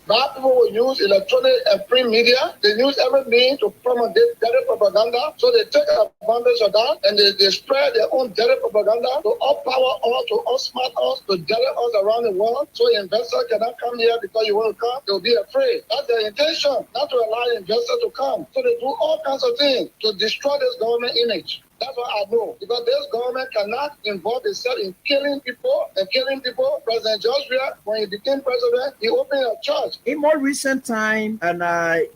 Bad people will use electronic and print media. They use everything to promote dirty propaganda. So they take advantage of that and they spread their own dirty propaganda to outpower us, to outsmart us, to dirty us around the world. So investors cannot come here because you want to come. They'll be afraid. That's their intention, not to allow investors to come. So they do all kinds of things to destroy this government image. That's what I know. Because this government cannot involve itself in killing people and killing people. President Joshua, when he became president, he opened a church. In more recent time, and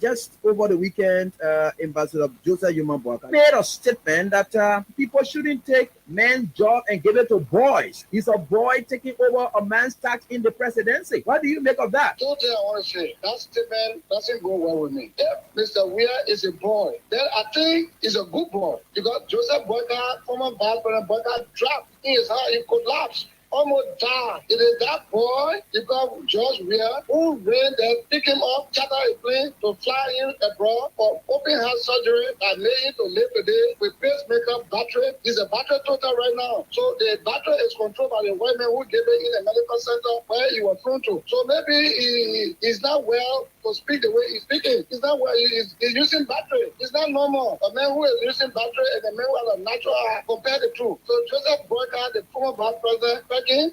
just over the weekend, Ambassador Joseph Yuma Boakai made a statement that people shouldn't take men's job and give it to boys. He's a boy taking over a man's task in the presidency. What do you make of that? Two things I want to say. That statement doesn't go well with me. If Mr. Weir is a boy, then I think he's a good boy. Because Joseph Boakai, former vice president Boakai, dropped in his heart, he collapsed. Almost died. It is that boy, because George Weir, who ran there, pick him up, charter a plane to fly him abroad for open heart surgery that made him to live today with pacemaker battery. He's a battery total right now. So the battery is controlled by the white man who gave it in a medical center where he was thrown to. So maybe he's not well to speak the way he's speaking. He's not well, he's using battery. It's not normal. A man who is using battery and a man who has a natural eye, compare the two. So Joseph Boakai, the former vice president,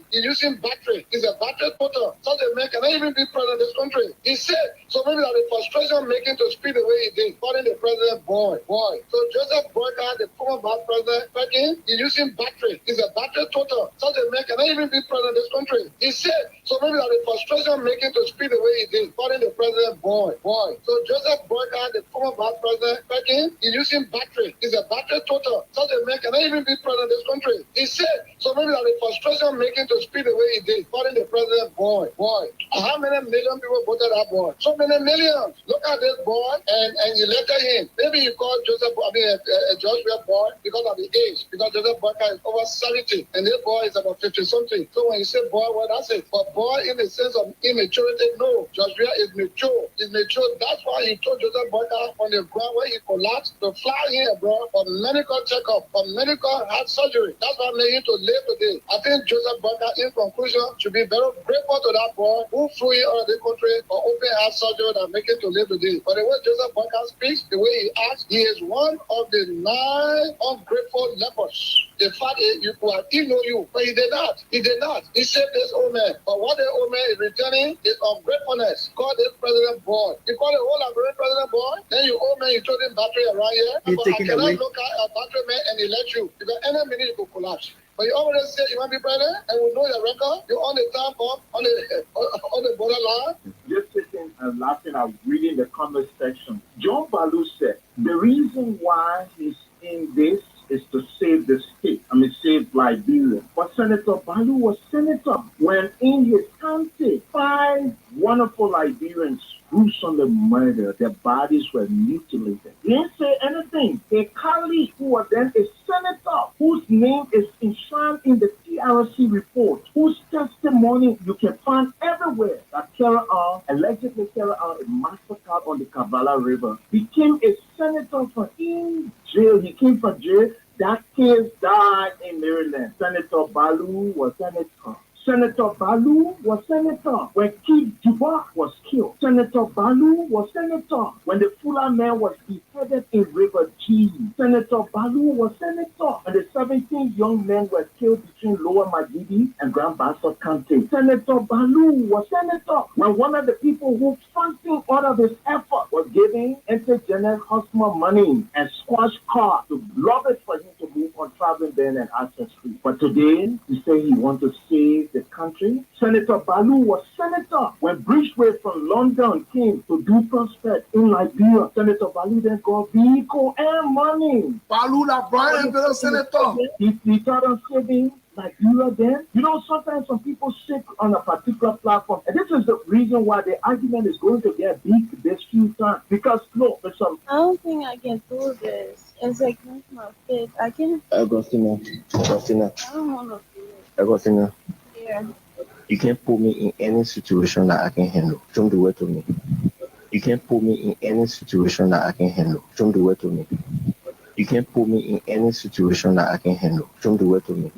he's using battery. He's a battery putter. So the man cannot even be president of this country. He's sick. So maybe that the frustration making to speak the way he did, calling the president boy. So Joseph Boakai, the former vice president, he's using battery. He's a battery putter. So the man cannot even be president of this country. He's sick. So maybe that the frustration making to speak the way he did, calling the president boy. So Joseph Boakai, the former vice president, he's using battery. He's a battery putter. So the man cannot even be president of this country. He's sick. So maybe that the frustration making to speak the way he did, calling the president boy. How many million people voted that boy? So many millions. Look at this boy and you letter him. Maybe you call Joseph, George Weir boy because of the age. Because Joseph Boakai is over 70 and this boy is about 50 something. So when you say boy, well that's it. But boy in the sense of immaturity, no. George Weir is mature. He's mature. That's why he told Joseph Boakai on the ground where he collapsed to fly him abroad for medical checkup, for medical heart surgery. That's why made him to live today. I think Joseph Boakai, in conclusion, should be very grateful to that boy who flew him out of the country for open heart surgery that make him to live today. But the way Joseph Boakai speaks, the way he acts, he is one of the 9 ungrateful lepers. The fact is, he know you, but he did not. He saved this old man. But what the old man is returning is ungratefulness. Call this president boy. You call the whole Liberian president boy, then you old man, you throw him battery around here. He's taking I cannot away. look at a battery man and elect you because any minute you could collapse. But you already say you want to be president and we know your record. You're on the top bomb, on the borderline. Just sitting and laughing at reading the comment section. John Balu said the reason why he's in this is to save the state. Save Liberia. But Senator Balu was senator when in his county, 5 wonderful Liberians gruesomely murdered. Their bodies were mutilated. He didn't say anything. A colleague who was then a senator, whose name is enshrined in the TRC report, whose testimony you can find everywhere, that allegedly carried out a massacre on the Kavala River, became a senator from in jail. He came from jail. That case died in Maryland. Senator Balu was senator. Senator Balu was senator when Keith Dubois was killed. Senator Balu was senator when the Fuller man was beheaded in River G. Senator Balu was senator when the 17 young men were killed between Lower Magidi and Grand Bassa County. Senator Balu was senator when one of the people who funding all of his effort was giving Intergenex Hosmer money and squash car to lobby for him to move on traveling ban and access free. But today, he say he wants to save the country. Senator Balu was senator when Bridgeway from London came to do prospect in Liberia. Senator Balu then got vehicle and money. Balu, that Brian, senator. He thought of saving Liberia then. Sometimes some people sit on a particular platform, and this is the reason why the argument is going to get big this few times. Because, no, for some... I don't think I can do this. It's against my faith. I can't. Agostina. I don't want to do it. Agostina. Yeah. You can't put me in any situation that I can handle. Don't do it to me. You can't put me in any situation that I can handle. Don't do it to me. You can't put me in any situation that I can handle. Don't do it to me.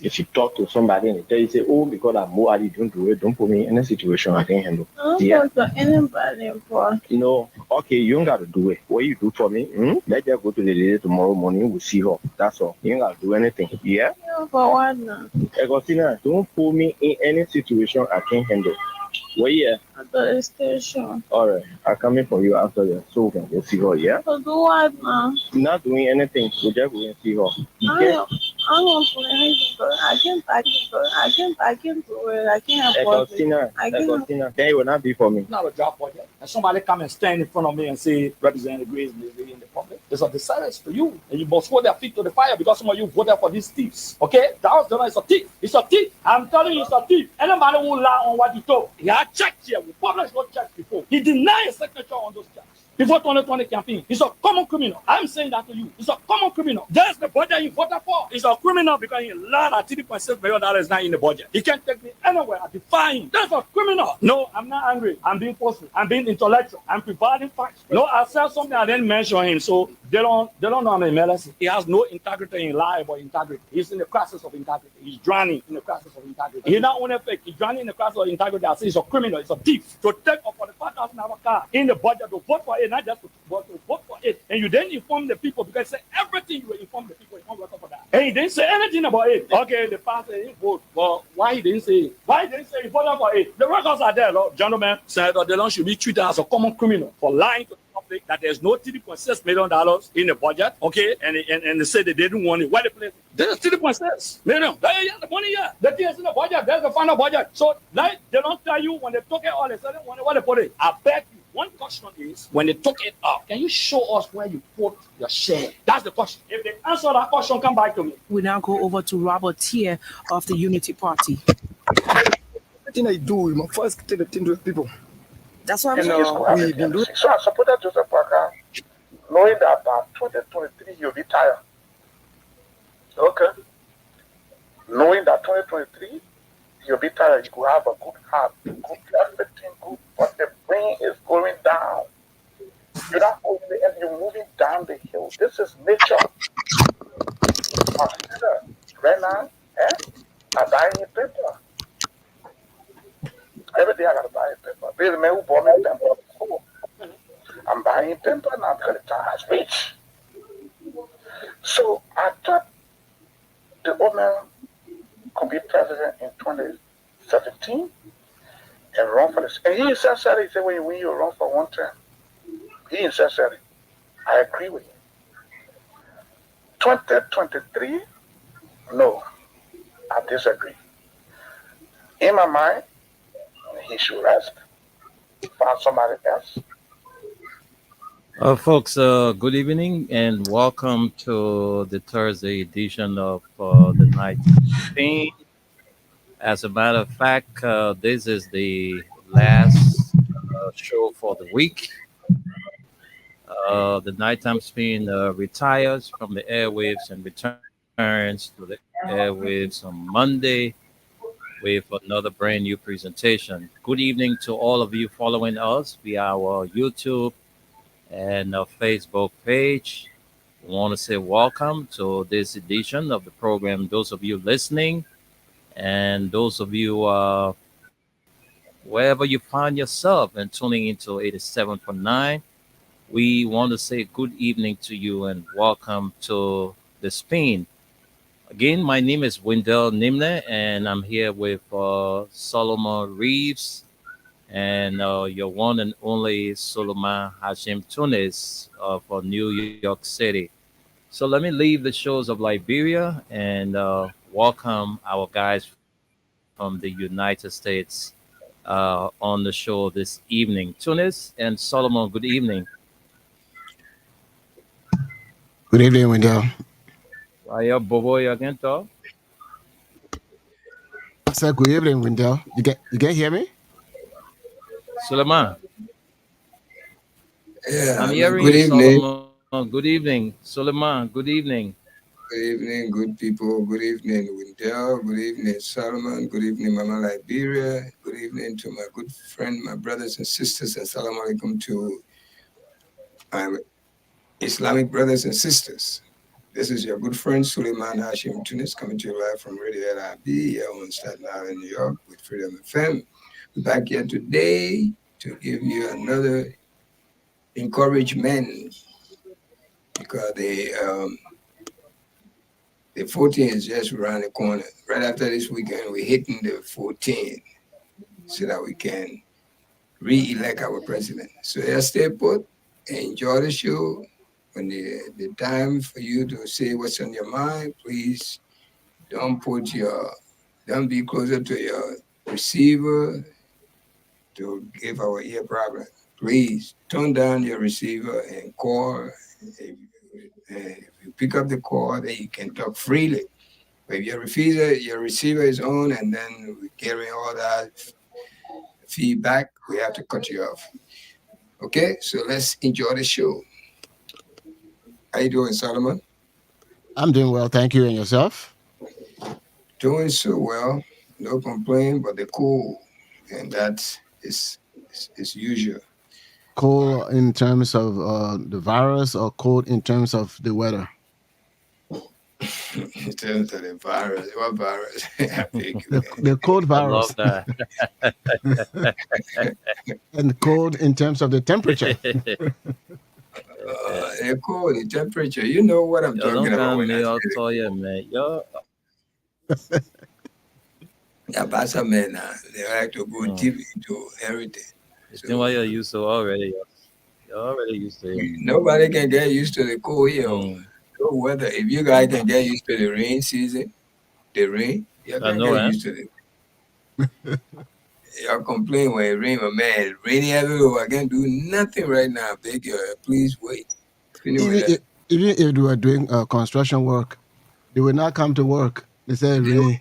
If you talk to somebody and they tell you, say, oh, because I'm more, don't do it, don't put me in a situation I can handle. I don't Yeah. talk to anybody, boy. No, okay, you ain't got to do it. What you do for me? Let her go to the lady tomorrow morning. We'll see her. That's all. You ain't got to do anything. Yeah? Yeah, for what now? Agostina, don't put me in any situation I can't handle. Well, yeah. At the station. All right. I'll come in for you after the so we can go see her. Yeah? So do what now? Not doing anything. We'll just go and see her. I don't do anything, but I can't do it. I can't afford it. Agostina, then it will not be for me. It's not a job for you. And somebody come and stand in front of me and say, Representative Grace in the public. It's a disservice to you. And you must hold their feet to the fire because some of you voted for these thieves. Okay? That was the is a thief. It's a thief. I'm telling you, it's a thief. Anybody who lie on what he told. He had checked here. We published no checks before. He denied his signature on those checks. Before 2020 campaign, he's a common criminal. I'm saying that to you. He's a common criminal. There's the budget he voted for. He's a criminal because he lied at $3.6 million is not in the budget. He can't take me anywhere. I defy him. That's a criminal. No, I'm not angry. I'm being forceful. I'm being intellectual. I'm providing facts. No, I said something I didn't mention him, so they don't know I'm a medicine. He has no integrity in lie about integrity. He's in the crisis of integrity. He's drowning in the crisis of integrity. He's not only fake. He's drowning in the crisis of integrity. I say he's a criminal. He's a thief. To take up for the $5,000 car in the budget to vote for it, not just to vote for it. And you didn't inform the people because say everything you will inform the people. You can't work for that. And he didn't say anything about it. Okay, the pastor didn't vote. Well, why he didn't say it? Why he didn't say he voted for it? The records are there, Lord. Gentlemen. Senator Delon should be treated as a common criminal for lying to the public that there's no $3.6 million in the budget. Okay, and they said they didn't want it. Why they play? There's $3.6 million. Yeah, the money here. The thing is in the budget. There's the final budget. So like they don't tell you when they took it all. They said where they put it. I bet you. One question is, when they took it up, can you show us where you put your share? That's the question. If they answer that question, come back to me. We now go over to Robert Tier of the Unity Party. Everything I do, you must first tell the thing to people. That's what I'm saying. We've been doing. So I supported Joseph Boyka, knowing that by 2023 he'll be tired. Okay. Knowing that 2023 he'll be tired, you could have a good heart, good everything good, but the brain is going down. You're not holding the end, you're moving down the hill. This is nature. Right now, I buy a paper. Every day I gotta buy a paper. There's a man who bought me a paper. I'm buying a paper now because the time has reached. So I thought the old man could be president in 2017 and run for this. And he sincerely said, when you run for one term, he sincerely, I agree with him. 2023, no, I disagree. In my mind, he should rest, find somebody else. Folks, good evening and welcome to the Thursday edition of the Night Campaign. As a matter of fact, this is the last show for the week. The Nighttime Spin retires from the airwaves and returns to the airwaves on Monday with another brand new presentation. Good evening to all of you following us via our YouTube and our Facebook page. We want to say welcome to this edition of the program. Those of you listening and those of you wherever you find yourself and tuning into 87.9, we want to say good evening to you and welcome to the Spin. Again, my name is Wendell Nimne, and I'm here with Solomon Reeves and your one and only Solomon Hashim Tunis for New York City. So let me leave the shores of Liberia and welcome our guys from the United States on the show this evening. Tunis and Solomon, good evening. Good evening, Wendell. Aya Bobo Yagento. I said good evening, Wendell. You can hear me? Suleiman. Yeah, I'm hearing good you, evening. Solomon. Good evening. Suleiman, good evening. Good evening, good people. Good evening, Wendell. Good evening, Solomon. Good evening, Mama Liberia. Good evening to my good friend, my brothers and sisters, and salam alaikum to my Islamic brothers and sisters. This is your good friend Suleiman Hashim Tunis coming to you live from Radio LIB here on Staten Island, New York with Freedom FM. We're back here today to give you another encouragement because the 14th is just around the corner. Right after this weekend, we're hitting the 14th so that we can re-elect our president. So just stay put and enjoy the show. When the time for you to say what's on your mind, please don't be closer to your receiver to give our ear problem. Please turn down your receiver and call. If you pick up the call, then you can talk freely. But if your receiver is on and then we're getting all that feedback, we have to cut you off. Okay, so let's enjoy the show. How you doing, Solomon? I'm doing well, thank you. And yourself? Doing so well. No complaint, but the cool, and that is usual. Cold in terms of the virus, or cold in terms of the weather? In terms of the virus, what virus? the cold virus. I love that. And cold in terms of the temperature. The cold, the temperature. You know what I'm talking about. When I tell you, man. Yo. Yeah, but men, they like to go deep into everything. So why you're used to already. You're already used to it. Nobody can get used to the cold here. No weather. If you guys can get used to the rain season, the rain, you can get used to it. Y'all complain when it rain, but man, rainy everywhere. I can't do nothing right now. Beg you, please wait. Even if they were doing construction work, they will not come to work. They say rain.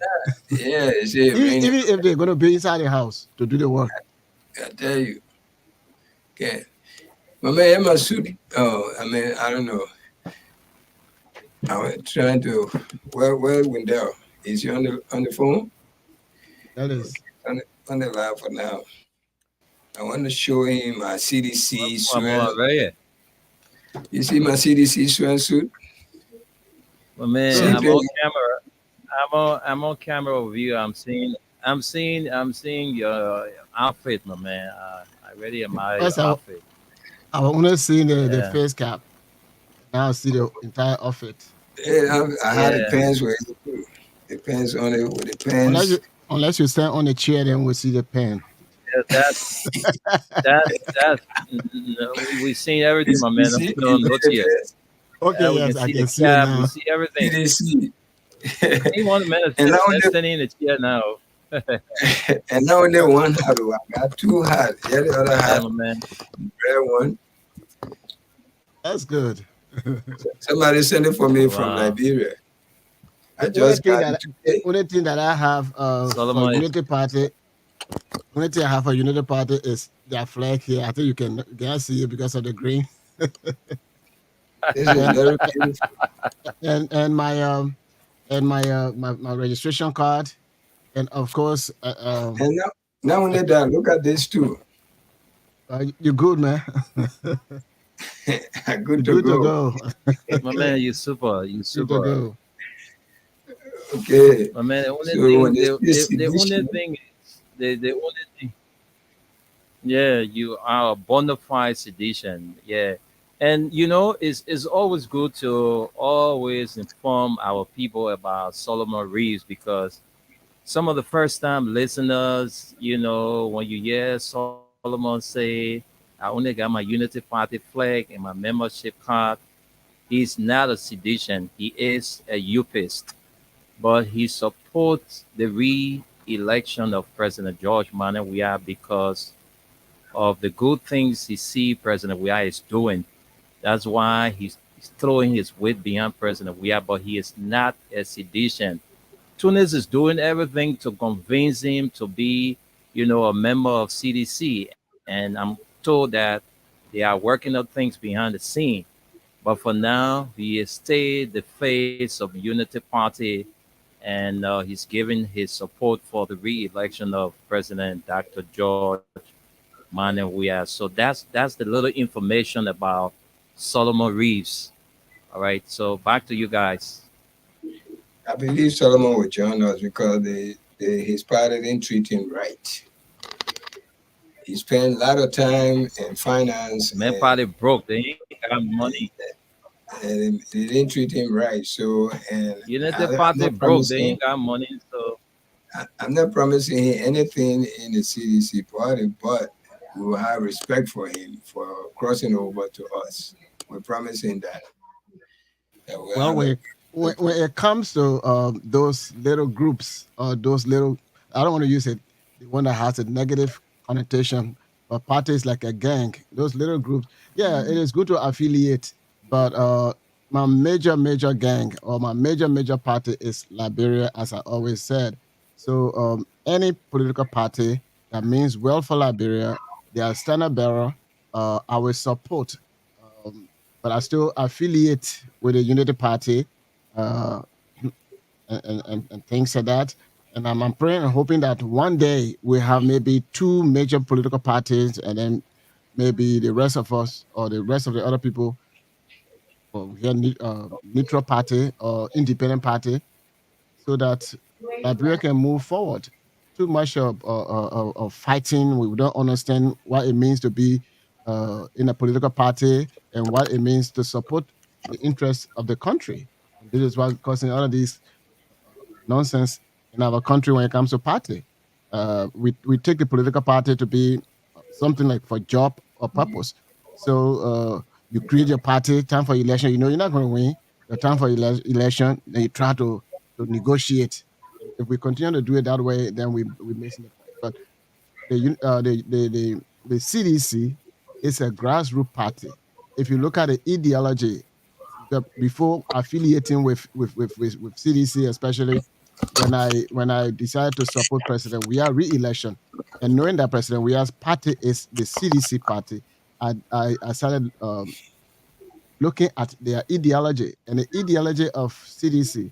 Yeah, they say rain. Even if they're going to be inside the house to do the work. I tell you. Okay. My man, my suit. Oh, I mean, I don't know. I was trying to. Well, Wendell, is he on the phone? That is. On the live for now. I want to show him my CDC sweatshirt. You see my CDC sweatshirt? Well, man, I'm on camera. I'm on camera with you. I'm seeing your outfit, my man. I really admire your outfit. I've only seen the face cap. Now I see the entire outfit. Yeah, I had the pants with it too. The pants on it with the pants. Unless you stand on the chair, then we'll see the pen. Yeah, that's we've seen everything, my man. I'm still on notes here. Okay, yes, I can see it now. We see everything. You didn't see it. He one man is standing in the chair now. And now only one hat. I got two hats. Yeah, the other hat, man. Red one. That's good. Somebody sent it for me from Liberia. I just got the only thing that I have for Unity Party. Only thing I have for Unity Party is their flag here. I think you can see it because of the green. This is very beautiful. And my registration card, and of course. And now when they're done, look at this too. You're good, man. Good to go. My man, you super. You super. Good to go. Okay. My man, the only thing. Yeah, you are a bona fide sedition. Yeah. And you know, it's always good to always inform our people about Solomon Reeves, because some of the first time listeners, you know, when you hear Solomon say, I only got my Unity Party flag and my membership card, he's not a sedition. He is a UPist. But he supports the re-election of President George Manneh Weah because of the good things he see President Weah is doing. That's why he's throwing his weight behind President Weah, but he is not a sedition. Tunis is doing everything to convince him to be, you know, a member of CDC. And I'm told that they are working on things behind the scene. But for now, he has stayed the face of the Unity Party, and he's giving his support for the re-election of President Dr. George Manneh Weah. So that's the little information about Solomon Reeves. All right. So back to you guys. I believe Solomon will join us because his party didn't treat him right. He spent a lot of time in finance. Man, party broke. They ain't got money. And they didn't treat him right. So, and Unity Party broke. They ain't got money. So I'm not promising him anything in the CDC party, but we will have respect for him for crossing over to us. We're promising that. Well, when it comes to those little groups or those little, I don't want to use it, the one that has a negative connotation, but parties like a gang, those little groups, yeah, it is good to affiliate, but my major gang or my major party is Liberia, as I always said. So any political party that means well for Liberia, they are standard bearer, I will support. But I still affiliate with the Unity Party and things like that. And I'm praying and hoping that one day we have maybe two major political parties, and then maybe the rest of us or the rest of the other people, or here neutral party or independent party, so that Liberia can move forward. Too much of fighting. We don't understand what it means to be in a political party and what it means to support the interests of the country. And this is what's causing all of these nonsense in our country when it comes to party. We take the political party to be something like for job or purpose. So you create your party, time for election, you know you're not going to win. The time for election, then you try to negotiate. If we continue to do it that way, then we're missing the point. But the CDC is a grassroots party. If you look at the ideology, before affiliating with CDC, especially when I decided to support President Weah re-election, and knowing that President Weah's party is the CDC party, I started looking at their ideology, and the ideology of CDC.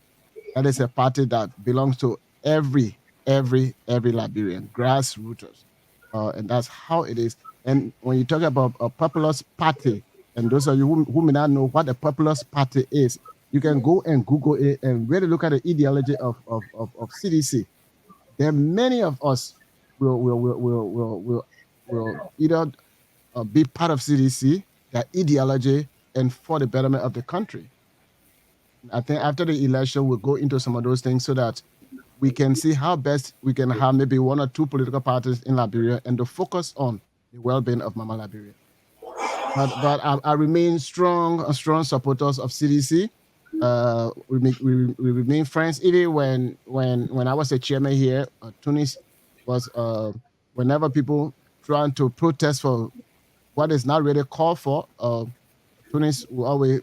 That is a party that belongs to every Liberian, grassroots, and that's how it is. And when you talk about a populist party, and those of you who may not know what a populist party is, you can go and Google it and really look at the ideology of CDC. There are many of us will either be part of CDC, that ideology, and for the betterment of the country. I think after the election, we'll go into some of those things so that we can see how best we can have maybe one or two political parties in Liberia and to focus on the well-being of Mama Liberia. But I remain strong supporters of CDC. We remain friends. Even when I was a chairman here, Tunis was whenever people trying to protest for what is not really called for, Tunis will always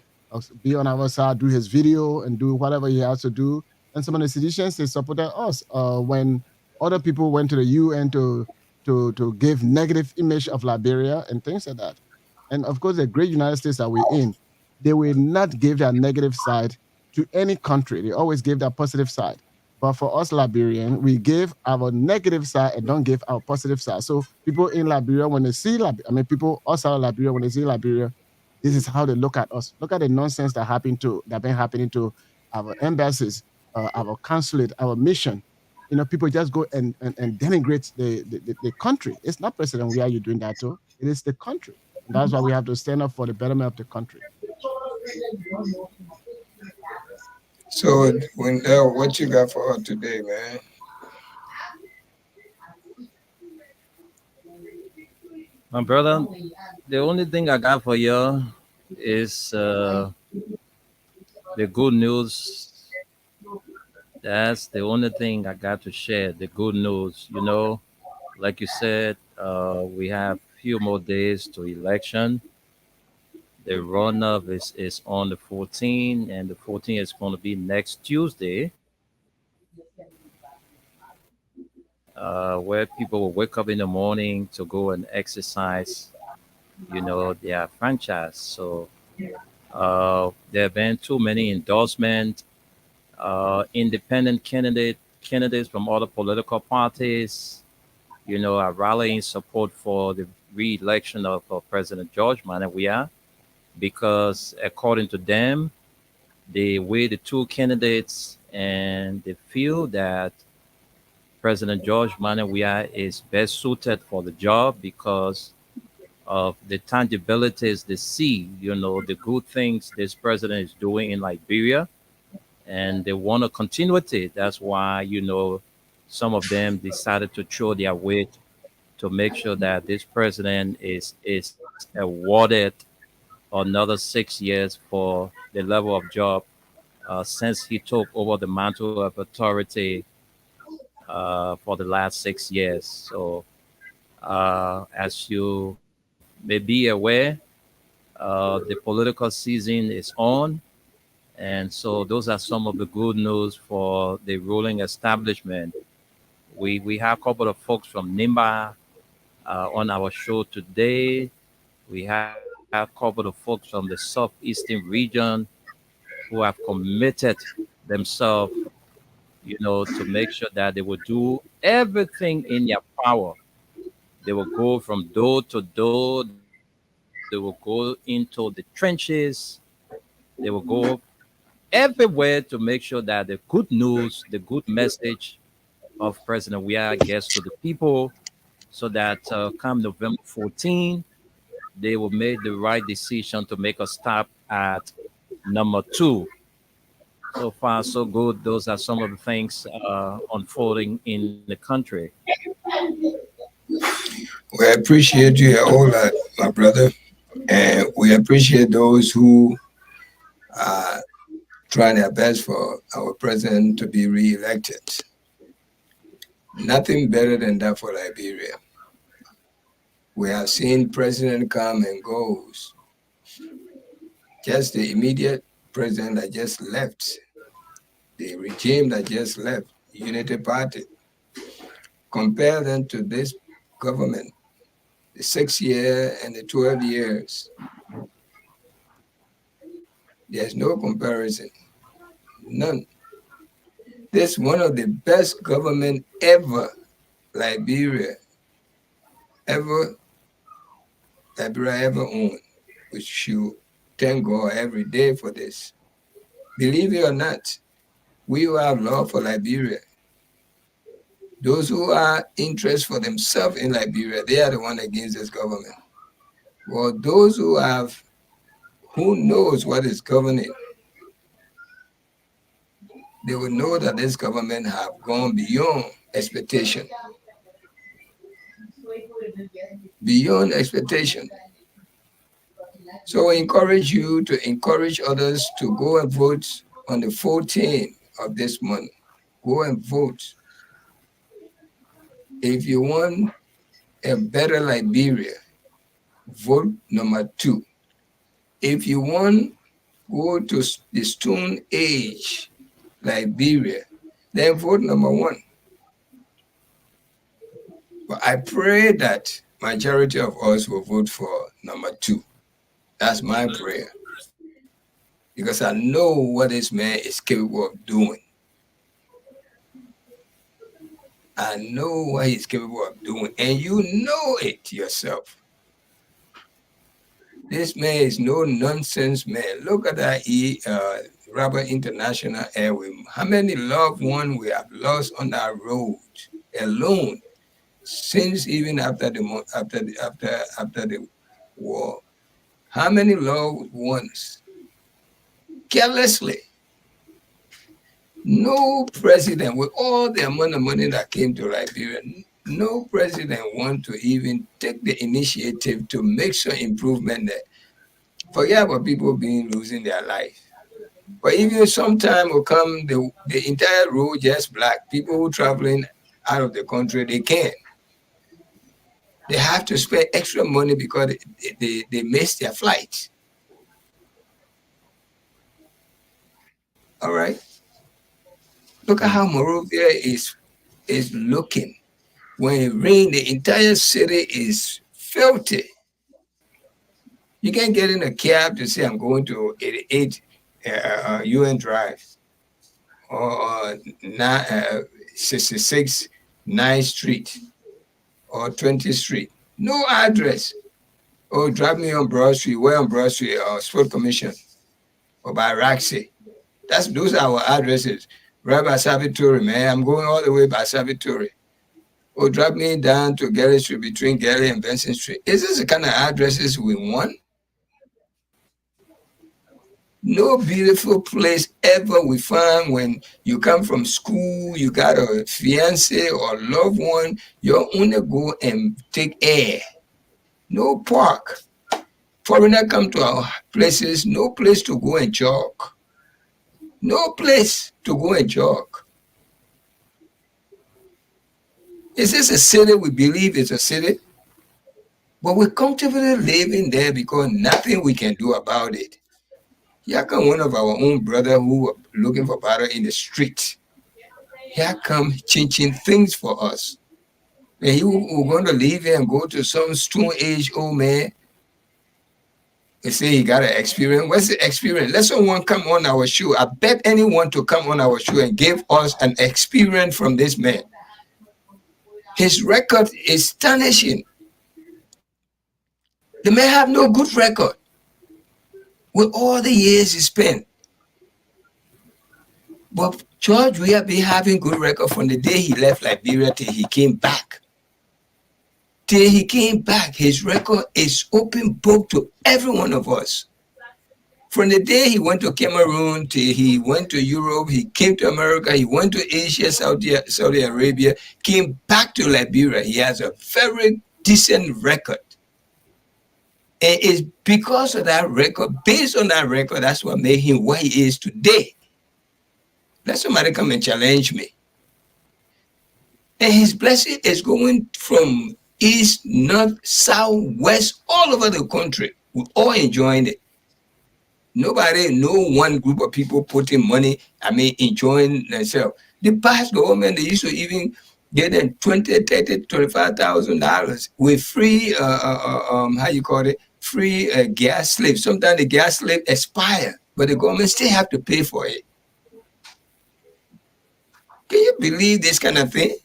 be on our side, do his video and do whatever he has to do. And some of the seditionists, they supported us when other people went to the UN to give negative image of Liberia and things like that. And of course, the great United States that we're in, they will not give their negative side to any country. They always give their positive side. But for us Liberian, we give our negative side and don't give our positive side. So people in Liberia, when they see people outside of Liberia, when they see Liberia, this is how they look at us. Look at the nonsense that been happening to our embassies, our consulate, our mission. People just go and denigrate the country. It's not President Weah you doing that to. It is the country. And that's why we have to stand up for the betterment of the country. So, Wendell, what you got for her today, man? My brother, the only thing I got for you is the good news. That's the only thing I got to share, the good news. Like you said, we have a few more days to election. The runoff is on the 14th, and the 14th is going to be next Tuesday, where people will wake up in the morning to go and exercise, their franchise. So there have been too many endorsements, independent candidates from other political parties, are rallying support for the re-election of President George Manneh Weah, because according to them, they weigh the two candidates and they feel that President George Manuel Weah is best suited for the job because of the tangibilities they see, the good things this president is doing in Liberia, and they want a continuity. That's why, some of them decided to throw their weight to make sure that this president is awarded another 6 years for the level of job since he took over the mantle of authority for the last 6 years. So, as you may be aware, the political season is on. And so those are some of the good news for the ruling establishment. We have a couple of folks from NIMBA on our show today. We have a couple of folks from the Southeastern region who have committed themselves, to make sure that they will do everything in their power. They will go from door to door. They will go into the trenches. They will go everywhere to make sure that the good news, the good message of President Weah gets to the people, so that come November 14, they will make the right decision to make a stop at number 2. So far, so good. Those are some of the things unfolding in the country. We appreciate you a whole lot, my brother. And we appreciate those who are trying their best for our president to be re-elected. Nothing better than that for Liberia. We have seen president come and goes. Just the immediate president that just left, the regime that just left, Unity Party. Compare them to this government, the 6 year and the 12 years. There's no comparison, none. This is one of the best government ever Liberia ever owned. We should thank God every day for this. Believe it or not, we who have love for Liberia, those who are interested for themselves in Liberia, they are the one against this government. Well, those who knows what is governing, they will know that this government have gone beyond expectation. Beyond expectation. So I encourage you to encourage others to go and vote on the 14th of this month. Go and vote. If you want a better Liberia, vote number 2. If you want go to the Stone Age Liberia, then vote number 1. But I pray that majority of us will vote for number 2. That's my prayer. Because I know what this man is capable of doing. I know what he's capable of doing, and you know it yourself. This man is no nonsense man. Look at that Robert International Airway. How many loved ones we have lost on our road alone since even after the war? How many loved ones? Carelessly. No president, with all the amount of money that came to Liberia, no president want to even take the initiative to make some improvement there. Forget about people losing their life. But even sometime will come, the entire road just black. People who traveling out of the country, they can't. They have to spend extra money because they miss their flights. All right. Look at how Monrovia is looking. When it rains, the entire city is filthy. You can't get in a cab to say, I'm going to 88 UN Drive or 66 9th Street or 20th Street. No address. Oh, drive me on Broad Street. Where on Broad Street? Or Sport Commission or by Raxi. Those are our addresses. Right by Savitori, man. I'm going all the way by Savitori. Or drop me down to Gary Street between Gary and Benson Street. Is this the kind of addresses we want? No beautiful place ever we find when you come from school, you got a fiance or loved one, you only go and take air. No park. Foreigner come to our places, no place to go and jog. No place to go and jog. Is this a city we believe is a city? But we're comfortably living there because nothing we can do about it. Here come one of our own brother who were looking for butter in the street. Here come changing things for us. And he was going to leave here and go to some stone age old man. They say he got an experience. What's the experience? Let someone come on our show. I bet anyone to come on our show and give us an experience from this man. His record is astonishing. The man have no good record. With all the years he spent. But George Weah be having good record from the day he left Liberia till he came back. Till he came back, his record is open book to every one of us. From the day he went to Cameroon till he went to Europe, he came to America, he went to Asia, Saudi Arabia, came back to Liberia. He has a very decent record. And it's because of that record, based on that record, that's what made him what he is today. Let somebody come and challenge me. And his blessing is going from east, north, south, west, all over the country. We're all enjoying it. No one group of people putting money, enjoying themselves. The past government, they used to even get them $20,000, $30,000, $25,000 with free, free gas slip. Sometimes the gas slip expire, but the government still have to pay for it. Can you believe this kind of thing?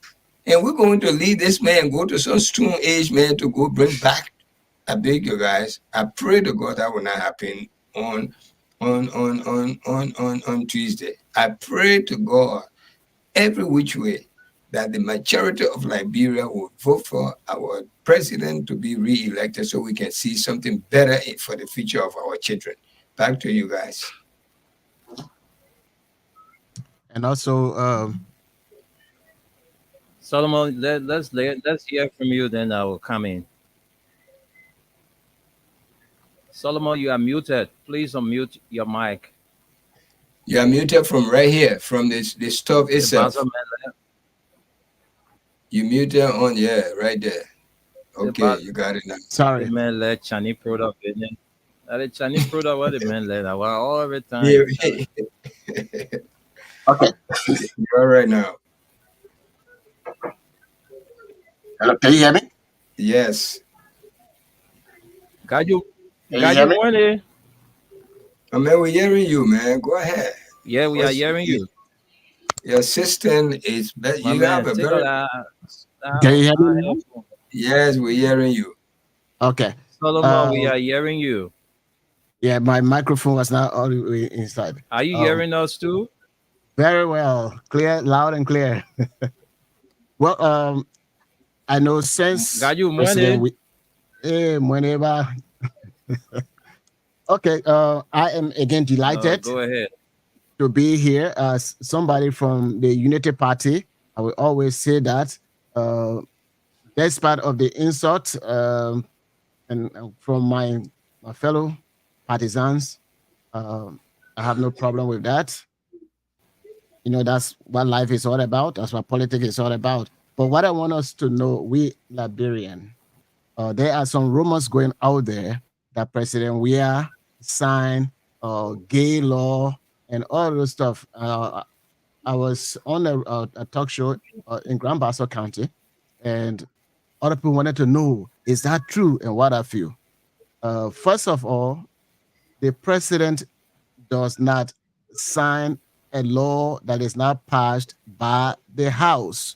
And we're going to leave this man, go to some stone age man to go bring back. I beg you guys. I pray to God that will not happen on Tuesday. I pray to God every which way that the majority of Liberia will vote for our president to be re-elected so we can see something better for the future of our children. Back to you guys. And also, Solomon, let's hear from you, then I will come in. Solomon, you are muted. Please unmute your mic. You are muted from right here, from this stuff itself. You muted on, right there. Okay, you got it now. Sorry. The man let Chinese product in it. The Chinese product, what the man let all the time. Okay. You're all right now. Hello, can you hear me? Yes. Got you hear me? morning. Man, we're hearing you, man. Go ahead. Yeah, we are hearing you. Your assistant is better. You have a very... Can you hear me now? Yes, we're hearing you. Okay. Solomon, we are hearing you. Yeah, my microphone was not all the way inside. Are you hearing us too? Very well. Clear, loud and clear. Well, I know since... Got you morning. Okay, I am again delighted go ahead. to be here as somebody from the Unity Party. I will always say that despite of the insult and from my fellow partisans, I have no problem with that. You know, that's what life is all about. That's what politics is all about. But what I want us to know, we Liberian, there are some rumors going out there that President Weah signed gay law and all those stuff. I was on a talk show in Grand Bassa County, and other people wanted to know, is that true and what I feel? First of all, the president does not sign a law that is not passed by the House.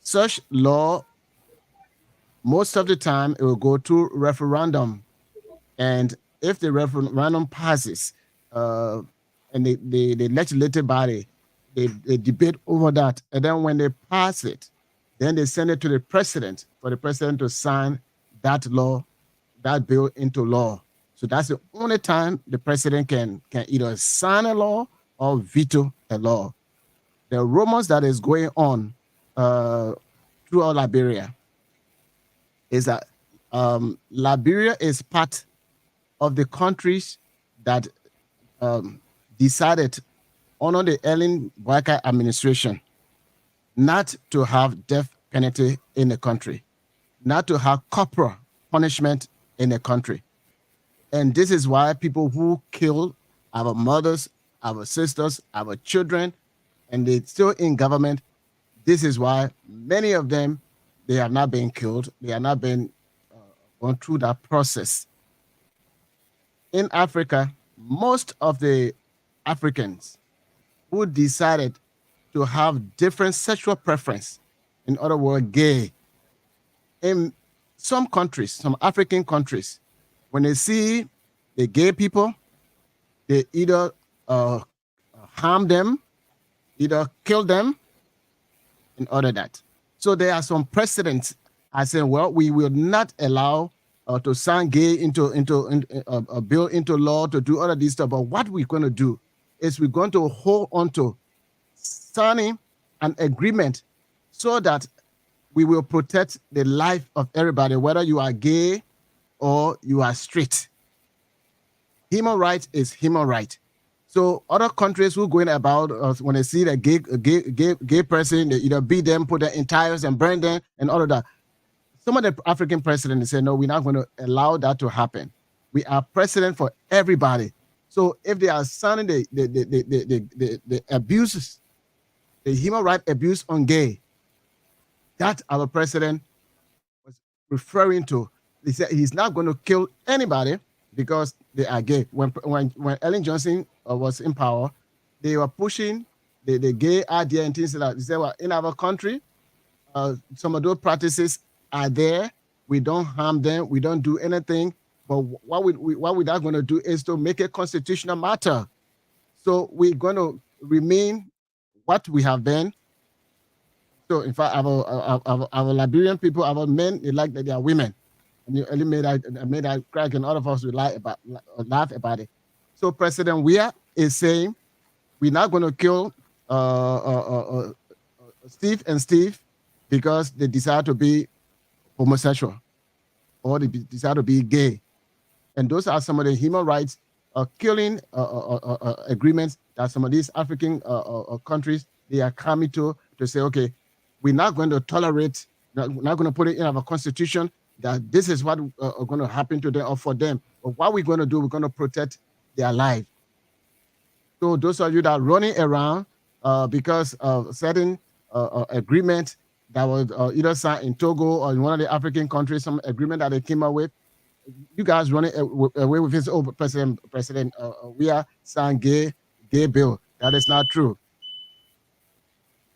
Such law, most of the time, it will go to referendum. And if the referendum passes, and the legislative body, they debate over that. And then when they pass it, then they send it to the president for the president to sign that law, that bill into law. So that's the only time the president can either sign a law or veto a law. The rumors that is going on throughout Liberia is that Liberia is part of the countries that decided under the Ellen Boakai administration not to have death penalty in the country, not to have corporal punishment in the country. And this is why people who kill our mothers, our sisters, our children, and they're still in government, this is why many of them, they have not been killed. They have not been gone through that process. In Africa, most of the Africans who decided to have different sexual preference, in other words, gay, in some countries, some African countries, when they see the gay people, they either harm them, either kill them, in order that. So there are some precedents. I say, well, we will not allow to sign gay into a bill into law to do all of this stuff. But what we're going to do is we're going to hold on to signing an agreement so that we will protect the life of everybody, whether you are gay or you are straight. Human right is human right. So other countries who going about when they see the gay person, they either beat them, put them in tires and burn them and all of that. Some of the African presidents say, no, we're not going to allow that to happen. We are president for everybody. So if they are signing the abuses, the human right abuse on gay, that our president was referring to. He said he's not going to kill anybody because they are gay. When Ellen Johnson was in power, they were pushing the gay idea and things like that. They said, well, in our country, some of those practices are there. We don't harm them. We don't do anything. But what we're not going to do is to make a constitutional matter. So we're going to remain what we have been. So in fact, our Liberian people, our men, they like that they are women. And you only made that crack, and all of us will laugh about it. So President Weah is saying we're not going to kill Steve and Steve because they decide to be homosexual or they decide to be gay. And those are some of the human rights killing agreements that some of these African countries, they are coming to say, okay, we're not going to tolerate, we're not going to put it in our constitution that this is what are going to happen to them or for them. But what we're going to do, we're going to protect their life. So those of you that are running around because of certain agreement that was either signed in Togo or in one of the African countries, some agreement that they came up with, you guys running away with his own President Weah signed gay bill. That is not true.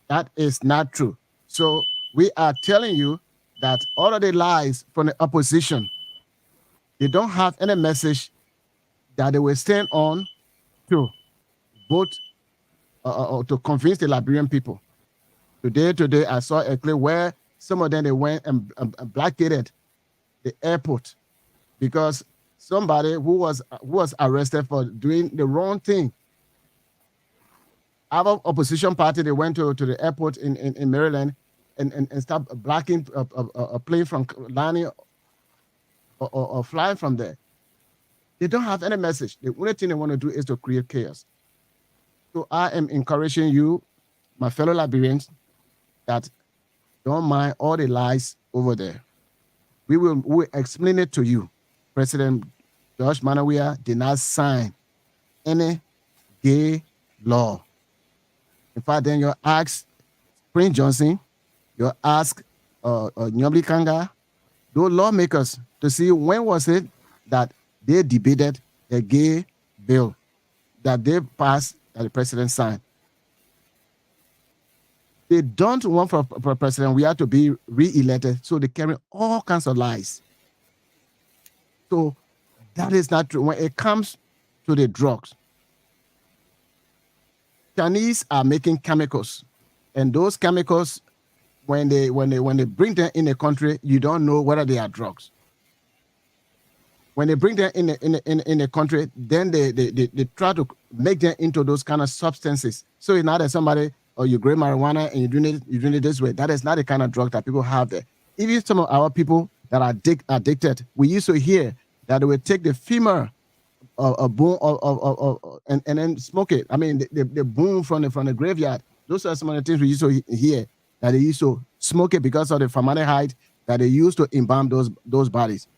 That is not true. So we are telling you that all of the lies from the opposition, they don't have any message that they will stand on to vote or to convince the Liberian people. Today, I saw a clip where some of them, they went and blockaded the airport because somebody who was arrested for doing the wrong thing. Our opposition party, they went to the airport in Maryland and start blocking a plane from landing or flying from there. They don't have any message. The only thing they want to do is to create chaos. So I am encouraging you, my fellow Liberians, that don't mind all the lies over there. We will explain it to you. President George Manneh Weah did not sign any gay law. In fact, then you ask Prince Johnson, you ask Nyobli Kanga, those lawmakers, to see when was it that they debated a gay bill that they passed that the president signed. They don't want for President Weah to be re-elected, so they carry all kinds of lies. So that is not true. When it comes to the drugs, Chinese are making chemicals, and those chemicals, when they bring them in a country, you don't know whether they are drugs. When they bring them in a country, then they try to make them into those kind of substances. So it's not that somebody, or you grow marijuana and you doing it this way. That is not the kind of drug that people have there. Even some of our people that are addicted, we used to hear that they would take the femur a bone and then smoke it. I mean, the bone from the graveyard. Those are some of the things we used to hear, that they used to smoke it because of the formaldehyde that they used to embalm those bodies.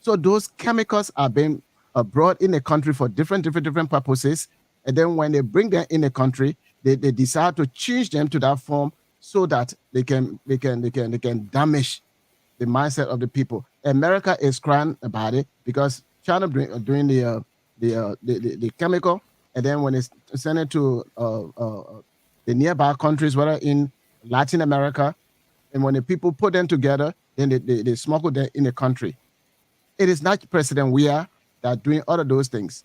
So those chemicals are being brought in the country for different purposes, and then when they bring them in the country, they decide to change them to that form so that they can damage the mindset of the people. America is crying about it because China doing the chemical, and then when it's sent it to the nearby countries, whether in Latin America, and when the people put them together, then they smuggle them in the country. It is not President Weah that doing all of those things.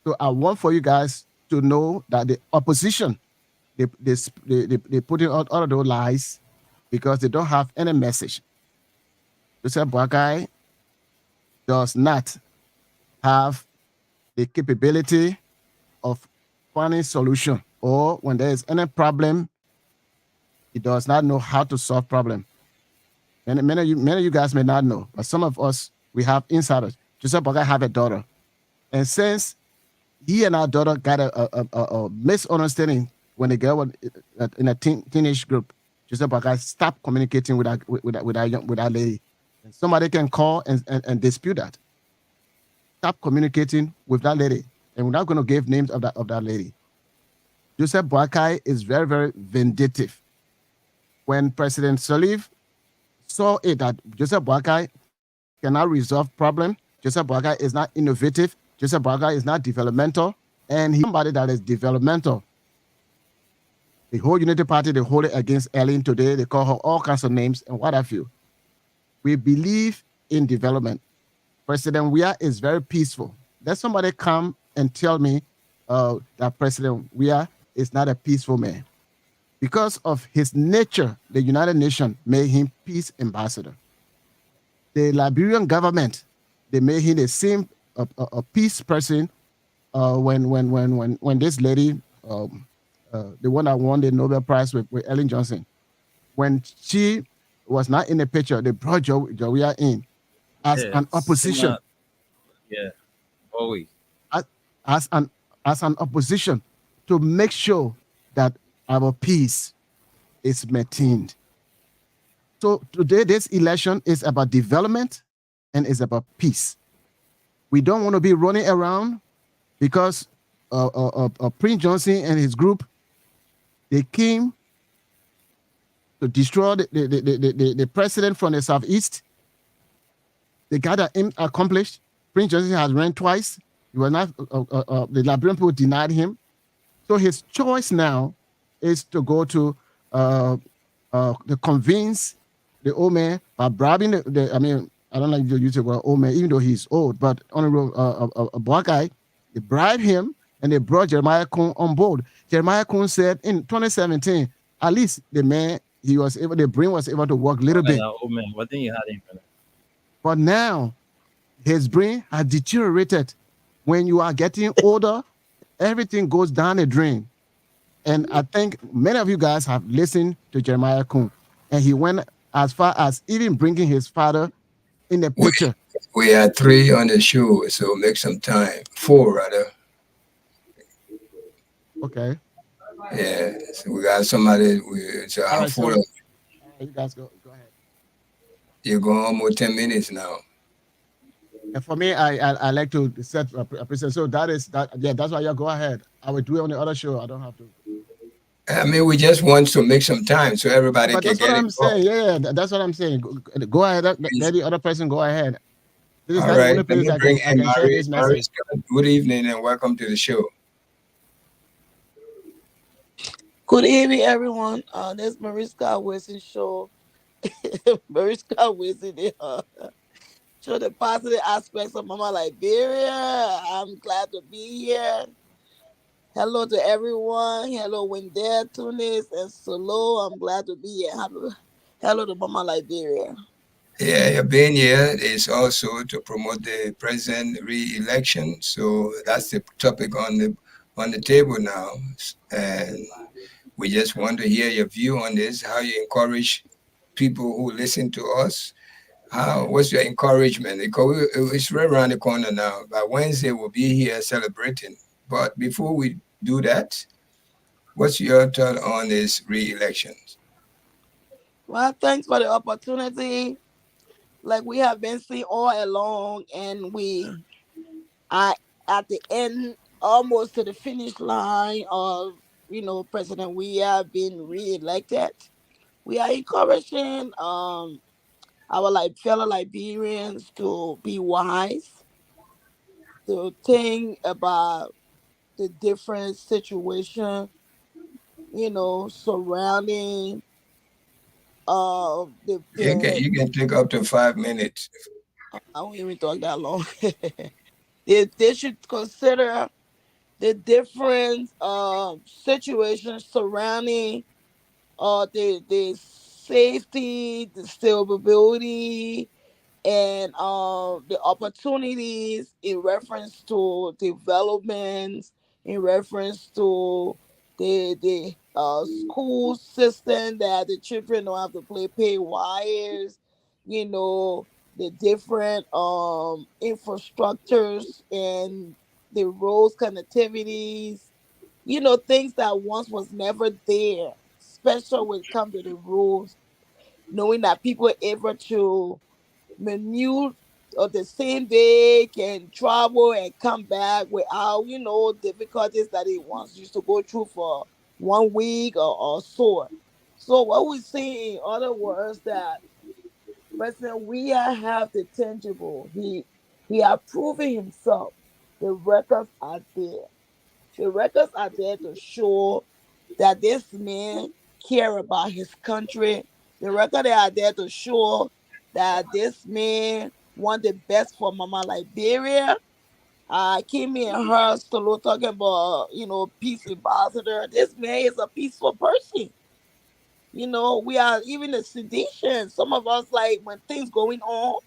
So I want for you guys to know that the opposition, they put in all of those lies because they don't have any message. Joseph Boakai does not have the capability of finding solution, or when there is any problem, he does not know how to solve problem. Many of you guys may not know, but some of us, we have insiders. Joseph Boakai have a daughter, and since he and our daughter got a misunderstanding when the girl was in a teenage group, Joseph Boakai stopped communicating with that lady. And somebody can call and dispute that. Stop communicating with that lady, and we're not going to give names of that lady. Joseph Boakai is very, very vindictive. When President Sirleaf saw it that Joseph Boakai cannot resolve problem, Joseph Boakai is not innovative, Joseph Boakai is not developmental, and he's somebody that is developmental. The whole Unity Party, they hold it against Ellen today. They call her all kinds of names and what have you. We believe in development. President Weah is very peaceful. Let somebody come and tell me that President Weah is not a peaceful man. Because of his nature, the United Nations made him peace ambassador. The Liberian government, they made him the same a peace person when this lady, the one that won the Nobel Prize with Ellen Johnson, when she was not in the picture, they brought Jowiah in as an opposition. Yeah, always. As an opposition to make sure that our peace is maintained. So today, this election is about development and is about peace. We don't want to be running around because Prince Johnson and his group, they came to destroy the president from the Southeast. They got that aim accomplished. Prince Johnson has run twice. He was not, the Liberian people denied him. So his choice now is to go to convince the old man by bribing I don't like to use the word old man, even though he's old, but on a black guy, they bribed him and they brought Jeremiah Kun on board. Jeremiah Kun said in 2017, at least the brain was able to work a little bit. Old man, what thing you had in front of? But now his brain has deteriorated. When you are getting older, everything goes down the drain. And I think many of you guys have listened to Jeremiah Kun, and he went as far as even bringing his father in the picture. We had 3 on the show, so make some time. 4 rather. Okay. Yeah, so we got somebody. So All right, 4. so you guys go ahead. You're going almost 10 minutes now. And for me, I like to set a precedent. So that's why you go ahead. I will do it on the other show. I don't have to. I mean, we just want to make some time so everybody But can that's get what I'm involved. saying. Yeah, that's what I'm saying. Go ahead. Let the other person go ahead. This is All not the right, only let me place bring I in can share this message. Good evening and welcome to the show. Good evening, everyone. This is Mariska Wilson show. Mariska Wilson, show the positive aspects of Mama Liberia. I'm glad to be here. Hello to everyone. Hello, Wendell, Tunis, and Solo. I'm glad to be here. Hello to Mama Liberia. Yeah, your being here is also to promote the president re-election. So that's the topic on the table now, and we just want to hear your view on this. How you encourage people who listen to us. What's your encouragement? Because it's right around the corner now. By Wednesday, we'll be here celebrating. But before we do that, what's your thought on this re-election? Well, thanks for the opportunity. Like we have been seeing all along, and we are at the end, almost to the finish line of, President we have been re-elected. We are encouraging our fellow Liberians to be wise, to think about the different situation, surrounding the You can take up to 5 minutes. I won't even talk that long. They should consider the different situations surrounding the safety, the stability, and the opportunities in reference to developments, in reference to the school system that the children don't have to pay wires, the different infrastructures and the roads connectivities, things that once was never there, especially when it comes to the roads, knowing that people are able to maneuver on the same day, can travel and come back without, difficulties that it once used to go through for 1 week or so. So what we see, in other words, that President we have the tangible. He has proven himself. The records are there. The records are there to show that this man care about his country. The records are there to show that this man want the best for Mama Liberia. I came in and heard Solo talking about, peace ambassador. This man is a peaceful person. We are even the sedition. Some of us, like, when things going on,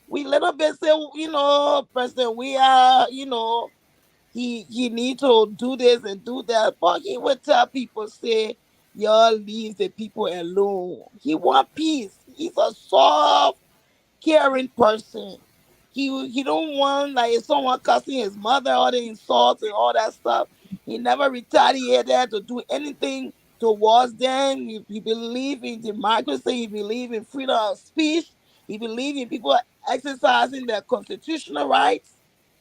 we little bit say, President, we are, he need to do this and do that. But he would tell people, say, y'all leave the people alone. He want peace. He's a soft, caring person. He don't want, like, someone cussing his mother or the insults and all that stuff. He never retaliated to do anything towards them. He believe in democracy. He believe in freedom of speech. He believe in people exercising their constitutional rights.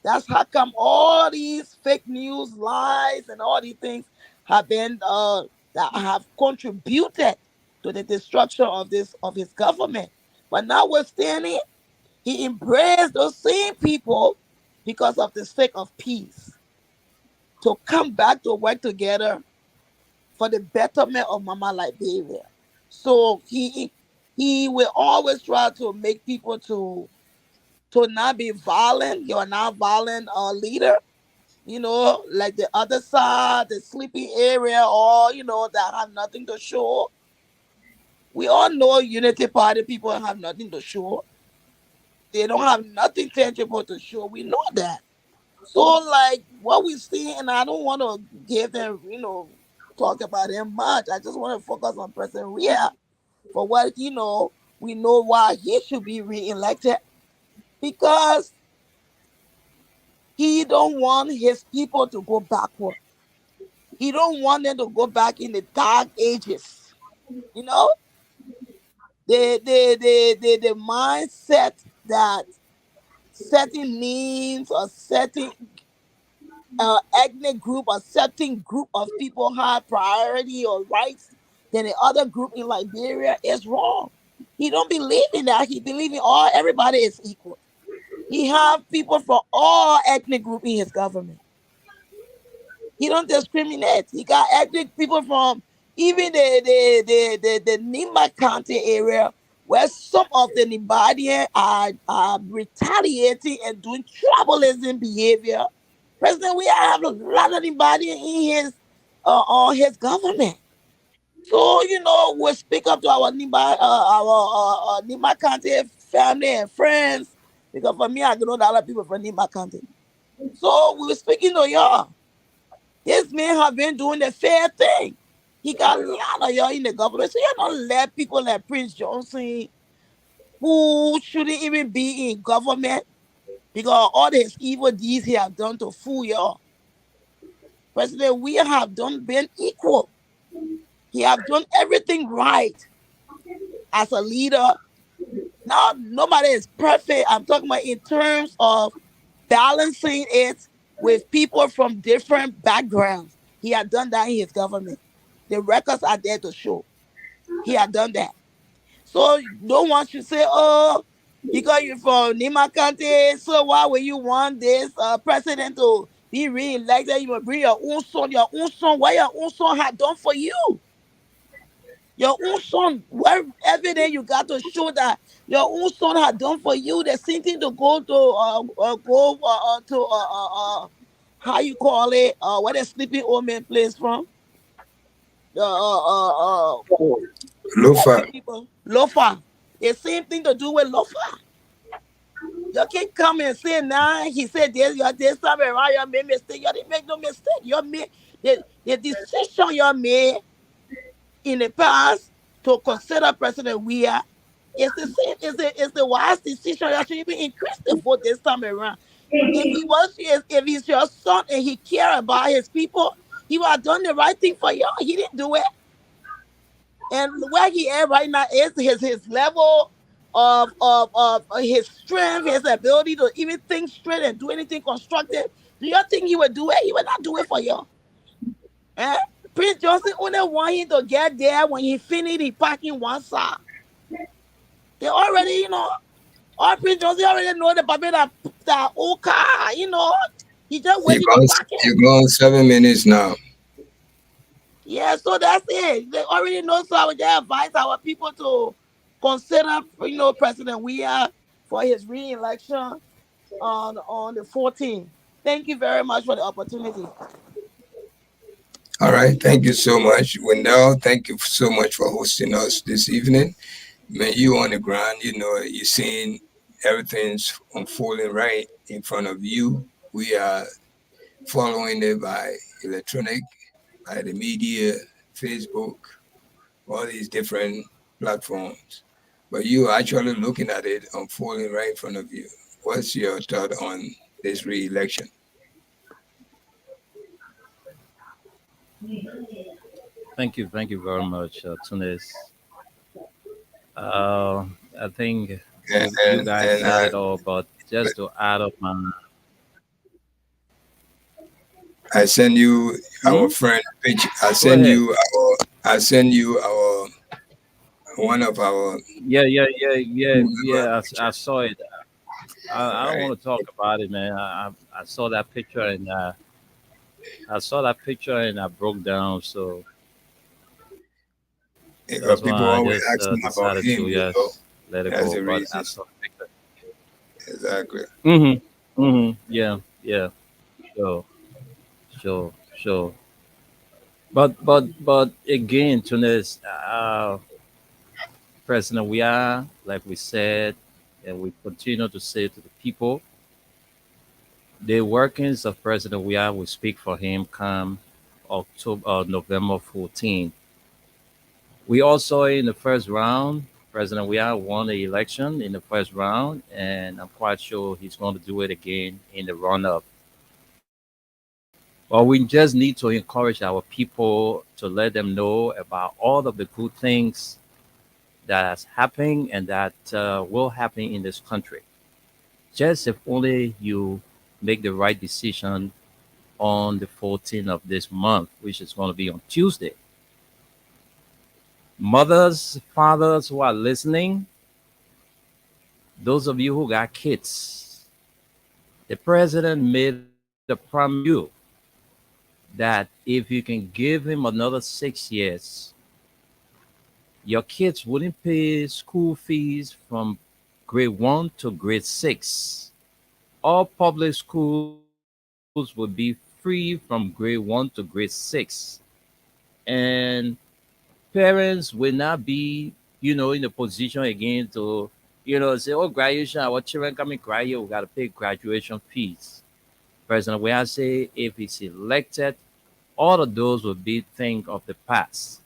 That's how come all these fake news, lies, and all these things have been that have contributed to the destruction of his government. But notwithstanding, he embraced those same people because of the sake of peace, to come back to work together for the betterment of Mama Liberia. So he will always try to make people to not be violent. You're not violent leader, like the other side, the sleeping area, or that have nothing to show. We all know Unity Party people have nothing to show. They don't have nothing tangible to show. We know that. So, like, what we see, and I don't want to give them, talk about him much. I just want to focus on President Ria for what, we know why he should be re-elected, because he don't want his people to go backward. He don't want them to go back in the dark ages. The mindset that certain names or certain ethnic group or certain group of people have priority or rights than the other group in Liberia is wrong. He don't believe in that. He believe in everybody is equal. He have people from all ethnic group in his government. He don't discriminate. He got ethnic people from even the Nima County area, where some of the Nibadian are retaliating and doing tribalism behavior. President, we have a lot of anybody in his government. So, we'll speak up to our Nima County family and friends. Because for me, I know that a lot of people from Nima County. So we were speaking to y'all. This man have been doing the fair thing. He got a lot of y'all in the government. So you don't let people like Prince Johnson, who shouldn't even be in government, because all his evil deeds he have done to fool y'all. President, we have been equal. He have done everything right as a leader. Now, nobody is perfect. I'm talking about in terms of balancing it with people from different backgrounds. He had done that in his government. The records are there to show. He had done that. So no one should say, oh, because you're from Nima County, so why would you want this president to be re-elected? You will bring your own son, what your own son had done for you. Your own son, what evidence you got to show that your own son had done for you? The same thing to go to how you call it? Where the sleeping old man plays from? Lofa. Lofa. The same thing to do with Lofa. You can't come and say he said this time around you made mistake. You didn't make no mistake. You made the decision you made in the past to consider President Weah. It's the same. It's the wise decision. You should even increase the vote this time around. If he's your son and he cares about his people, he would have done the right thing for y'all. He didn't do it. And where he is right now is his level of his strength, his ability to even think straight and do anything constructive. Do you think he would do it? He would not do it for y'all. Prince Johnson only want him to get there when he finished the parking one side. They already, all Prince Johnson already know the Bobby that old car, he just waiting to park it. You're going 7 minutes now. Yeah, so that's it. They already know, so I would just advise our people to consider, President Weah for his re-election on the 14th. Thank you very much for the opportunity. All right. Thank you so much. Wendell, thank you so much for hosting us this evening. Man, you on the ground, you're seeing everything's unfolding right in front of you. We are following it by electronic, by the media, Facebook, all these different platforms. But you are actually looking at it unfolding right in front of you. What's your thought on this re-election? Thank you very much, Tunis. I think you guys said it all, but just to add up on. I send you our friend picture. I send you our one of our. Yeah. I saw it. I don't want to talk about it, man. I saw that picture and I broke down. So that's people why I always just asking about decided him. to let it That's go. the But reason. I saw the picture. Exactly. Yeah. Sure. But again, Tunis, President, we are, like we said, and we continue to say to the people, the workings of President Weah will speak for him come November 14. We also in the first round, President Weah won the election in the first round, and I'm quite sure he's going to do it again in the run-up. But we just need to encourage our people to let them know about all of the good things that is happening and that will happen in this country. Just if only you make the right decision on the 14th of this month, which is going to be on Tuesday. Mothers, fathers who are listening, those of you who got kids, the president made a promise to you that if you can give him another 6 years, your kids wouldn't pay school fees from grade 1 to grade 6. All public schools will be free from grade 1 to grade 6. And parents will not be, in a position again to, say, oh, graduation, our children coming graduate, we got to pay graduation fees. President Weah say if he's elected, all of those will be thing of the past.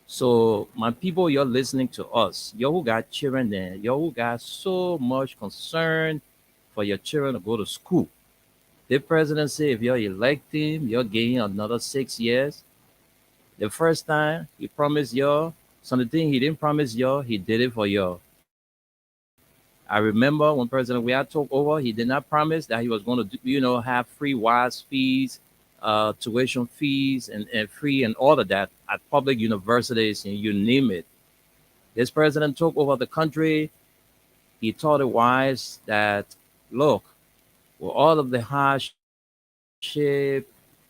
So, my people, you're listening to us. You who got children there, you who got so much concern for your children to go to school. The president say if you're electing, you're getting another 6 years. The first time he promised you something he didn't promise you, he did it for you. I remember when President Weah took over, he did not promise that he was going to, have free WAS fees, tuition fees, and free and all of that at public universities, and you name it. This president took over the country. He taught the wise that, look, with all of the hardship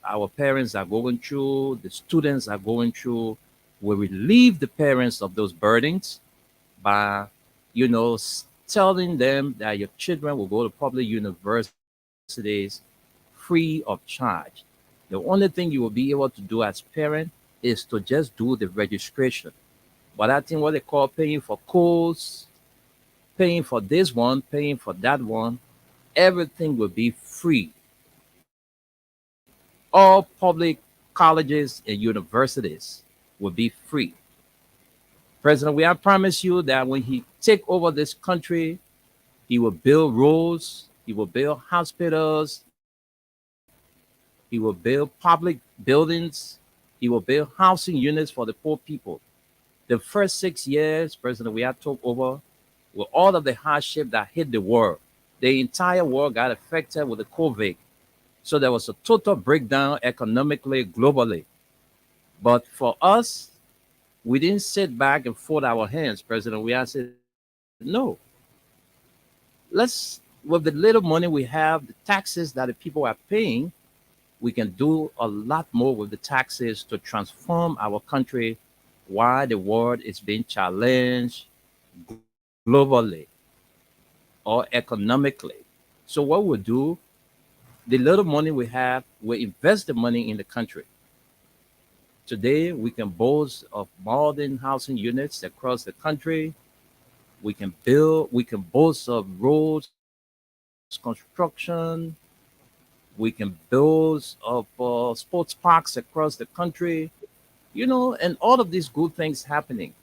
our parents are going through, the students are going through, we relieve the parents of those burdens by, telling them that your children will go to public universities free of charge. The only thing you will be able to do as parent is to just do the registration. But I think what they call paying for course, paying for this one, paying for that one, everything will be free. All public colleges and universities will be free. President, we have promised you that when he take over this country, he will build roads, he will build hospitals, he will build public buildings, he will build housing units for the poor people. The first 6 years, President, we have took over with all of the hardship that hit the world. The entire world got affected with the COVID. So there was a total breakdown economically, globally. But for us, we didn't sit back and fold our hands, President. We said, no. With the little money we have, the taxes that the people are paying, we can do a lot more with the taxes to transform our country while the world is being challenged globally or economically. So what we'll do, the little money we have, we invest the money in the country. Today, we can boast of modern housing units across the country. We can boast of roads, construction. We can boast of sports parks across the country, and all of these good things happening.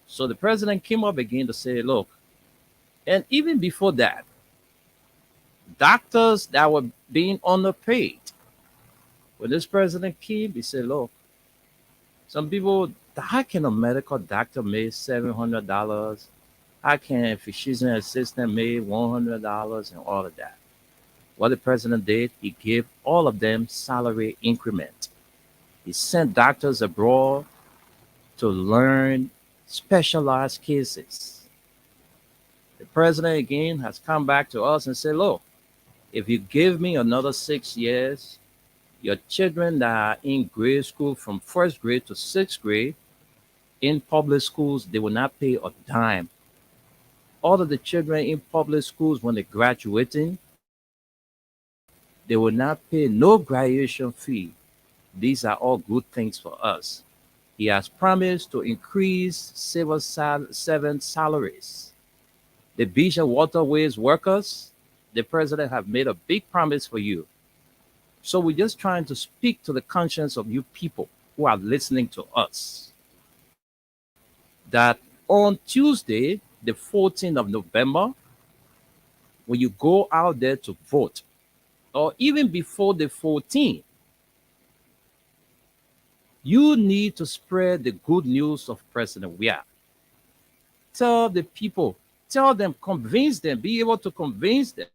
So the president came up again to say, look, and even before that, doctors that were being underpaid. When this president came, he said, look, some people, how can a medical doctor make $700? How can a physician assistant make $100 and all of that? What the president did, he gave all of them salary increment. He sent doctors abroad to learn specialized cases. The president again has come back to us and said, look, if you give me another 6 years, your children that are in grade school from first grade to sixth grade in public schools, they will not pay a dime. All of the children in public schools, when they're graduating, they will not pay no graduation fee. These are all good things for us. He has promised to increase civil servant salaries. The beach and waterways workers, the president have made a big promise for you. So we're just trying to speak to the conscience of you people who are listening to us, that on Tuesday, the 14th of November, when you go out there to vote, or even before the 14th, you need to spread the good news of President Weah. Tell the people, tell them, convince them, be able to convince them.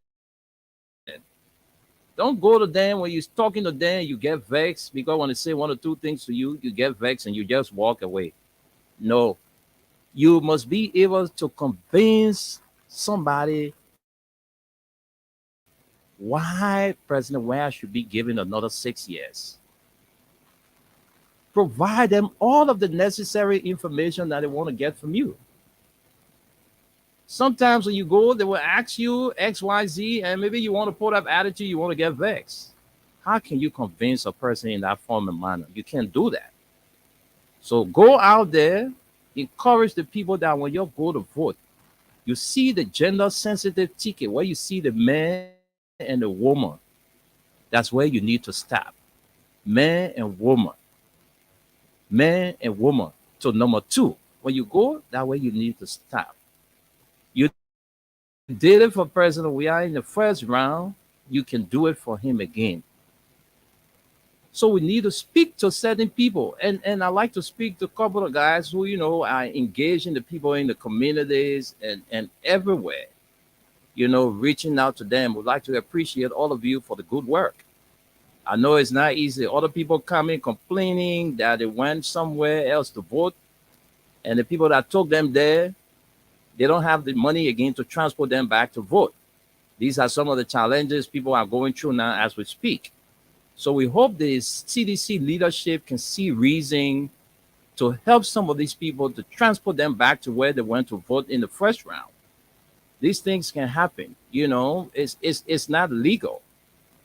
Don't go to them when you're talking to them, you get vexed because when they say one or two things to you, you get vexed and you just walk away. No, you must be able to convince somebody why President Weah should be given another 6 years. Provide them all of the necessary information that they want to get from you. Sometimes when you go, they will ask you X, Y, Z, and maybe you want to put up attitude, you want to get vexed. How can you convince a person in that form and manner? You can't do that. So go out there, encourage the people that when you go to vote, you see the gender sensitive ticket where you see the man and the woman. That's where you need to stop. Man and woman. Man and woman. So number 2, when you go, that way you need to stop. You did it for President Weah in the first round. You can do it for him again. So we need to speak to certain people. And I like to speak to a couple of guys who, are engaging the people in the communities and everywhere, reaching out to them. Would like to appreciate all of you for the good work. I know it's not easy. Other people coming complaining that they went somewhere else to vote. And the people that took them there, they don't have the money again to transport them back to vote. These are some of the challenges people are going through now as we speak. So we hope the CDC leadership can see reason to help some of these people to transport them back to where they went to vote in the first round. These things can happen. It's not legal.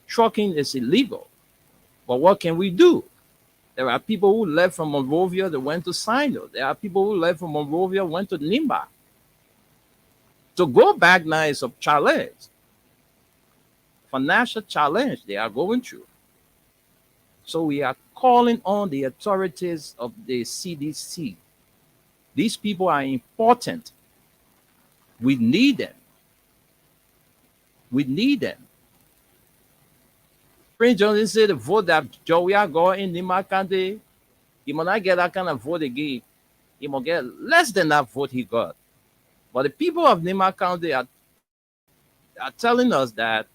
Trucking is illegal. But what can we do? There are people who left from Monrovia that went to Sino. There are people who left from Monrovia went to Nimba. To go back now is a challenge. Financial challenge they are going through. So we are calling on the authorities of the CDC. These people are important. We need them. We need them. Prince Johnson said the vote that Joey got in Nima County, he might not get that kind of vote again. He might get less than that vote he got. But the people of Nima County are telling us that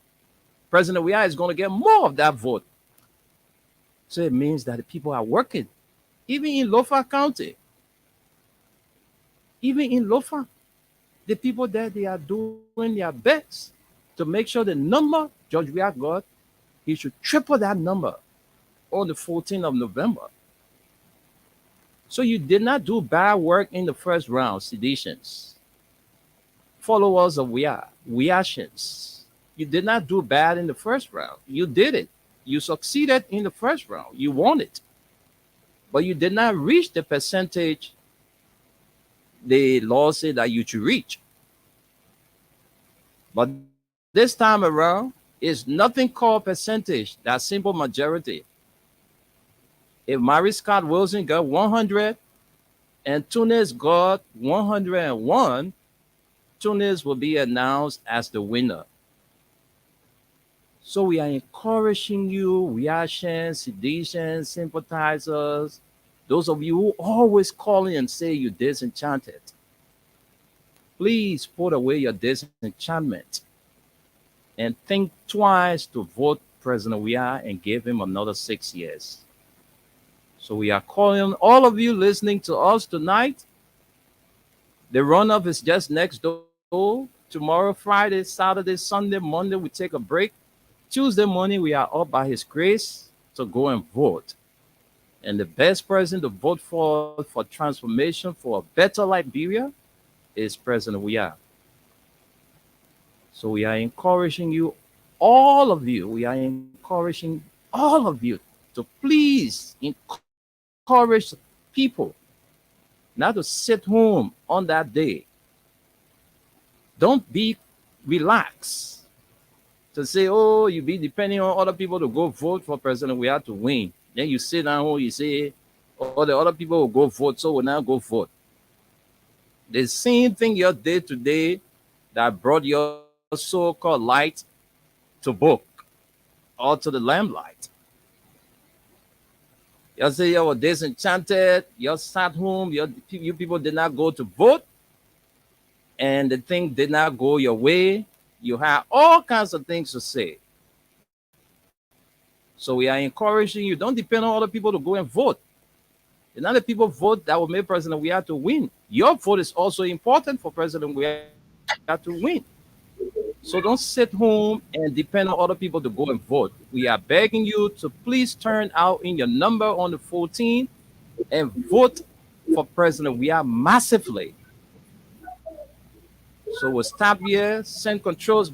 President Weah is going to get more of that vote. So it means that the people are working. Even in Lofa County. Even in Lofa, the people there, they are doing their best to make sure the number George Weah got, he should triple that number on the 14th of November. So you did not do bad work in the first round, seditions. Followers of Weahians. You did not do bad in the first round. You did it. You succeeded in the first round. You won it. But you did not reach the percentage the law said that you should reach. But this time around, it's nothing called percentage. That's simple majority. If Mary Scott Wilson got 100 and Tunis got 101, Tunis will be announced as the winner. So we are encouraging you, Weahians, seditionists, sympathizers, those of you who always call in and say you're disenchanted. Please put away your disenchantment and think twice to vote President Weah and give him another 6 years. So we are calling all of you listening to us tonight. The runoff is just next door. Tomorrow, Friday, Saturday, Sunday, Monday, we take a break. Tuesday morning, we are up by his grace to go and vote. And the best person to vote for transformation, for a better Liberia, is President Weah. So we are encouraging you, all of you, we are encouraging all of you to please encourage people not to sit home on that day. Don't be relaxed to say, oh, you be depending on other people to go vote for President Weah to win. Then you sit down home, you say, oh, the other people will go vote, so we'll now go vote. The same thing you did today that brought your so-called light to book or to the lamplight. You say you were disenchanted, you sat home, you people did not go to vote, and the thing did not go your way. You have all kinds of things to say. So we are encouraging you, don't depend on other people to go and vote. It's not the people vote that will make President Weah to win. Your vote is also important for President Weah to win. So don't sit home and depend on other people to go and vote. We are begging you to please turn out in your number on the 14th and vote for President Weah massively. So we'll stop here, send controls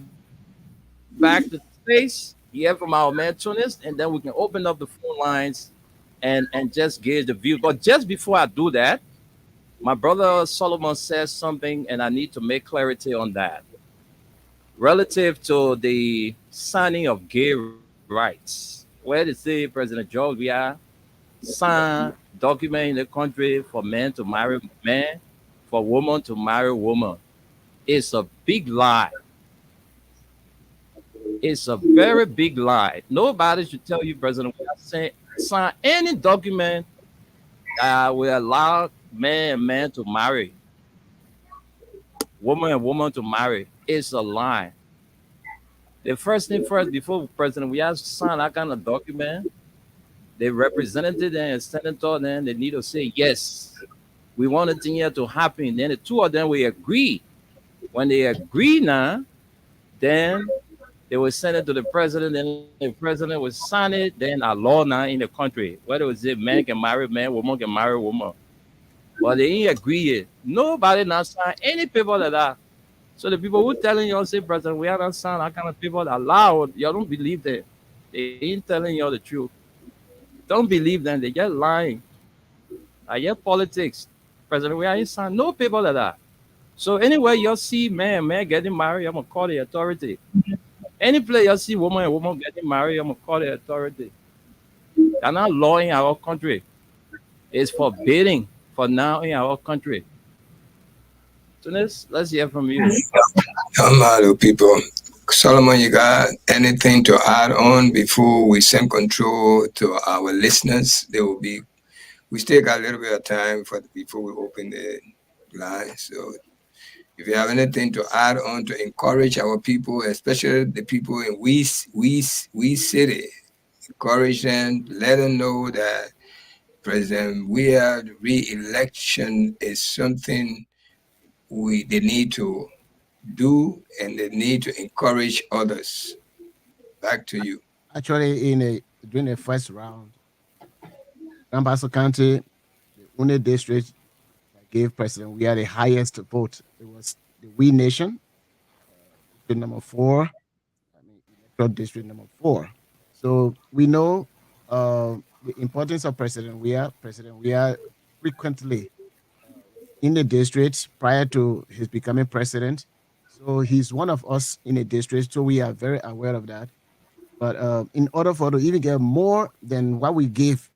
back to space, hear from our man Tunis, and then we can open up the phone lines and just gauge the view. But just before I do that, my brother Solomon says something, and I need to make clarity on that relative to the signing of gay rights. Where they say President George Weah signed document in the country for men to marry men, for women to marry women. It's a big lie. It's a very big lie. Nobody should tell you President Weah sign any document that will allow man and man to marry, woman and woman to marry. It's a lie. The first thing first, before President Weah sign that kind of document, the representative and senator, then they need to say, yes, we want a thing here to happen. Then the two of them will agree. When they agree now, then they will send it to the president, and the president will sign it. Then a law now in the country, whether it's man can marry man, woman can marry woman. But they ain't agree yet. Nobody now sign any paper like that. So the people who telling you, say, President, we haven't signed that kind of people that loud, you don't believe them. They ain't telling you the truth. Don't believe them. They just lying. I hear politics. President, we ain't signed no paper like that. So anywhere you see man getting married, I'm gonna call the authority. Any place you see woman and woman getting married, I'm gonna call the authority. They're not law in our country. It's forbidding for now in our country. Tunis, let's hear from you. Hello, people. Solomon, you got anything to add on before we send control to our listeners? We still got a little bit of time before we open the line. So if you have anything to add on to encourage our people, especially the people in we city, encourage them, let them know that President Weah re-election is something they need to do, and they need to encourage others. Back to you. Actually, during the first round, Gambaso County, the only district that gave President Weah the highest vote, it was the We Nation, district number 4, electoral district number 4. So we know the importance of President Weah. President Weah frequently in the district prior to his becoming president. So he's one of us in the district, so we are very aware of that. But in order for to even get more than what we gave,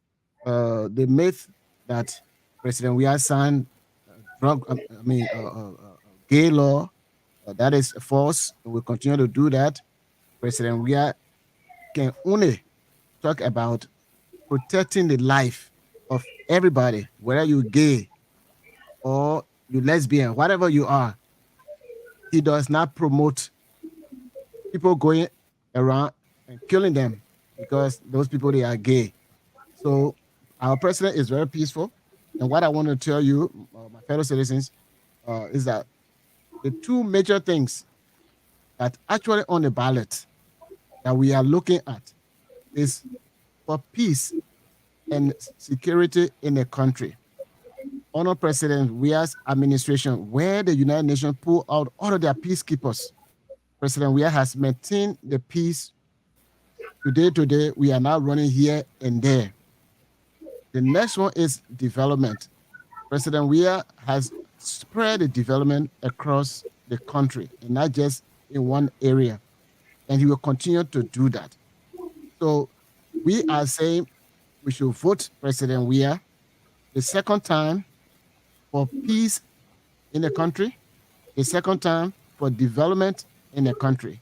the myth that President Weah signed gay law, that is false. We'll continue to do that. President Weah can only talk about protecting the life of everybody, whether you're gay or you lesbian, whatever you are. He does not promote people going around and killing them because those people, they are gay. So our president is very peaceful. And what I want to tell you, my fellow citizens, is that the two major things that actually on the ballot that we are looking at is for peace and security in the country. Honor President Weah's administration, where the United Nations pull out all of their peacekeepers, President Weah has maintained the peace. Today, we are now running here and there. The next one is development. President Weah has spread the development across the country, and not just in one area. And he will continue to do that. So we are saying we should vote President Weah the second time for peace in the country, the second time for development in the country.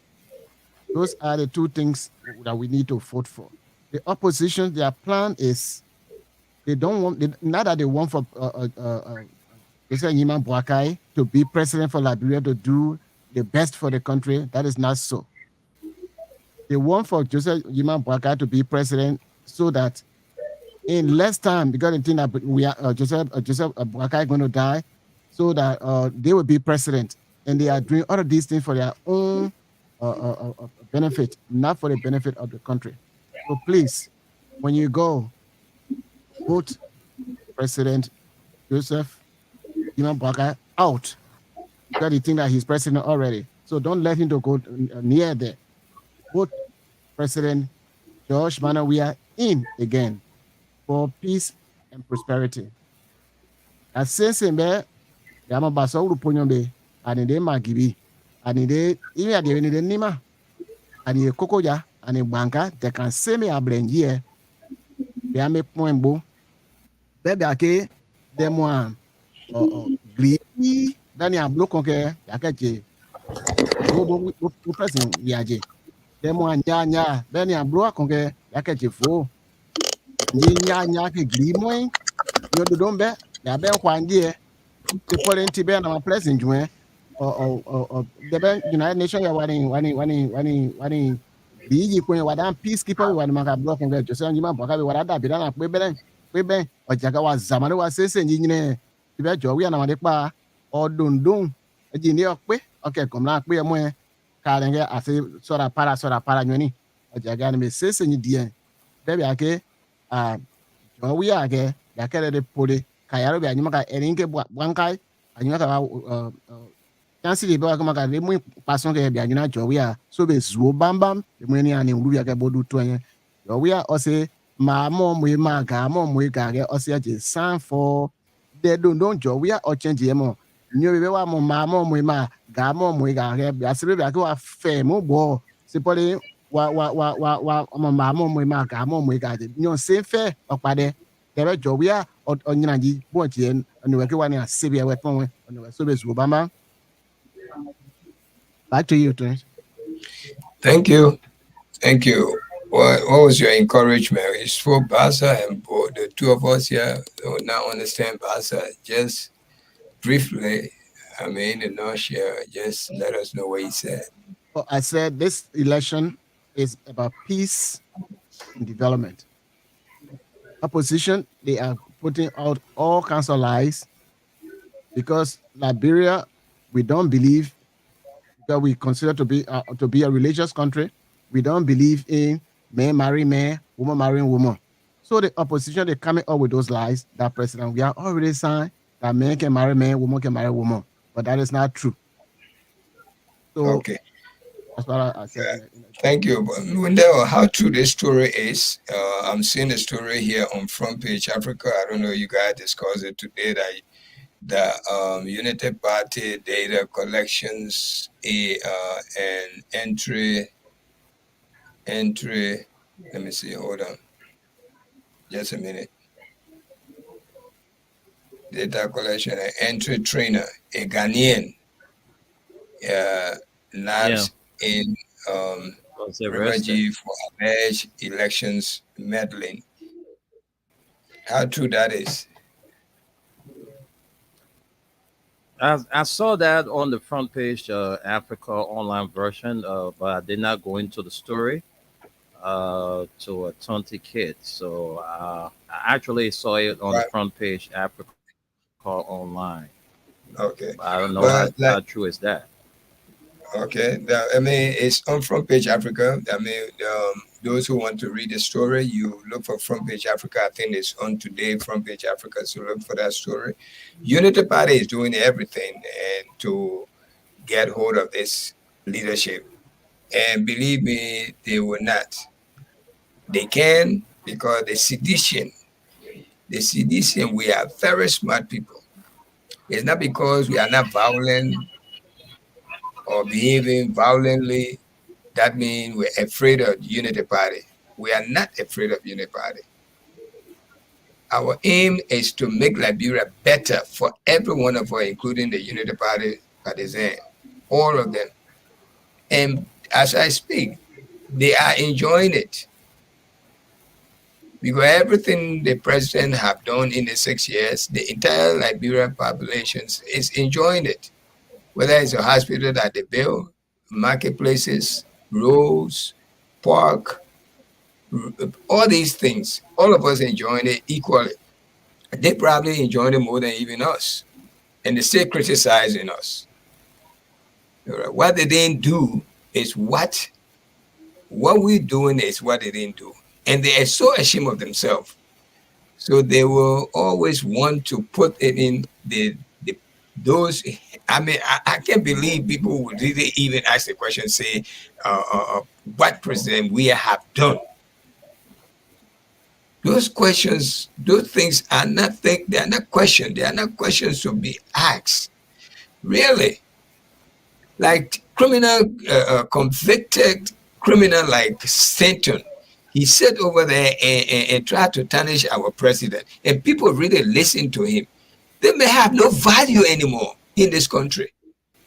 Those are the two things that we need to vote for. The opposition, their plan is they don't want, not that they want for Joseph Nyima Boakai to be president for Liberia to do the best for the country. That is not so. They want for Joseph Nyima Boakai to be president so that in less time, because they think that we are Joseph Boakai going to die, so that they will be president, and they are doing all of these things for their own benefit, not for the benefit of the country. So please, when you go, vote President Joseph Nyima Boakai out, because they think that he's president already. So don't let him to go near there. Vote President George Manuel Weah in again for peace and prosperity. As since in there, Yama Baso Ruponyobe, and in the Magibi, and in the Ina de Nima, and the Kokoya, and in Banka, they can say me a blend here. They are me point bo. Baby, okay, them one glee, then you block okay, Yakaji. Go pressing Yaji. Them one nya, then you block okay, Yakaji fo. Nya ke glee moin. You don't bet, ya be one year. The foreign Tibet and pressing joint or the United Nations are wanting the Wadan peacekeeper when Maka block and get yourself, you might have what I did. Quebec or Jagawa Zamano was saying, Tibet Joey and Amadepa or Dundun, a genius quick. Okay, come now, we are more carrying it. I say, sort of para, Yoni, or Jagan says in the baby, okay, Joey again, the carry poli. Kayaro be anyuma erinke bwankai anyuma ka chansi de ba kama ka le mu pason ke be anyuna jowia so be zuo bambam be mu ni ani nru ya ke bodu to yen jowia o se ma mo mu ma ga mo mu ga ke o se je san for de don jowia o change ye mo nyo be wa mo ma mo mu ma ga mo mu ga ke ya se be ke wa fe mo bo se pole wa mo ma mo mu ma ga mo mu ga nyo se fe opade Kebe Jowia or Nyanaji, Boatien, and the Wakiwania Sibia weapon on the Sobes Obama. Back to you, Trent. Thank you. What was your encouragement? It's for Basa and the two of us here do not understand Basa. Just briefly, in the nutshell, just let us know what he said. Well, I said this election is about peace and development. Opposition, they are putting out all kinds of lies because Liberia, we don't believe that we consider to be a religious country. We don't believe in man marrying man, woman marrying woman. So the opposition, they're coming up with those lies that President, we are already signed that man can marry man, woman can marry woman, but that is not true. So okay. That's what I said. Thank you. Wendell, how true this story is, I'm seeing the story here on Front Page Africa. I don't know, you guys discussed it today, that the United Party data collections and entry, let me see, hold on. Just a minute. Data collection and entry trainer, a Ghanaian, labs in refugee for alleged elections meddling. How true that is? I saw that on the Front Page Africa online version, but I did not go into the story to authenticate. So I actually saw it on the Front Page Africa online. Okay. I don't know how true is that. Okay, it's on Front Page Africa. Those who want to read the story, you look for Front Page Africa. I think it's on today, Front Page Africa, so look for that story. Unity Party is doing everything and to get hold of this leadership. And believe me, they will not. They can, because the sedition, we are very smart people. It's not because we are not violent or behaving violently, that means we're afraid of Unity Party. We are not afraid of Unity Party. Our aim is to make Liberia better for every one of us, including the Unity Party partisans, all of them. And as I speak, they are enjoying it. Because everything the president have done in the 6 years, the entire Liberian population is enjoying it. Whether it's a hospital that they build, marketplaces, roads, park, all these things, all of us enjoying it equally. They probably enjoying it more than even us. And they still criticizing us. What they didn't do is what we're doing is what they didn't do. And they are so ashamed of themselves. So they will always want to put it in the those, I mean, I can't believe people would really even ask the question, say, what President Weah have done. Those questions, those things are not they are not questions. They are not questions to be asked. Really, like criminal, convicted criminal like Stanton, he sat over there and tried to tarnish our president, and people really listen to him. They may have no value anymore in this country.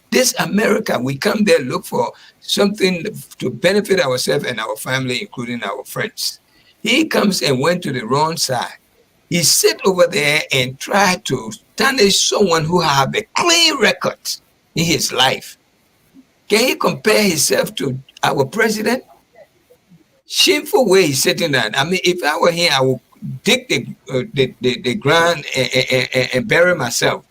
This America, we come there look for something to benefit ourselves and our family, including our friends. He comes and went to the wrong side. He sat over there and tried to tarnish someone who have a clean record in his life. Can he compare himself to our president? Shameful way he's sitting down. I mean, if I were here, I would dig the ground and bury myself.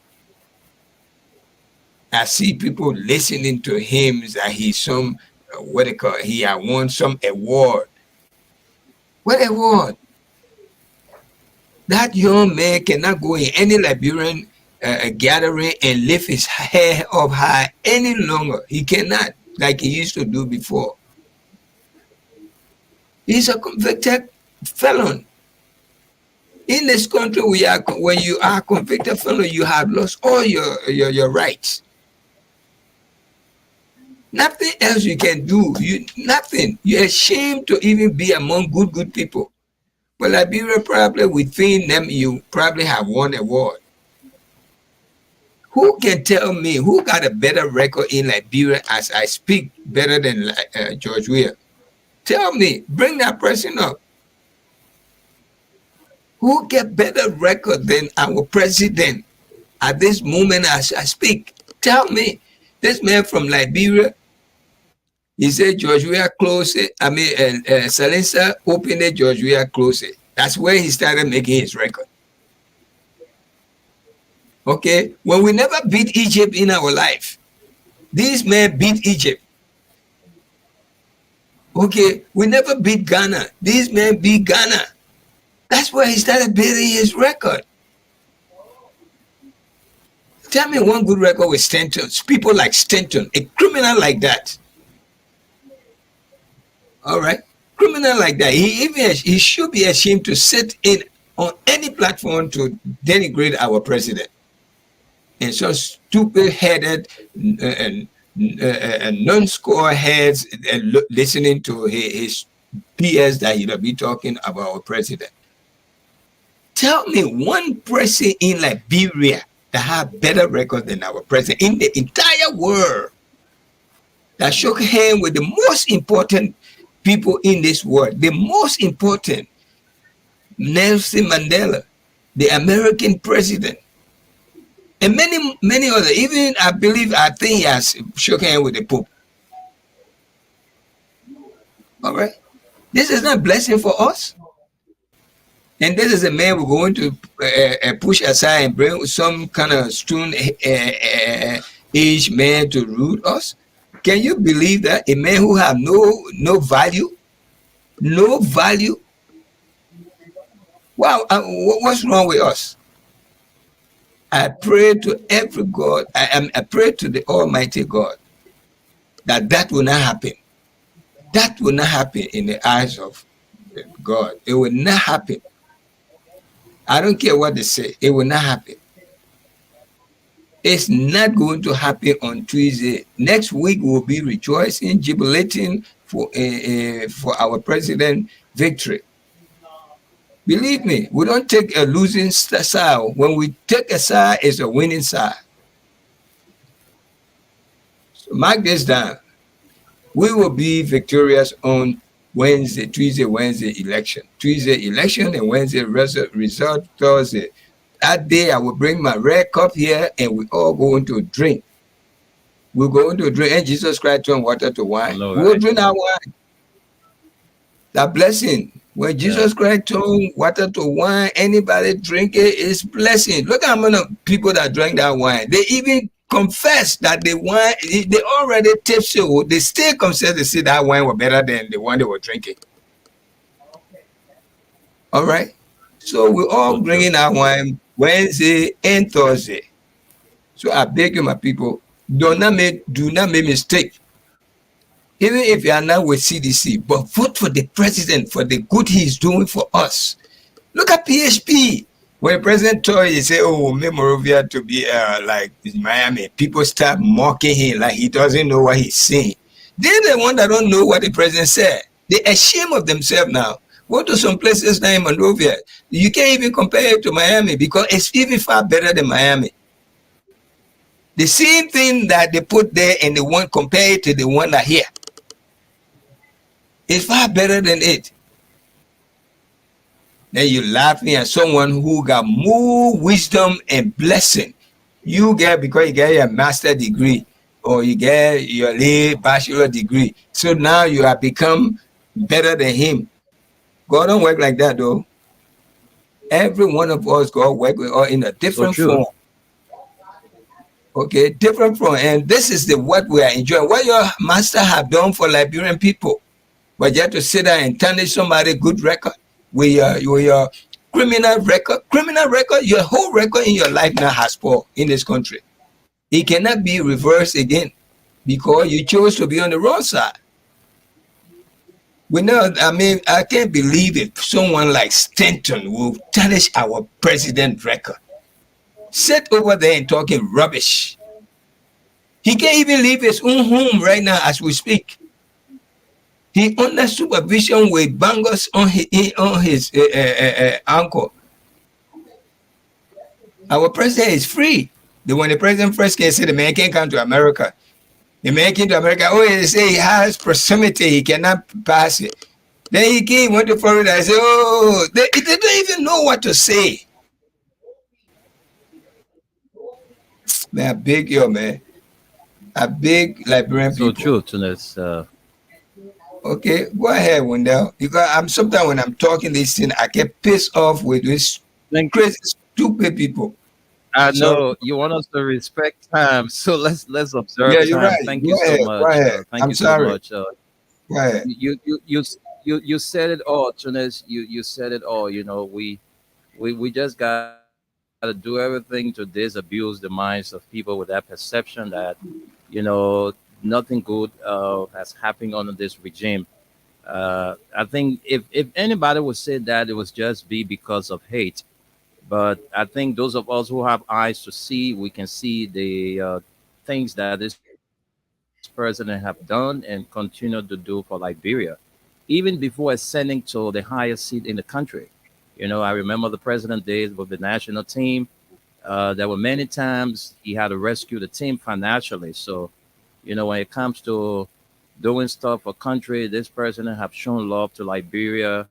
I see people listening to him that he's some, what they call, he had won some award. What award? That young man cannot go in any Liberian gathering and lift his hair up high any longer. He cannot, like he used to do before. He's a convicted felon. In this country, when you are a convicted felon, you have lost all your rights. Nothing else you can do. Nothing. You're ashamed to even be among good people. But Liberia, probably within them, you probably have won an award. Who can tell me who got a better record in Liberia as I speak better than George Weah? Tell me, bring that person up. Who get better record than our president at this moment as I speak? Tell me. This man from Liberia, he said George Weah closed it. I mean, Salensa opened it, George Weah closed it. That's where he started making his record. Okay, when we never beat Egypt in our life, these men beat Egypt. Okay, we never beat Ghana. These men beat Ghana. That's where he started building his record. Tell me one good record with Stanton. People like Stanton, a criminal like that. All right, criminal like that. He should be ashamed to sit in on any platform to denigrate our president. And so stupid-headed and non-score heads listening to his BS that he'll be talking about our president. Tell me one person in Liberia that have better record than our president in the entire world that shook hands with the most important people in this world, the most important, Nelson Mandela, the American president, and many others. Even I think he has shook hands with the Pope. All right, this is not a blessing for us. And this is a man we're going to push aside and bring some kind of stone age man to rule us. Can you believe that? A man who have no value? No value? Wow, what's wrong with us? I pray to every God, I pray to the Almighty God that will not happen. That will not happen in the eyes of God. It will not happen. I don't care what they say. It will not happen. It's not going to happen on Tuesday. Next week we'll be rejoicing, jubilating for our president victory. Believe me, we don't take a losing side. When we take a side, it's a winning side. So mark this down. We will be victorious on Tuesday, Wednesday election. Tuesday election and Wednesday result Thursday. That day I will bring my red cup here and we all going to drink. We're going to drink, and Jesus Christ turned water to wine. We'll drink our wine. That blessing. When Jesus Christ turned water to wine, anybody drink it is blessing. Look how many people that drank that wine. They even confess that the wine, they already tipsy. They still confess to say that wine was better than the one they were drinking. All right. So we're all bringing our wine Wednesday and Thursday. So I beg you, my people, do not make mistake. Even if you are not with CDC, but vote for the president for the good he is doing for us. Look at PHP. When President Toy say, "Oh, Monrovia to be like Miami," people start mocking him like he doesn't know what he's saying. They're the one that don't know what the president said. They're ashamed of themselves now. Go to some places now in Monrovia. You can't even compare it to Miami because it's even far better than Miami. The same thing that they put there and the one compare it to the one that here. It's far better than it. Then you're laughing at someone who got more wisdom and blessing. You get because you get your master degree or you get your lay bachelor degree. So now you have become better than him. God don't work like that though. Every one of us God work with us in a different form. Okay, different form. And this is the what we are enjoying. What your master have done for Liberian people. But you have to sit there and tarnish somebody good record. With your criminal record, your whole record in your life now has spoiled in this country. It cannot be reversed again because you chose to be on the wrong side. I can't believe it. Someone like Stanton will tarnish our president record. Sit over there and talking rubbish. He can't even leave his own home right now as we speak. He under supervision with bangers on his ankle. Our president is free. When the president first came, said the man can't come to America. The man came to America. Oh, they say he has proximity. He cannot pass it. Then he came, went to Florida. I said, oh, they don't even know what to say. Man, I beg you, man. I beg Liberian people. So true to this. Okay, go ahead, Wendell. Because sometimes when I'm talking this thing, I get pissed off with this crazy, stupid people. I know you want us to respect time, so let's observe. Yeah, you're time. right. Thank Go you ahead, so much. go ahead. Thank I'm you sorry. so much. Go ahead. You said it all, Tunis. You said it all. You know, we just got to do everything to disabuse the minds of people with that perception that, you know, nothing good has happened under this regime. I think if anybody would say that, it was just because of hate. But I think those of us who have eyes to see, we can see the things that this president have done and continue to do for Liberia, even before ascending to the highest seat in the country. You know, I remember the president days with the national team. There were many times he had to rescue the team financially. So, you know, when it comes to doing stuff for country, this president have shown love to Liberia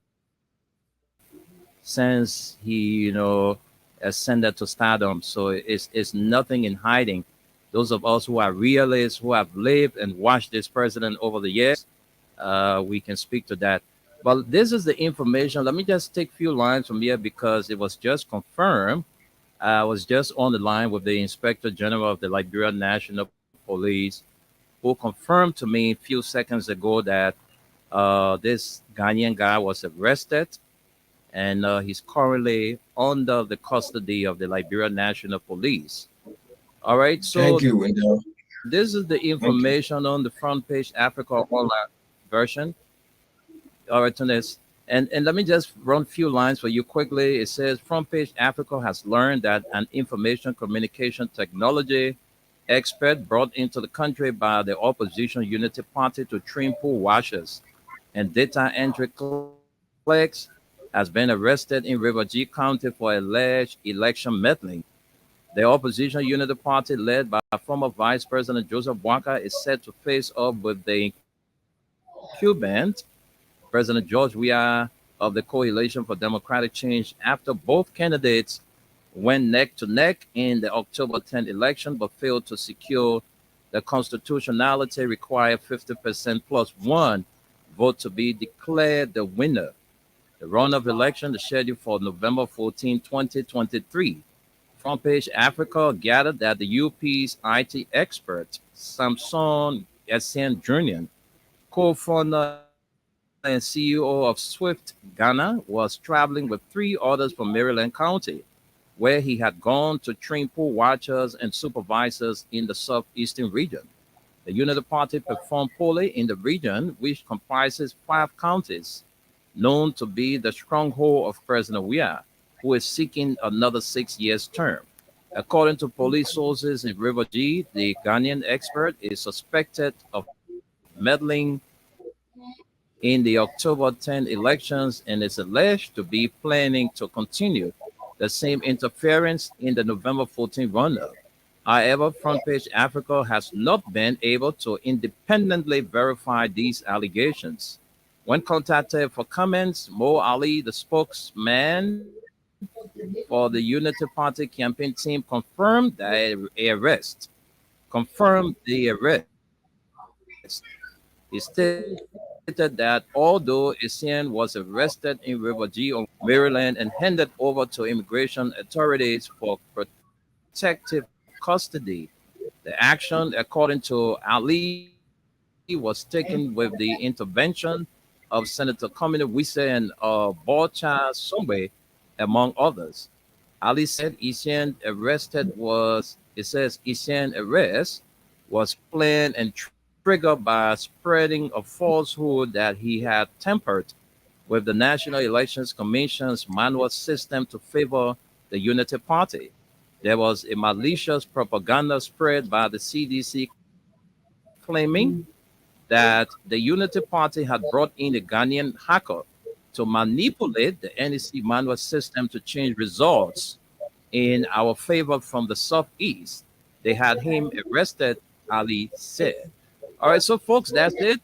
since he, you know, ascended to stardom. So it's nothing in hiding. Those of us who are realists, who have lived and watched this president over the years, we can speak to that. But this is the information. Let me just take a few lines from here because it was just confirmed. I was just on the line with the Inspector General of the Liberian National Police, who confirmed to me a few seconds ago that this Ghanaian guy was arrested and he's currently under the custody of the Liberian National Police. All right, so thank you, Wendell. This is the information on the front page Africa online version. All right, Tunis. And let me just run a few lines for you quickly. It says front page Africa has learned that an information communication technology expert brought into the country by the opposition Unity Party to trim pool washers and data entry clerks has been arrested in River G County for alleged election meddling. The opposition Unity Party, led by former Vice President Joseph Boakai, is set to face off with the incumbent President George Weah of the Coalition for Democratic Change after both candidates went neck to neck in the October 10th election but failed to secure the constitutionality required 50% plus one vote to be declared the winner. The runoff election is scheduled for November 14, 2023. Front page Africa gathered that the UP's IT expert, Samson Essien Jr., co-founder and CEO of Swift Ghana, was traveling with three others from Maryland County where he had gone to train poll watchers and supervisors in the southeastern region. The Unity Party performed poorly in the region, which comprises 5 counties, known to be the stronghold of President Weah, who is seeking another 6 years term. According to police sources in River G, the Ghanaian expert is suspected of meddling in the October 10 elections and is alleged to be planning to continue the same interference in the November 14 runoff. However, Front Page Africa has not been able to independently verify these allegations. When contacted for comments, Mo Ali, the spokesman for the Unity Party campaign team, confirmed the arrest. He stated that although Essien was arrested in River G, Maryland, and handed over to immigration authorities for protective custody, the action, according to Ali, was taken with the intervention of Senator Komini Wise and Borcha Sombe, among others. Ali said Essien arrest was planned and triggered by spreading a falsehood that he had tampered with the National Elections Commission's manual system to favor the Unity Party. There was a malicious propaganda spread by the CDC claiming that the Unity Party had brought in a Ghanaian hacker to manipulate the NEC manual system to change results in our favor from the Southeast. They had him arrested, Ali said. All right, so folks, that's it.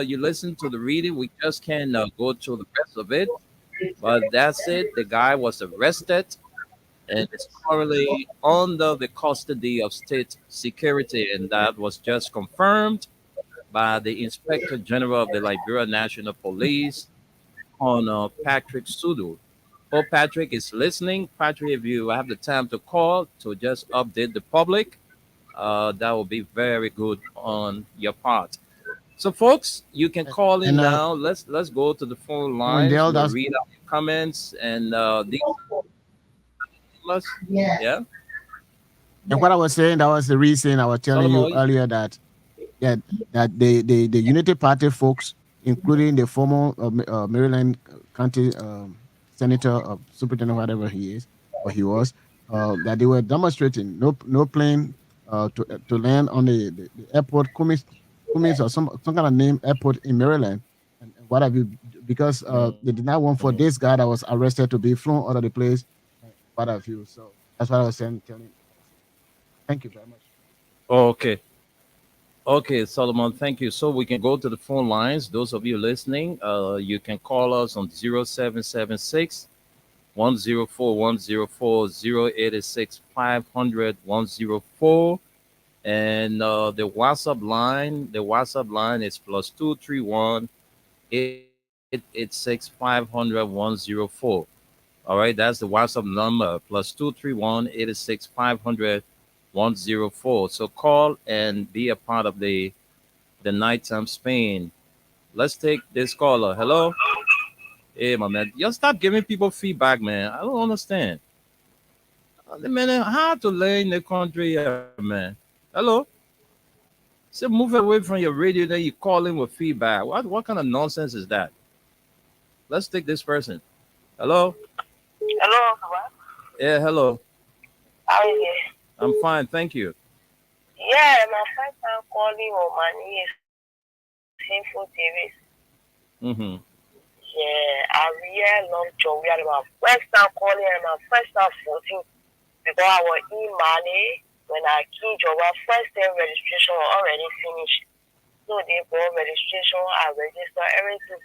You listen to the reading. We just can't go through the rest of it, but that's it. The guy was arrested and is currently under the custody of state security, and that was just confirmed by the Inspector General of the Liberia National Police, on Patrick Sudu. Hope Patrick is listening. Patrick, if you have the time to call to just update the public, that will be very good on your part. So, folks, you can call in now. Let's go to the phone line. We'll read out your comments and yeah. And what I was saying, that was the reason I was telling you earlier that the Unity Party folks, including the former Maryland County Senator, Superintendent, whatever he is or he was, that they were demonstrating no plane to land on the airport, Cummins or some kind of name airport in Maryland, and what have you, because they did not want for this guy that was arrested to be flown out of the place, what have you. So that's what I was saying. Thank you very much. Okay, Solomon, thank you. So we can go to the phone lines. Those of you listening, you can call us on 0776 104 104 086 500 104. And the WhatsApp line is +231 886 500 104. All right, that's the WhatsApp number, +231 886 500 104. So call and be a part of the nighttime Spain. Let's take this caller. Hello. Hey, my man. Just stop giving people feedback, man. I don't understand. Man, how to learn in the country here, man. Hello. So move away from your radio, then you call in with feedback. What kind of nonsense is that? Let's take this person. Hello. Hello. Yeah, hello. How are you? I'm fine, thank you. Yeah, my first time calling on my niece, Sinful TV. Mm-hmm. Yeah, I really love Joe. We are my first time calling and my first time voting because I was in Mali when I came to our first time registration already finished. So they bought registration, I registered everything.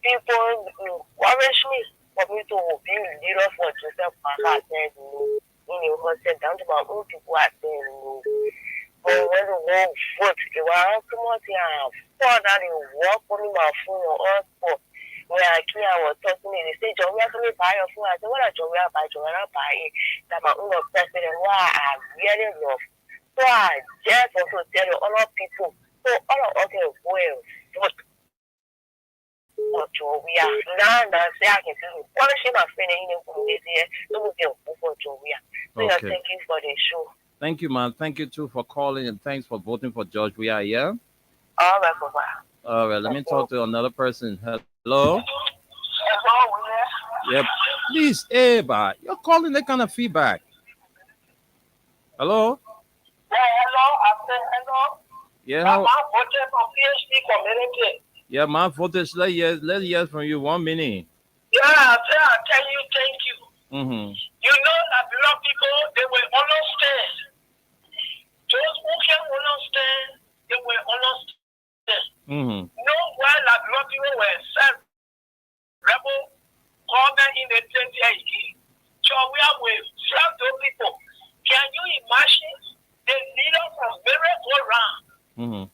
People encourage me for me to be a leader for Joseph Parker. In the hotel down to my own people are saying, but when the war vote, it was too much. I thought that they work on my phone or all. When I came, I was talking, they say, John, we are going to buy your phone. I said, what are John, we are buying? John, we are buying that my own president, why I really love. So I just want to tell you, all of people, so all of us will vote for Jovia. Nana say I can feel polishing my friend in the community. No more for Jovia. So Okay. thank you for the show. Thank you, man. Thank you too for calling and thanks for voting for George. We are here. All right, Papa. All right, let me talk to another person. Hello. Yep. Please, Eva, you're calling that kind of feedback. Hello. Yeah, hello. I said hello. Yeah. I'm voting for PhD community. Yeah, my footage. Let's hear from you. 1 minute. Yeah, I say I tell you thank you. Mm-hmm. You know that black people, they will understand. Those who can understand, they will understand. Mm-hmm. No while that black people were sent rebel comment in the 2018. So we are with self those people. Can you imagine the leaders from very go round? Mm-hmm.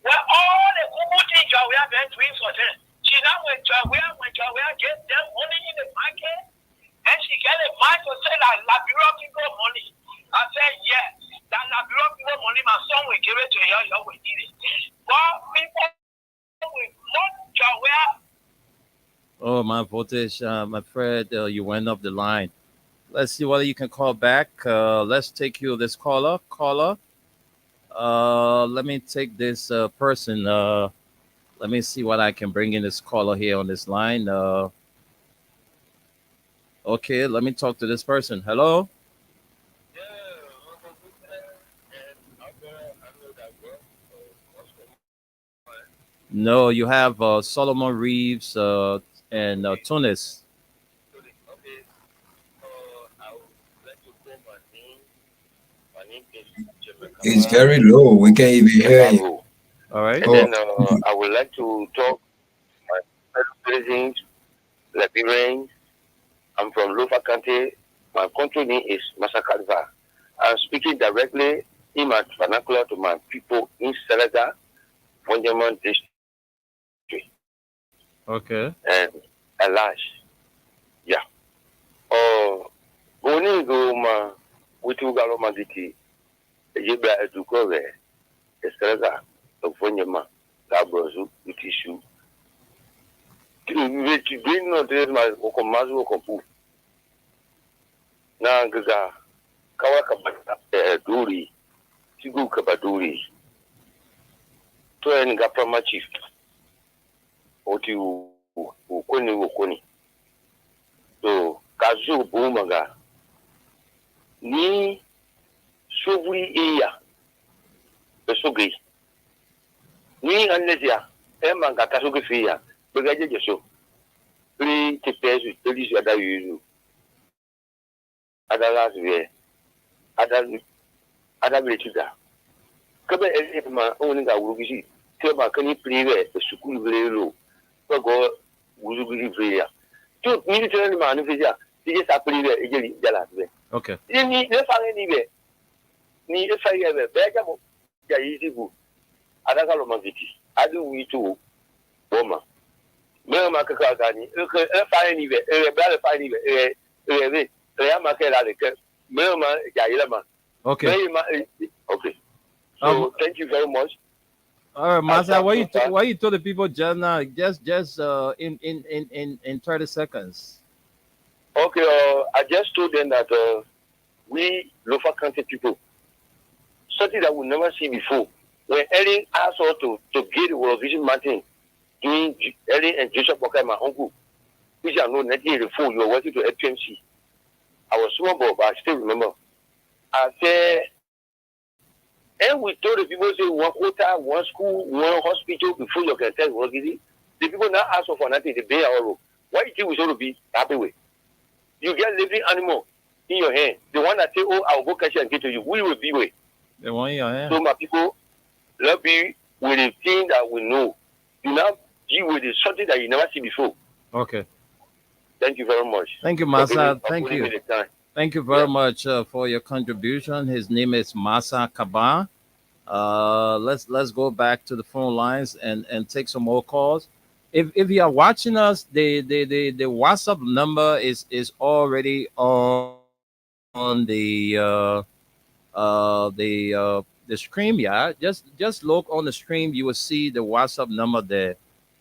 Well, all the good things we have been doing for them. She now when Jawea get them money in the market, and she get a mind to say that Liberia people money. I said, yeah, that Liberia people money, my son will give it to you, you will need it. But people will not Jawea. Oh, my voltage, my friend, you went up the line. Let's see whether you can call back. Let's take you this caller. Let me take this person. Let me see what I can bring in this caller here on this line. Okay, let me talk to this person. Hello. No, you have Solomon Reeves and Tunis. It's very low. We can't even hear you. All right. And then I would like to talk my fellow citizens, Liberians. I'm from Lofa County. My country name is Masakalva. I'm speaking directly in my vernacular to my people in Selega, Fonjaman district. Okay. And Alash. Yeah. Going go ma Witugalo Magiti, Yibra Edukove, Estrada, of Fonjama, Labrozu, Utishu. You bring no days my Okomazu Okopu. Nangaga, Kawaka Duri, Tigu Kabaduri, Twain Gapama Chief, Oti Ukoni. So, Kazu Bumaga, Ni Subri Iya, the Sugi, Ni Anesia, Emma Gatasugi, Begaja Jesu, 3 tipes with 30 other you. Other last year, other Vetuda. Come and my own Gawugi, tell my can you play the school very low. Go, will be free. Two military man, they just apply the Jalas. Okay. You need the fire anywhere. Need a fire ever. Begamo, Yayibu, Adagalomaviti. I do we too, Boma. Merma Kakani, a fire anywhere, a better fire anywhere. Okay. Okay. So thank you very much. All right, Masa, why you told the people just now? Just in 30 seconds. Okay. I just told them that we Lofa County people, something that we never seen before. When Ellen asked us to get the World Vision Mountain, doing Ellen and Joseph Walker, my uncle, which I know 1984, you were working to FPMC. I was small, but I still remember. I said, and we told the people, say, one quota, one school, one hospital before you can tell what is it. The people now ask for nothing, they pay our. Why do you think we should be happy with? You get living animal in your hand. The one that say, oh, I'll go catch it and get to you. We will be with. The one in your hand. So my people, let's be with the thing that we know. You now deal with something that you never see before. Okay. Thank you very much. Thank you, Masa. Thank you. Thank you very much for your contribution. His name is Masa Kaba. Let's go back to the phone lines and take some more calls. If you are watching us, the WhatsApp number is already on the stream. Yeah, just look on the stream. You will see the WhatsApp number there.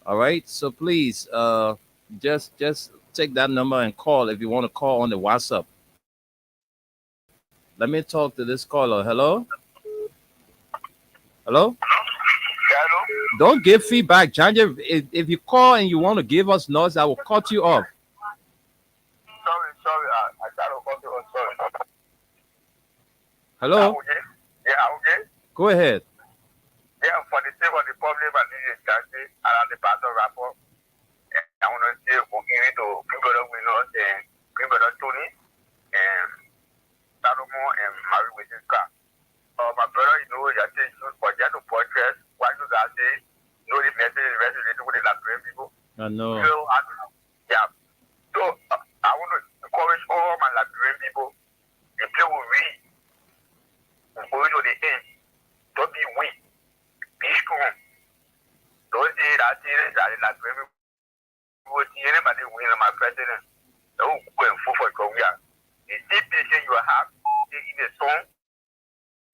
All right. So please, just take that number and call if you want to call on the WhatsApp. Let me talk to this caller. Hello. Hello. Don't give feedback, Janja. If you call and you want to give us noise, I will cut you off. Sorry, I gotta cut you off. Sorry. Hello. Yeah, okay. Go ahead. Yeah, for the sake of the public and the country around the part of rapport, I want to say, okay, to people we know, people Tony and Salomo and Mary with his car. My brother, you know, you say you for just to portrait, what you guys say, know the message is resonating with the Liberian people. I know. So, yeah. So, I want to encourage all my Liberian people, the people will read, go to the end, don't be weak, be strong. Don't say that thing that the Liberian people will see anybody win my president. Don't go and vote for Korea. The same patient you have in the song,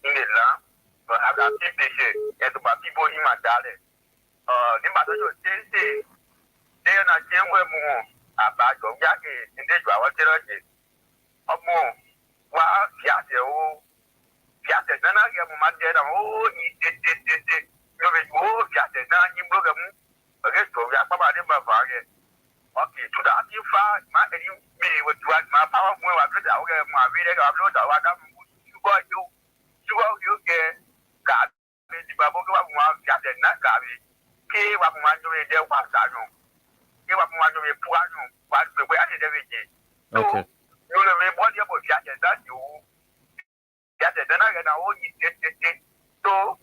in the land, but have that same patient, and to my people in my darling. The matter you say, they are not saying we're more about Korea in this hour. More, well, yes, yes, then I get my dad. Oh, it. Oh, yes, now you broke them. Okay, so we are about them. Okay, to that, you found my you be with my power. When I get out, my reading, I know that I got you get God. The Bible, one got a nut, Gabi. Pay what one doing there was I know. Give up one doing poor, but the way I did everything. Okay. You know, what you got that you get it, then I get all you get it. So,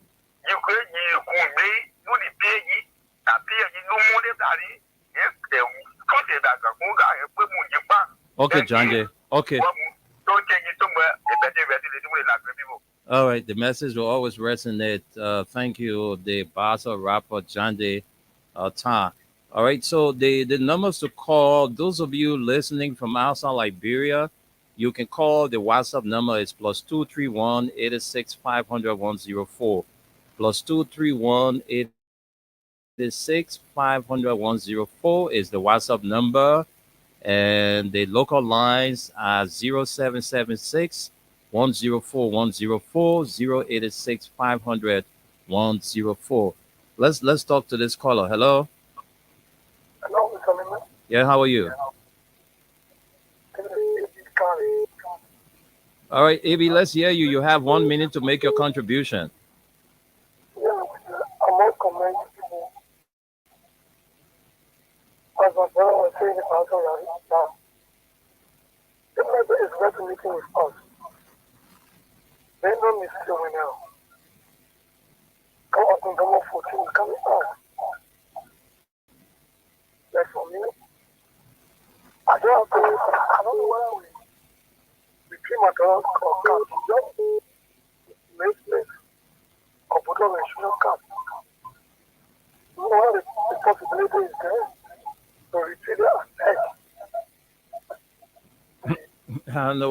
you could be, you the pay, appear you no more than that. If they could say that, Okay, Janja. Okay. Don't change it somewhere. If they like people. All right. The message will always resonate. Thank you, the Basa rapper Janja Ta. All right. So the numbers to call, those of you listening from outside Liberia, you can call. The WhatsApp number is +231 86 500 104. +231 86 500 104 is the WhatsApp number. And the local lines are 0776 104 104 086 500 104. Let's talk to this caller. Hello. Hello, Mr. Lima. Yeah, how are you? All right, Ibi, let's hear you. You have 1 minute to make your contribution. Yeah, I must commend people. As my brother was saying about now, the Bible is resonating with us. They know me still now. Come up and come up 14, coming out. Like for me, I don't know where I will. Between my dog or cat, just make place or put on a sugar cap. One of the possibility is there. So retrieve an egg. I don't know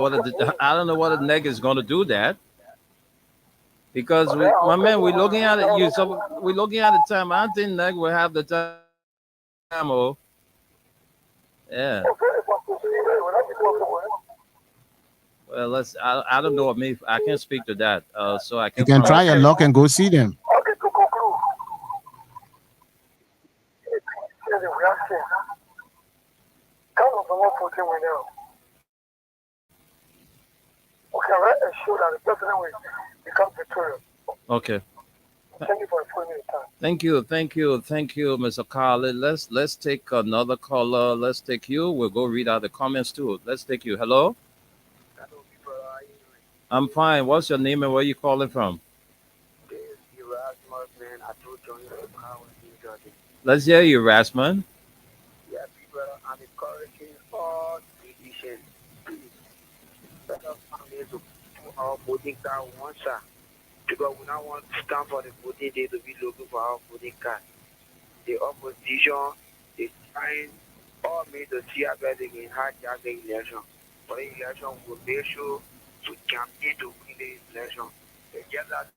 what the neck is going to do that. Because my man, we're looking at it. We're looking at the time. I don't think neck will have the time. Oh, yeah. Well, I don't know. Maybe I can't speak to that. So I You can try your luck and go see them. Okay, to conclude, here's the reaction. Come on, someone 14 right now. Okay, right, ensure that the president will become victorious. Okay. Thank you for explaining the time. Thank you, Mr. Carly. Let's take another caller. Let's take you. We'll go read out the comments too. Let's take you. Hello. I'm fine. What's your name and where you calling from? Let's hear you, Rasmus. Yeah, people, I'm encouraging all musicians. Let us find ways to put our voting card once, because we don't want to stand for the voting day to be looking for our voting card. The opposition is trying all means to see how they can hijack the election. For the election, we'll make sure we campaign to win the election. It's just that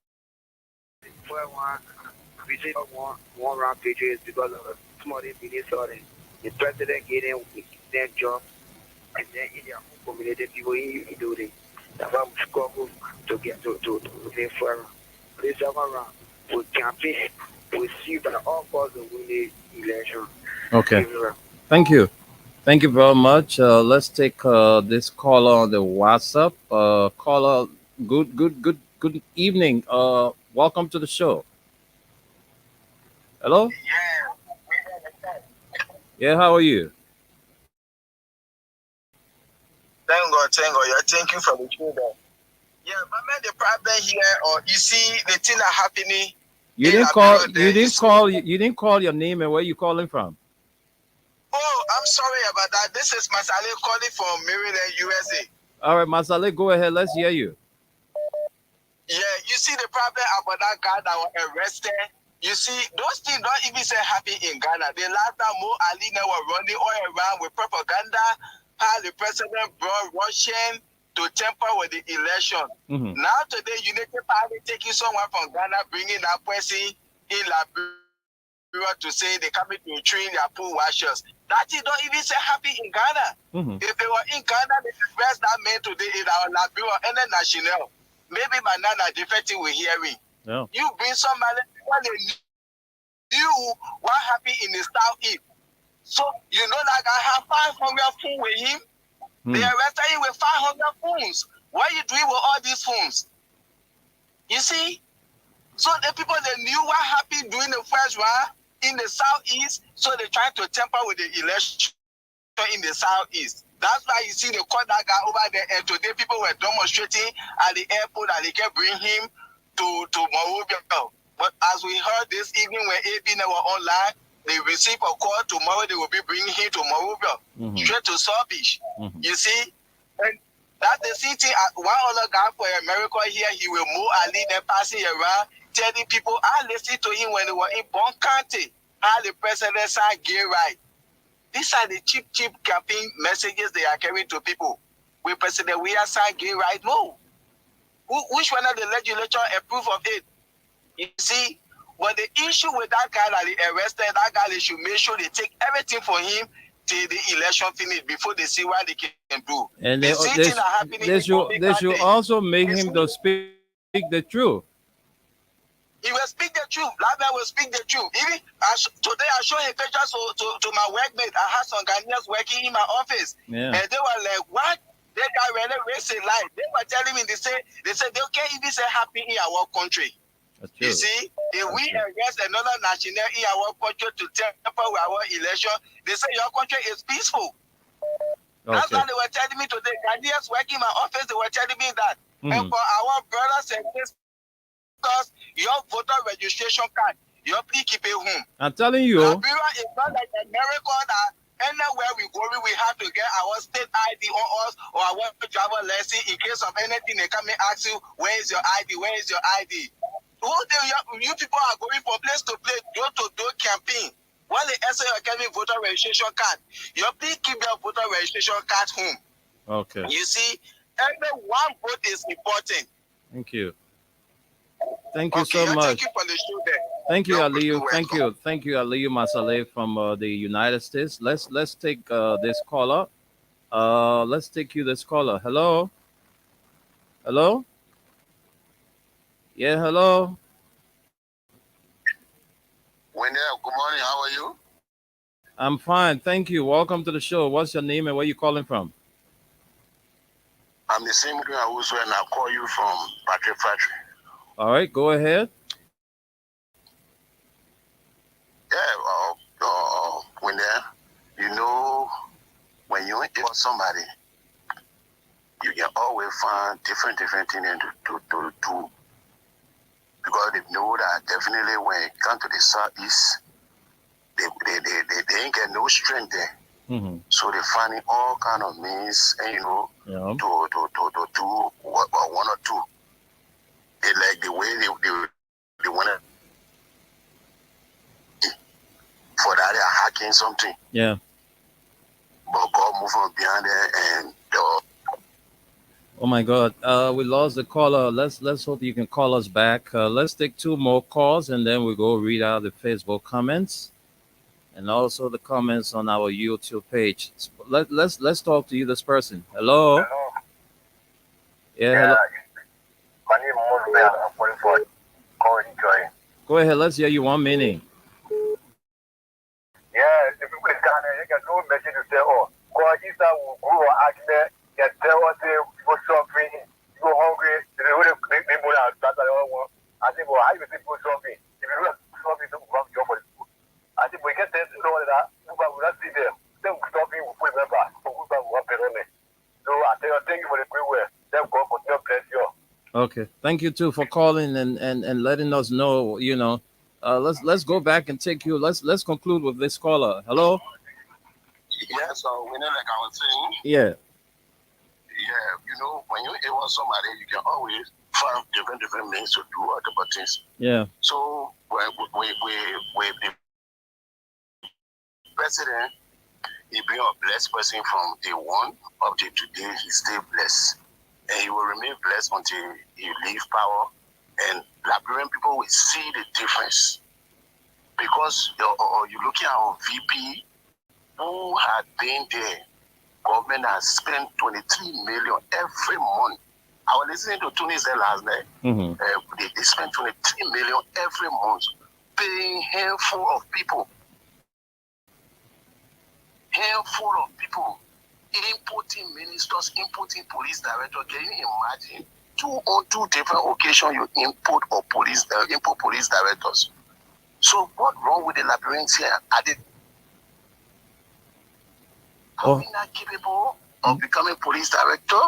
one visit one round pages because of somebody really sorry. The president gave them job, and then in their own community, people even do it. That's why we struggle to get to the forum. This time around, we campaign, we see that all cause the winning election. Okay. Thank you. Thank you very much. Let's take this caller on the WhatsApp. Caller, good evening. Welcome to the show. Hello? Yeah, how are you? Thank God. Yeah, thank you for the show. Yeah, but man, the problem here, or you see the thing that happening. You didn't call your name and where you calling from? Oh, I'm sorry about that. This is Masale calling from Maryland, USA. All right, Masale, go ahead. Let's hear you. Yeah, you see the problem about that guy that was arrested. You see, those things don't even say happy in Ghana. The last time Mo Ali were running all around with propaganda, how the president brought Russian to tamper with the election. Now today, Unity Party taking someone from Ghana, bringing that person in Liberia to say they coming to train their pool washers. That is don't even say happy in Ghana. If they were in Ghana, they arrest that man today in our Liberia and the national. Maybe banana defecting with hearing. Yeah. You bring somebody when they knew what happened in the Southeast. So you know that I have 500 phones with him. They arrested him with 500 phones. What are you doing with all these phones? You see? So the people they knew what happened during the first round in the Southeast, so they tried to tamper with the election in the Southeast. That's why you see they caught that guy over there, and today people were demonstrating at the airport that they can bring him to Monrovia. But as we heard this evening when AB were online, they received a call tomorrow they will be bringing him to Monrovia, straight to Sawfish. You see? And that's the same thing. One other guy for America here, he will move Ali, then passing around, telling people, I listened to him when they were in Bon County, how the president said gay right. These are the cheap campaign messages they are carrying to people. With President we are saying gay right? No. Which one of the legislature approve of it? You see, but the issue with that guy that they arrested, that guy, they should make sure they take everything for him till the election finish before they see what they can do. And they should also make him to speak the truth. He will speak the truth. That man will speak the truth. Even today, I showed a picture to my workmate. I had some Ghanaians working in my office, and they were like, "What? They got really racist life." They were telling me, they said they can't even say happy in our country. You see, if we arrest another national in our country to tamper with our election, they say your country is peaceful. That's what they were telling me today. Ghanaians working in my office, they were telling me that. And for our brothers and sisters, because your voter registration card, your please keep it home. I'm telling you. Liberia is not like America that anywhere we go, we have to get our state ID on us or our driver license in case of anything. They come and ask you, where is your ID? Where is your ID? You people are going from place to place, door-to-door campaign. While they answer your coming voter registration card, you please keep your voter registration card home. Okay. You see, every one vote is important. Thank you. Thank you so much. Thank you for the show there. Thank you, Aliyu. Thank you, Aliyu Masale from the United States. Let's take this caller. Let's take this caller. Hello. Hello. Yeah, hello. Wendell, good morning. How are you? I'm fine, thank you. Welcome to the show. What's your name and where you calling from? I'm the same guy also, and I call you from Patrick Factory. All right, go ahead. Yeah, when you interview somebody, you can always find different things to do. Because they know that definitely when it comes to the Southeast, they ain't get no strength there. So they finding all kind of means, and to do one or two. They like the way they want to. For that, they're hacking something. Yeah. But God move from behind there and oh my God, we lost the caller. Let's hope you can call us back. Let's take two more calls and then we'll go read out the Facebook comments. and also the comments on our YouTube page. Let's talk to you, this person. Hello. Yeah. Hello. My name is Mosbel. I'm calling for Corey Joy. Go ahead. Let's hear you 1 minute. Yeah, the people in Ghana, you can no message to say, oh, God, Easter will grow accident, get tell us they go shopping, go hungry, they will make money and start all one. I think, well, how you think go shopping? If you do shopping, don't go back job for the school. I think we get there to know that we will not see them. Then shopping will put remember, so we will have better. So I thank you for the great work. Then God continue to bless you. Okay. Thank you too for calling and letting us know, you know. Let's go back and take you. Let's conclude with this caller. Hello. Yeah, so we know, like I was saying, Yeah. you know, when you able somebody, you can always find different means to do other things. Yeah. So when the president, he been a blessed person from day one up to today. He stay blessed, and he will remain blessed until he leave power. And Liberian people will see the difference because you're looking at our VP who had been there. Government has spent 23 million every month. I was listening to Tony said last night. They spend 23 million every month paying handful of people. Importing ministers, importing police director. Can you imagine? On two different occasions you import police directors. So what wrong with the Liberians here? Are we not capable of becoming police director?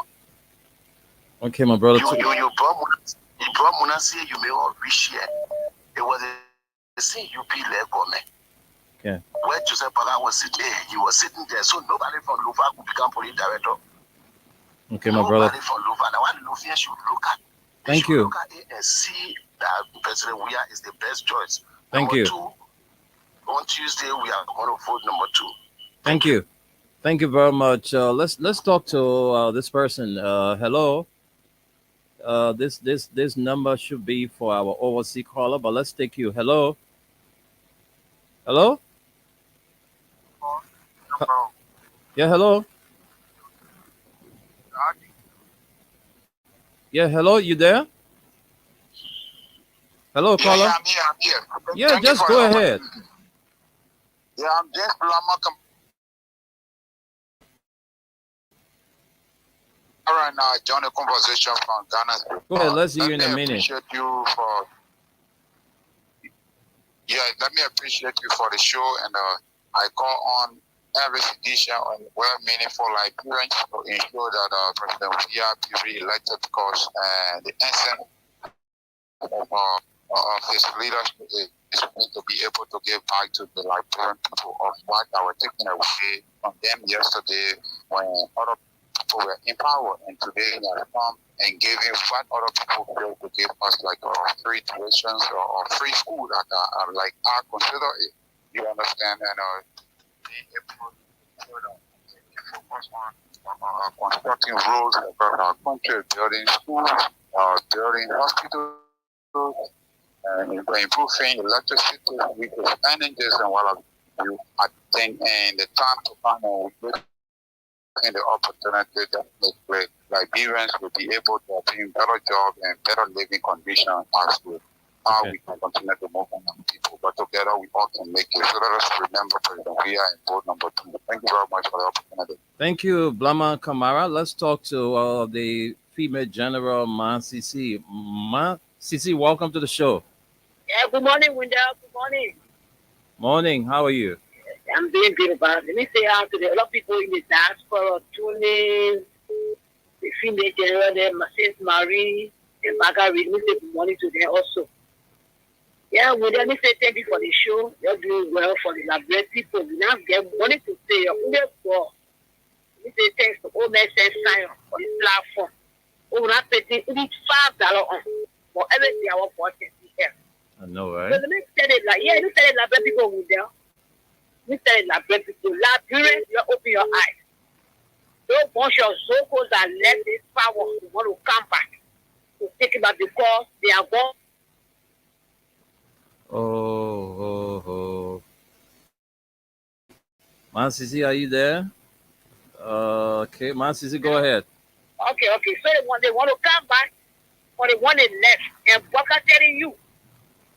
Okay, my brother. You brought Munasi, you may all reach here. It was a CUP led government. Yeah. Where Joseph Paga was sitting there, he was sitting there. So nobody from Lufa could become police director. Okay, my brother. Nobody from Lufa. Now what Lufa should look at. Thank you. Look at it and see that President Weah is the best choice. Thank you. Two, on Tuesday we are going to vote number 2. Thank you. Thank you very much. Let's talk to this person. Hello. This number should be for our overseas caller, but let's take you. Hello. Hello. Yeah. Hello. Yeah. Hello. You there? Hello, caller. Yeah, I'm here. Yeah, Thank just you for go your ahead. Yeah, I'm James Blama. All right, now join the conversation from Ghana. Go ahead. Let's see you in a Let me minute. appreciate you for. Yeah, let me appreciate you for the show, and I call on every edition on well-meaningful Liberians to ensure that President Weah be re-elected because the essence of his leadership is to be able to give back to the Liberian people of what I was taken away from them yesterday when other people were in power, and today they have come and giving what other people failed to give us, like free tuitions or free school that are like I consider it. You understand? And being able to focus on constructing roads across our country, building schools, building hospitals, and improving electricity, because energies and what have you. I think in the time to come, and the opportunity that make Liberians will be able to obtain better job and better living conditions as well. How we can continue to move on people, but together we all can make it. So let us remember President Weah in vote number 2. Thank you very much for the opportunity. Thank you, Blama Kamara. Let's talk to the female general, Ma Sisi. Ma Sisi, welcome to the show. Yeah, good morning, Wendell. Good morning. Morning. How are you? I'm doing good about it. Let me say hi to the other people in the diaspora, tuning, the female general there, St. Marie, and Margaret. Let me say good morning to them also. Yeah, we let me say thank you for the show. You're doing well for the Liberian people. We now get money to say your for. Let me say thanks to OMSN Science for the platform. Oh, we're not paying $5 on for everything our boss can see here. I know, So right? let me tell it like, yeah, you tell it Liberian people with them. You tell it Liberian people. Liberians, you open your eyes. Those bunch of Zokos that left this power want to come back to take it back because they are gone. Oh, Masisi, are you there? Okay, Masisi, go ahead. Okay. So they want to come back, or they want to left. And Baka telling you,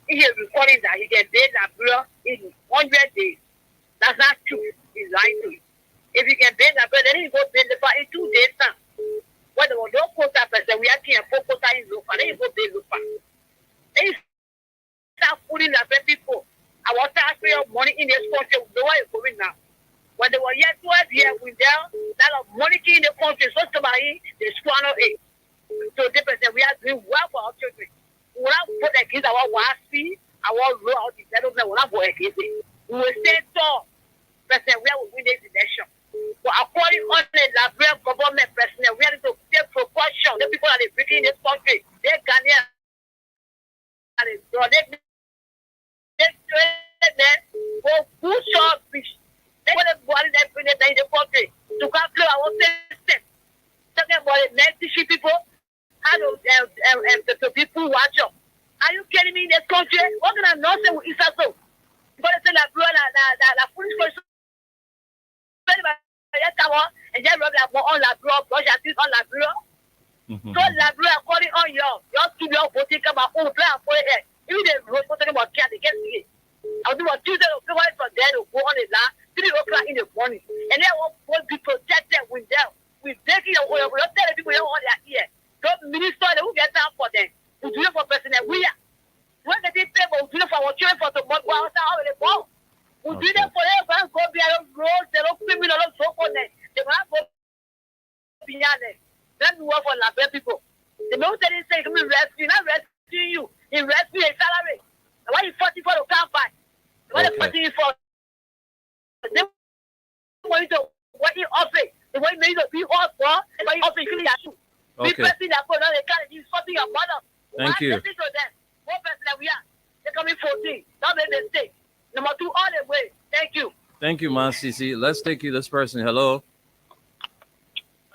he is recording that he can date that girl in 100 days. That's not true. He's lying to you. If you can date that girl, then he go date the in 2 days time. When they don't quote that person, we are here for quota in Lufa. Then you go date Lufa. Then you start fooling the people. I was asking your money in this country. The way it's going now. When they were yet 12 years with them, that of money in the country, so somebody, they squander it. So they say we are doing well for our children. We will not put against our WASP, our law development, we will not go against it. We will stay tall. President, we will win this election. But according on the Liberian government, President, we have to take proportion. The people that are breaking in this country, they Ghanaian, and they go push up. They want to go and bring it in the country to calculate our system. Talking about the next people, how to people watch up. Are you kidding me in this country? What kind of nonsense is that so? But it's like la foolish person. And then rub like on la bro, brush at this on la bro. So la bro according on your studio voting come out on plan for it. Even the road talking about cat, they get it. I'll do a Tuesday from there to go on the land. 3 o'clock in the morning. And they won't be protected with them. We're taking your oil. We're not telling people on their ear. Don't minister, they will get time for them. We do it for President. We are. When they pay for, we do it for our children for the month. How will they go? We do it for them. Go beyond roads. They don't criminal, don't so for them. They will not go beyond them. Let me work for Label people. The military say, come rescue, not rescue you. He rescue a salary. Why you fighting for the campaign? Why you fighting for? They want to what you offer. They want me to be off for. They want you offer you to be person that put on the car. You fighting your mother. Thank you. Listen to them. What person that we are? They coming 14. Don't make mistake. Number 2 all the way. Thank you. Thank you, Masisi. Let's take you this person. Hello.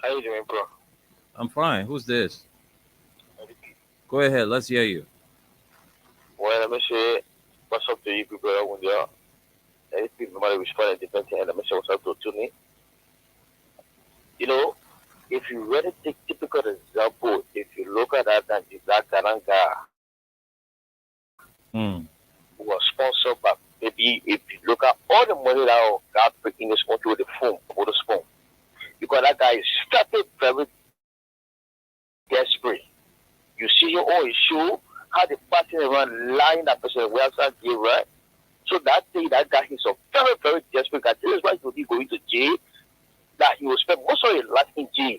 How you doing, bro? I'm fine. Who's this? Go ahead. Let's hear you. Well, let me say what's up to you people when they are. People might respond and depend and let me say what's up to me. You know, if you really take typical example, if you look at that and that Garanga who was sponsored by maybe if you look at all the money that got in this country with the phone, with the phone. Because that guy started very desperate. You see him on his show, how the party around lying that person well gay, right? So that thing that guy is a very, very desperate guy. This is why he will be going to jail. That he will spend most of his life in jail.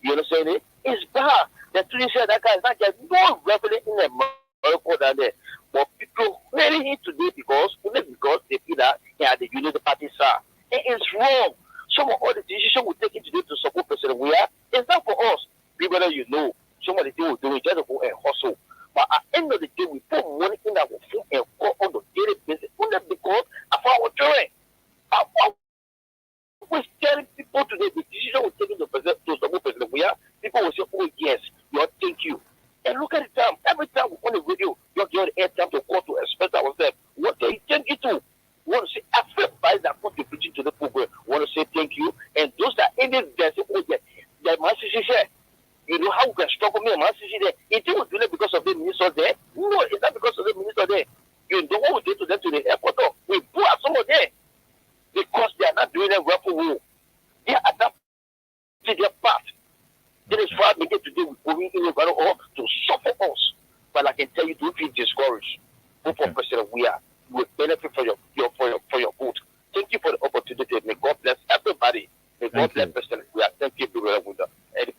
You understand it? It's bad. The truth is that guy is not getting no revenue in America than there. But people really hate today because they feel that he had the unity party, sir. It is wrong. Some of all the decisions we take today to support President we are, it's not for us. Be whether you know some of the things we do, we just go and hustle. But at the end of the day, we put money in our food and go on the daily basis. Only because of our children. We're telling people today the decision we're taking to support President we are, people will say, oh yes, thank you. And look at the time. Every time we on the radio, you're getting air time to call to express ourselves. What do you think it to? We want to say, everybody that contributing to the program, want to say thank you. And those that in this, they say, oh, yeah, my sister said, you know how we can struggle me and my sister there. It was doing it because of the minister there. No, it's not because of the minister there. You know what we did to them to the airport. We put some of them because they are not doing a well for war. They are adapting their part. That is why we get today with going in the to suffer us. But I can tell you, don't feel discouraged. Go for President we are. We will benefit for your vote. Thank you for the opportunity. May God bless everybody. May God bless President we are. Thank you,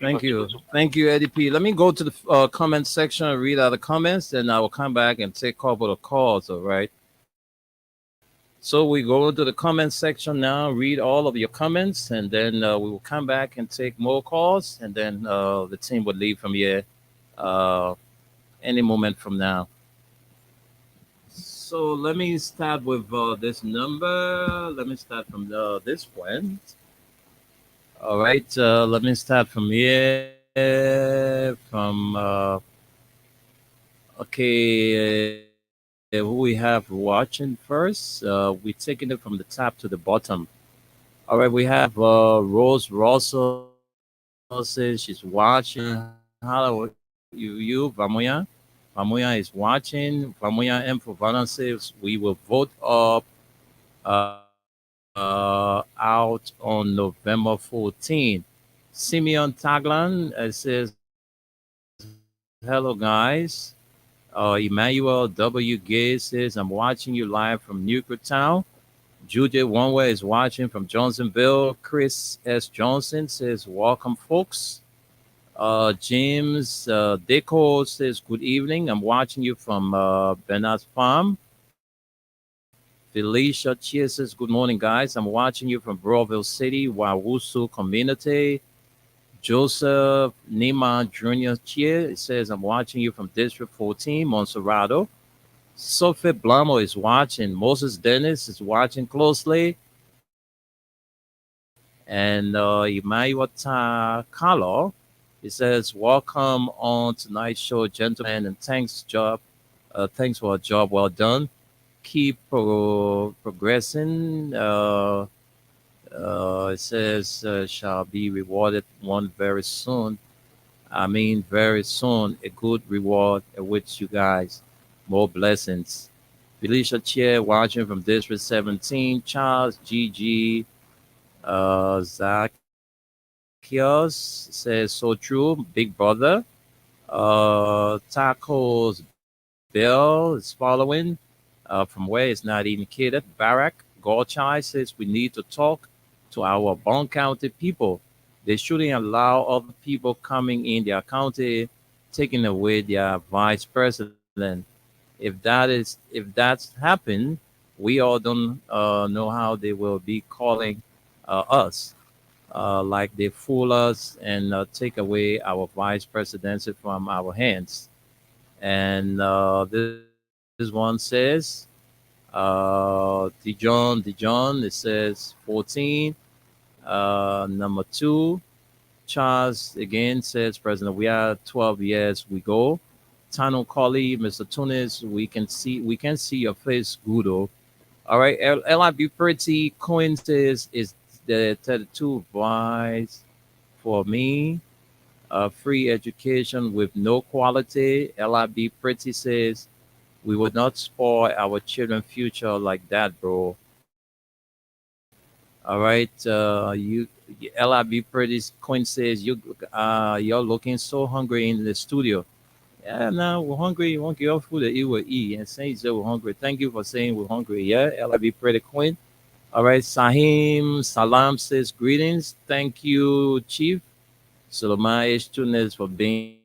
Thank you. Thank you, Eddie P. Let me go to the comment section and read out the comments, and I will come back and take a couple of calls, all right? So we go to the comment section now, read all of your comments, and then we will come back and take more calls, and then the team would leave from here any moment from now. So let me start with this number. Let me start from this point. All right, let me start from here. Okay. Who we have watching first? We're taking it from the top to the bottom. All right, we have Rose Russell says she's watching. Hello, you, Vamuya. Vamuya is watching. Vamuya M for Valence says we will vote up out on November 14th. Simeon Taglan says, hello, guys. Emmanuel W. Gay says, I'm watching you live from Newcastle. Judith Oneway is watching from Johnsonville. Chris S. Johnson says, welcome, folks. James Deco says, good evening. I'm watching you from Bernard's Farm. Felicia Chia says, good morning, guys. I'm watching you from Broadville City, Wawusu community. Joseph Nima Jr. Chia says, I'm watching you from District 14, Monserrato. Sophie Blamo is watching. Moses Dennis is watching closely. And Emmanuel Carlo, he says, welcome on tonight's show, gentlemen, and thanks for a job well done. Keep progressing. It says, shall be rewarded one very soon. I mean, very soon, a good reward awaits you guys. More blessings. Felicia Chair watching from District 17. Charles GG Zacchaeus says, so true, big brother. Tacos Bill is following. From where it's not indicated. Barack Gorchai says we need to talk to our Bond County people. They shouldn't allow other people coming in their county, taking away their vice president. If that's happened, we all don't know how they will be calling us. Like they fool us and take away our vice presidency from our hands. And this one says, Dijon, it says 14. Number 2, Charles again says, President, we are 12 years, we go. Tano Colley, Mr. Tunis, we can see your face, Gudo. All right, LIB Pretty Coin says, is the 32 wise for me? Free education with no quality. LIB Pretty says, we would not spoil our children's future like that, bro. All right, you LIB Pretty Coin says you're looking so hungry in the studio. Yeah, now we're hungry. You want to get food that you will eat and say we're hungry. Thank you for saying we're hungry. Yeah, LIB Pretty Coin. All right, Sahim Salam says greetings. Thank you, Chief Solomon H. Tunes for being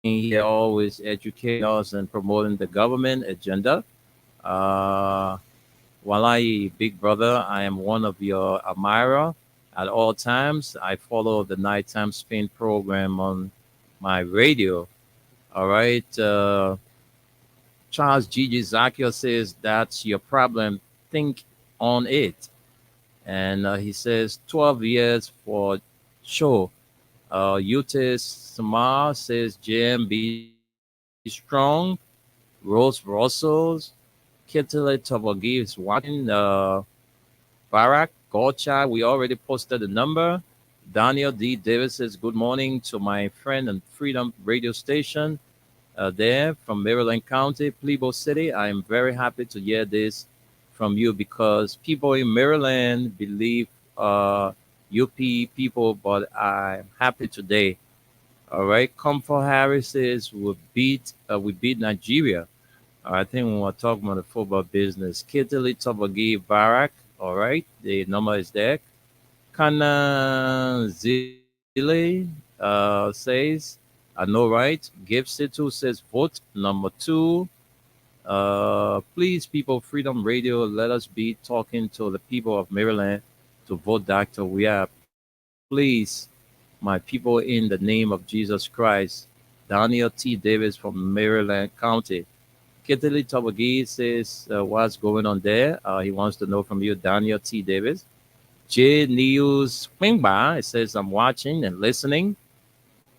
here, always educating us and promoting the government agenda. Walai, big brother, I am one of your admirer at all times. I follow the nighttime spin program on my radio. All right. Charles Gigi Zakio says that's your problem. Think on it. And he says 12 years for sure. Utis Samar says JM be strong. Rose Russells. Kittle Tobagi is watching. Barack Gorcha, we already posted the number. Daniel D. Davis says good morning to my friend and Freedom radio station there from Maryland County, Plebo City. I am very happy to hear this from you because people in Maryland believe UP people, but I'm happy today. All right, Comfort Harris says we beat Nigeria. I think when we're talking about the football business, Kittle Tobagi Barack. All right, the number is there. Kana Zile says, I know, right? Gibson too says vote number 2. Please, people, Freedom Radio, let us be talking to the people of Maryland to vote Dr. We are, please, my people, in the name of Jesus Christ. Daniel T. Davis from Maryland County. Kitili Tobagi says, what's going on there? He wants to know from you, Daniel T. Davis. J News Springba, it says, I'm watching and listening.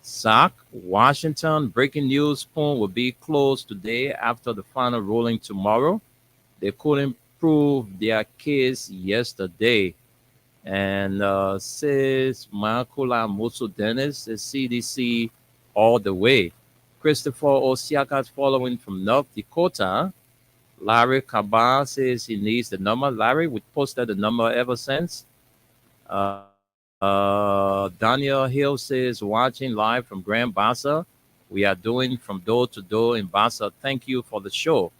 Sac, Washington, breaking news, Spoon will be closed today after the final ruling tomorrow. They couldn't prove their case yesterday. And says Makula Musu Dennis says CDC all the way. Christopher Osiaka following from North Dakota. Larry Kabar says he needs the number. Larry, we posted the number ever since. Daniel Hill says watching live from Grand Bassa. We are doing from door to door in Bassa. Thank you for the show.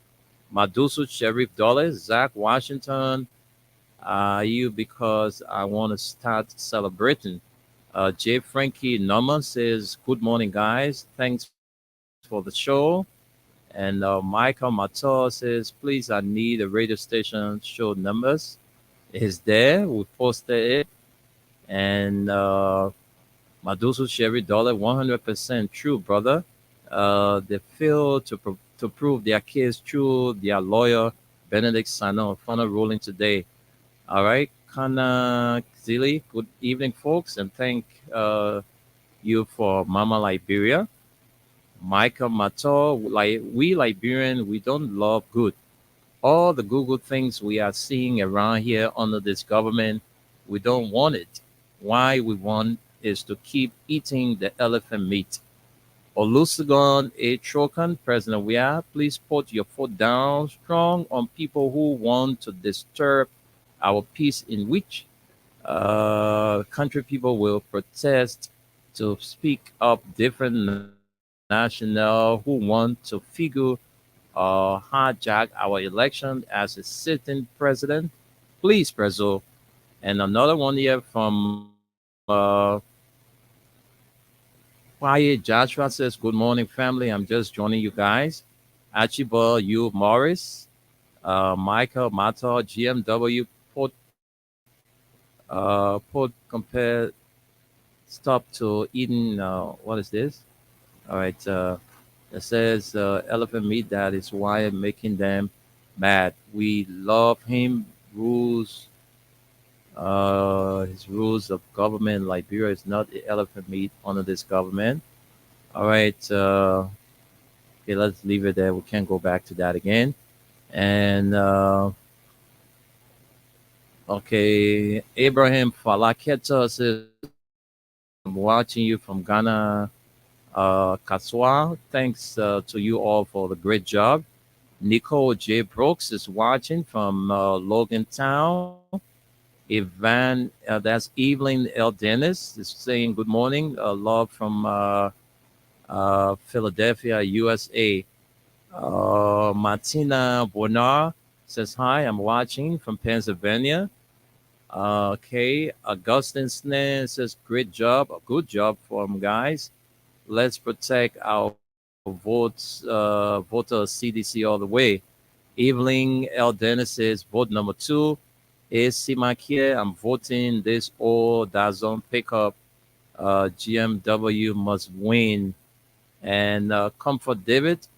Madusu Sheriff Dollars, Zach Washington, you because I want to start celebrating. Jay Frankie Norman says, good morning, guys. Thanks for the show. And Michael Mato says, please, I need a radio station show numbers. It's there. We posted it. And Madusu Sherry Dollar, 100% true, brother. They failed to prove their case through their lawyer, Benedict Sano, final ruling today. All right, Kana Zili, good evening, folks, and thank you for Mama Liberia. Michael Mato, like we Liberian, we don't love good. All the Google things we are seeing around here under this government, we don't want it. Why we want is to keep eating the elephant meat. Olusegun A. Trokan, President Weah, please put your foot down strong on people who want to disturb our peace in which country people will protest to speak up different national who want to figure hijack our election as a sitting president. Please, Prezo. And another one here from Quiet Joshua says, good morning, family. I'm just joining you guys. Archibald U. Morris, Michael Mato, GMW, put compare stop to eating, what is this? All right, it says elephant meat, that is why I'm making them mad. We love him, rules. His rules of government, Liberia is not the elephant meat under this government. All right. Okay, let's leave it there. We can't go back to that again. And okay, Abraham Falaketa says, I'm watching you from Ghana, Kaswa. Thanks to you all for the great job. Nicole J. Brooks is watching from Logan Town. Evan, that's Evelyn L. Dennis is saying good morning. Love from Philadelphia, USA. Martina Bonar says hi. I'm watching from Pennsylvania. Okay, Augustine Snen says great job, a good job from guys. Let's protect our votes, voter CDC all the way. Evelyn L. Dennis says vote number 2. Is Simakia, I'm voting this all doesn't pick up. GMW must win. And Comfort David,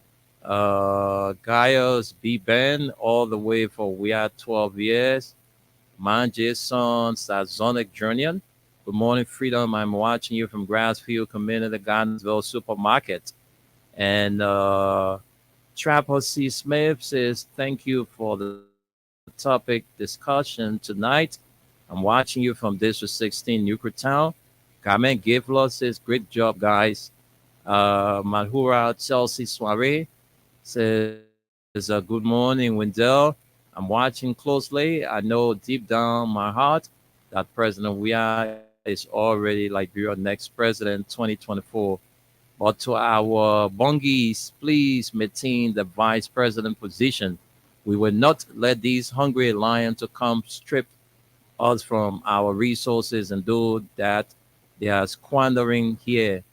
Gaius B. Ben, all the way for we are 12 years. Manje Son, Sazonic Journey. Good morning, Freedom. I'm watching you from Grassfield Community Gardensville Supermarket. And Trapper C. Smith says, thank you for the topic discussion tonight. I'm watching you from District 16, Newcretown. Carmen Gifler says, great job, guys. Malhura Chelsea Soiree says, good morning, Wendell. I'm watching closely. I know deep down my heart that President Weah is already Liberia next president 2024. But to our bungies, please maintain the vice president position. We will not let these hungry lions to come strip us from our resources and do that. They are squandering here.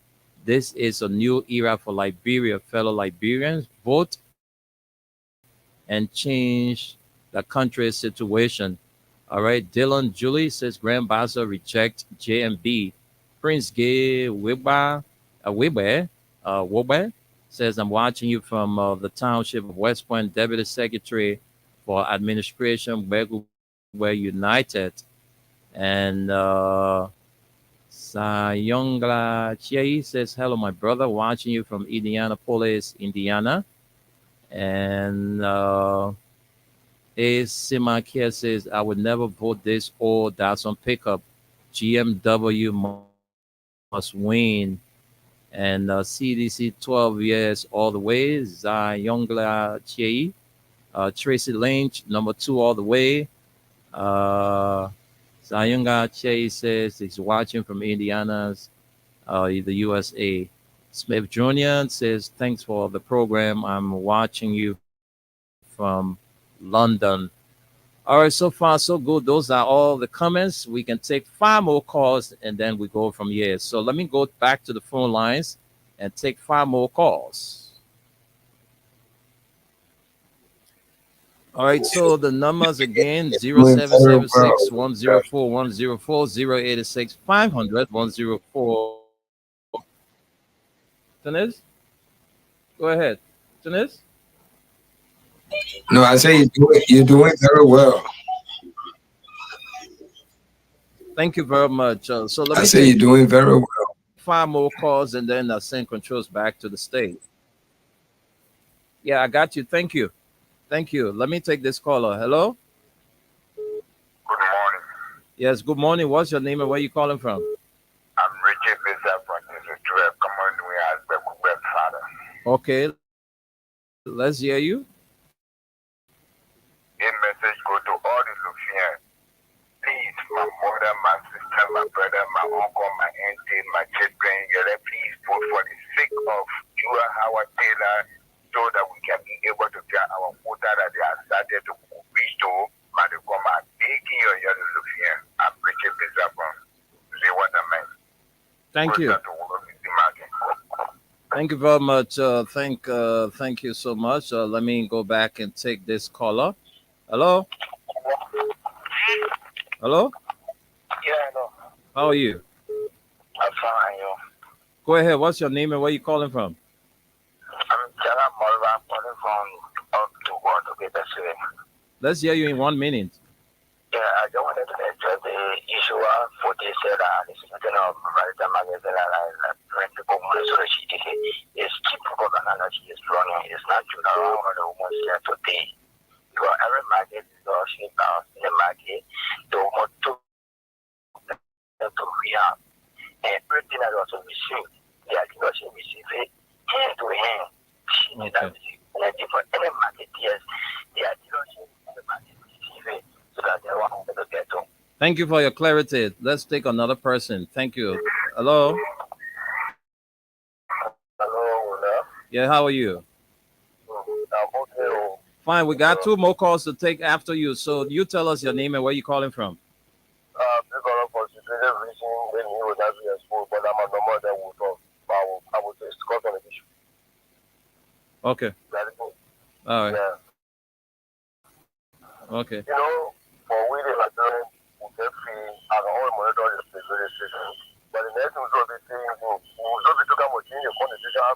This is a new era for Liberia, fellow Liberians. Vote and change the country's situation. All right, Dylan Julie says Grand Bassa reject JMB. Prince Gay Weber says, I'm watching you from the township of West Point, Deputy Secretary for Administration, we're united. And Sayongla Chiei says, hello, my brother, watching you from Indianapolis, Indiana. And A. Simakia says, I would never vote this or that's on pickup. GMW must win. And CDC 12 years all the way. Zayongla Chei. Tracy Lynch, number 2 all the way. Zayonga Chei says he's watching from Indiana's, the USA. Smith Jr. says, thanks for the program. I'm watching you from London. All right, so far so good. Those are all the comments. We can take 5 more calls and then we go from here. So let me go back to the phone lines and take 5 more calls. All right, so the numbers again, 0776 104 104 086 500 104. Tanis? Go ahead. Tanis? No, I say you're doing very well. Thank you very much. So let me I say you're doing very well. 5 more calls and then I'll send controls back to the state. Yeah, I got you. Thank you. Thank you. Let me take this caller. Hello? Good morning. Yes, good morning. What's your name and where you calling from? I'm Richard Bishop from the Command Father. Okay. Let's hear you. A message go to all the Lufians. Please, my mother, my sister, my brother, my uncle, my auntie, my children, please vote for the sake of Jua Howard Taylor so that we can be able to get our quota that they have started to reach to Madikoma. Taking your yellow Lufian. I'm Richard Bishop from the Waterman. Thank you. Thank you very much. Thank you so much. Let me go back and take this caller. Hello? Hello? Yeah, hello. How are you? I'm fine, yo. Go ahead. What's your name and where you calling from? I'm Jala Morva, calling from up to want to get a say. Let's hear you in 1 minute. Yeah, I just wanted to address the issue for this this of maritime magazine and people want to it's cheap propaganda she is running. It's not true around the woman's here today. Because every market is also in the market to want to react. And everything that also received, they are also receive it hand to hand. Okay. For any market, yes, they are also in the market receive it so that they want to get to. Thank you for your clarity. Let's take another person. Thank you. Hello? Hello. Yeah, how are you? I'm okay. Fine. We got 2 more calls to take after you. So you tell us your name and where you calling from. Because for security reason, when he was having a school, but I'm a normal that will talk. I will discuss on the issue. Okay. All right. Yeah. Okay. You know, for we the Nigerian, we get free, I can only monitor the registration. But the next thing we will be saying, we will be talking about changing the constitution, we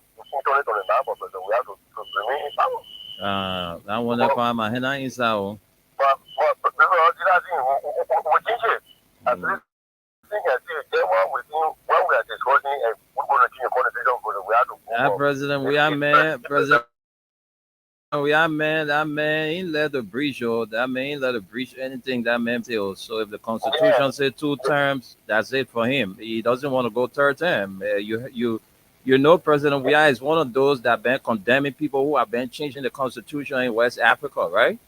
have to remain in power. I want to find my hand in Sao. But we change it. At least, when we are discussing and we're going to change the constitution, we have to. President, we are man. President, we are man. That man ain't let the breach, yo. That man ain't let the breach anything that man tells. So if the Constitution says 2 terms, that's it for him. He doesn't want to go 3rd term. You know, President Weah is one of those that been condemning people who have been changing the Constitution in West Africa, right?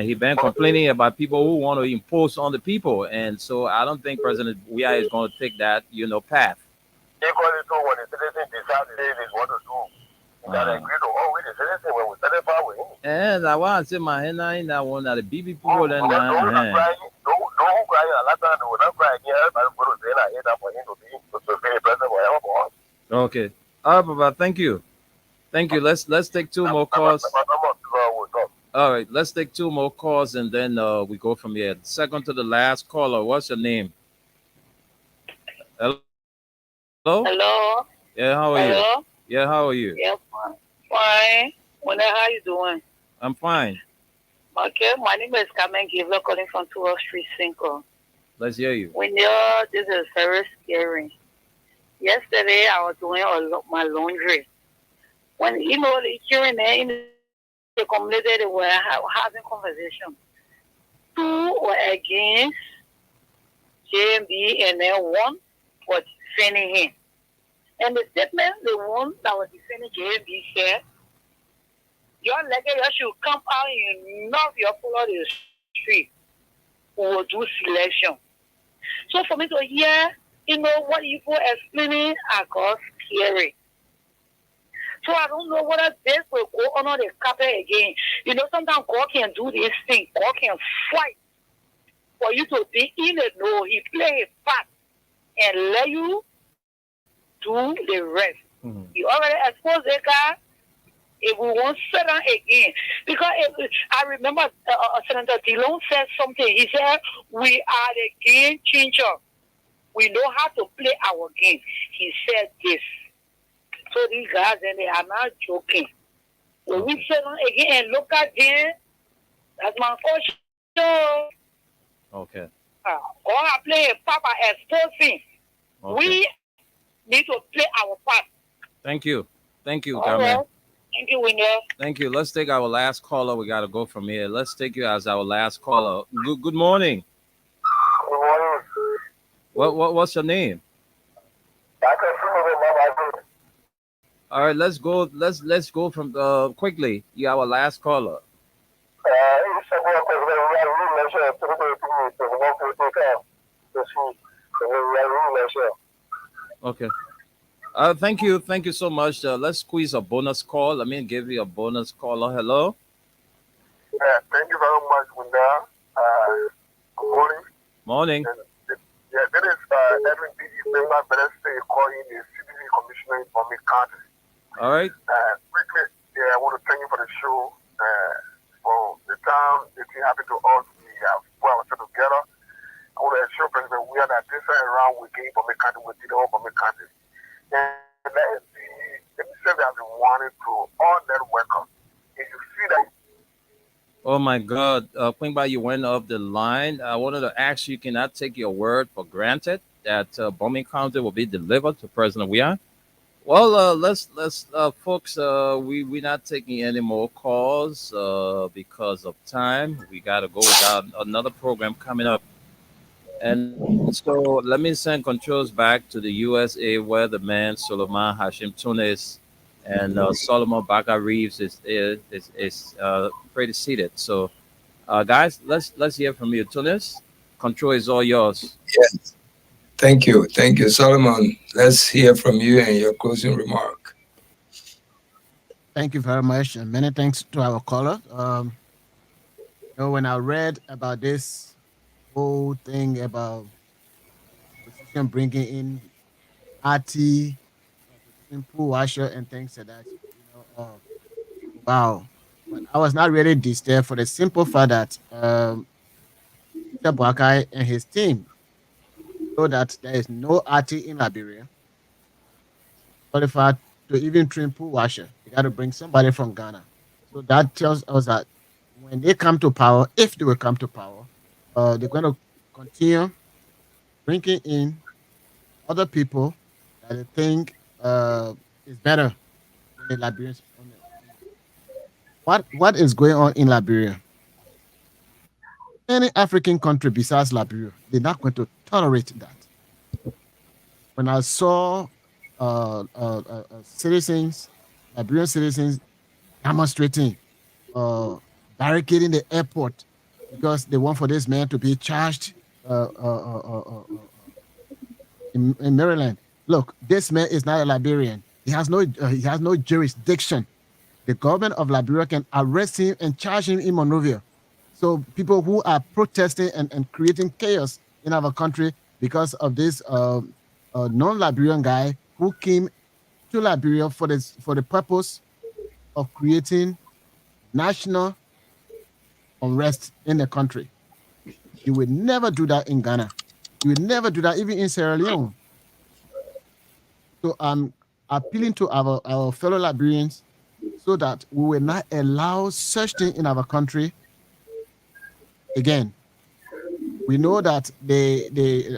He been complaining about people who want to impose on the people, and so I don't think President Weah is going to take that, path. Equally so, when the citizen decides they want to do, that agree to all with the citizen when we set it power with him. And I want to say my hand in that one that the BB people then don't cry a lot of time, don't cry again. Everybody go to say that for him to be president forever. Okay. All right, Baba, thank you. Thank you. Let's take 2 more calls. All right, let's take 2 more calls and then we go from here. Second to the last caller. What's your name? Hello? Hello? Yeah, how are you? Hello? Yeah, how are you? Yeah, fine. How you doing? I'm fine. Okay, my name is Carmen Givler, calling from 12th Street, Cinco. Let's hear you. This is very scary. Yesterday, I was doing my laundry. When, the children in the community they were having conversation. 2 were against JMB and then 1 was defending him. And the statement, the one that was defending JMB said, your legacy should come out and knock your follow the street. We will do selection. So for me to hear, what you were explaining are God's theory. So I don't know whether this will go under the carpet again. Sometimes God can do this thing. God can fight for you to be in the know. He play a part and let you do the rest. Mm-hmm. He already exposed the guy. If we won't sit down again, because I remember Senator Dillon said something. He said, we are the game changer. We know how to play our game. He said this. So these guys, and they are not joking. When we sit down again and look at them, that's my question. Okay. God are playing Papa exposing. Okay. We need to play our part. Thank you. Thank you, All Carmen. right. Thank you, Winner. Thank you. Let's take our last caller. We got to go from here. Let's take you as our last caller. Good morning. Good morning. What's your name? All right, let's go. Let's go from quickly. You our last caller. Okay. Thank you so much. Let's squeeze a bonus call. Let me give you a bonus caller. Hello. Yeah, thank you very much, Winda. Good morning. Morning. Yeah, that is Edwin B. member, but let's say calling the CDC commissioner for me county. All right. Quickly, I want to thank you for the show. For the time it happened to us, we have put ourselves together. I want to assure President we are that this time around we gave for me county, we did all for me county. And that is the message that we wanted to all that welcome. If you see that. Oh my God, Queenba, you went off the line. I wanted to ask you, can I take your word for granted that Bombing County will be delivered to President Weah? Well, let's folks, we're not taking any more calls because of time. We got to go. We got another program coming up. And so let me send controls back to the USA where the man Solomon Hashim Tunis and Solomon Baca Reeves is pretty seated. So, guys, let's hear from you. Tunis, control is all yours. Yes. Thank you, Solomon. Let's hear from you and your closing remark. Thank you very much, and many thanks to our caller. When I read about this whole thing about bringing in RT, Simple Washer, and things like that, wow. But I was not really disturbed for the simple fact that Mr. Boakai and his team know that there is no RT in Liberia qualified to even train pool washer. They got to bring somebody from Ghana. So that tells us that when they come to power, if they will come to power, they're going to continue bringing in other people that they think is better than the Liberians. What is going on in Liberia? Any African country besides Liberia, they're not going to tolerate that. When I saw citizens, Liberian citizens, demonstrating, barricading the airport because they want for this man to be charged in Maryland. Look, this man is not a Liberian. He has no jurisdiction. The government of Liberia can arrest him and charge him in Monrovia. So people who are protesting and creating chaos in our country because of this non-Liberian guy who came to Liberia for the purpose of creating national unrest in the country. You will never do that in Ghana. You will never do that even in Sierra Leone. So I'm appealing to our fellow Liberians so that we will not allow such thing in our country again. We know that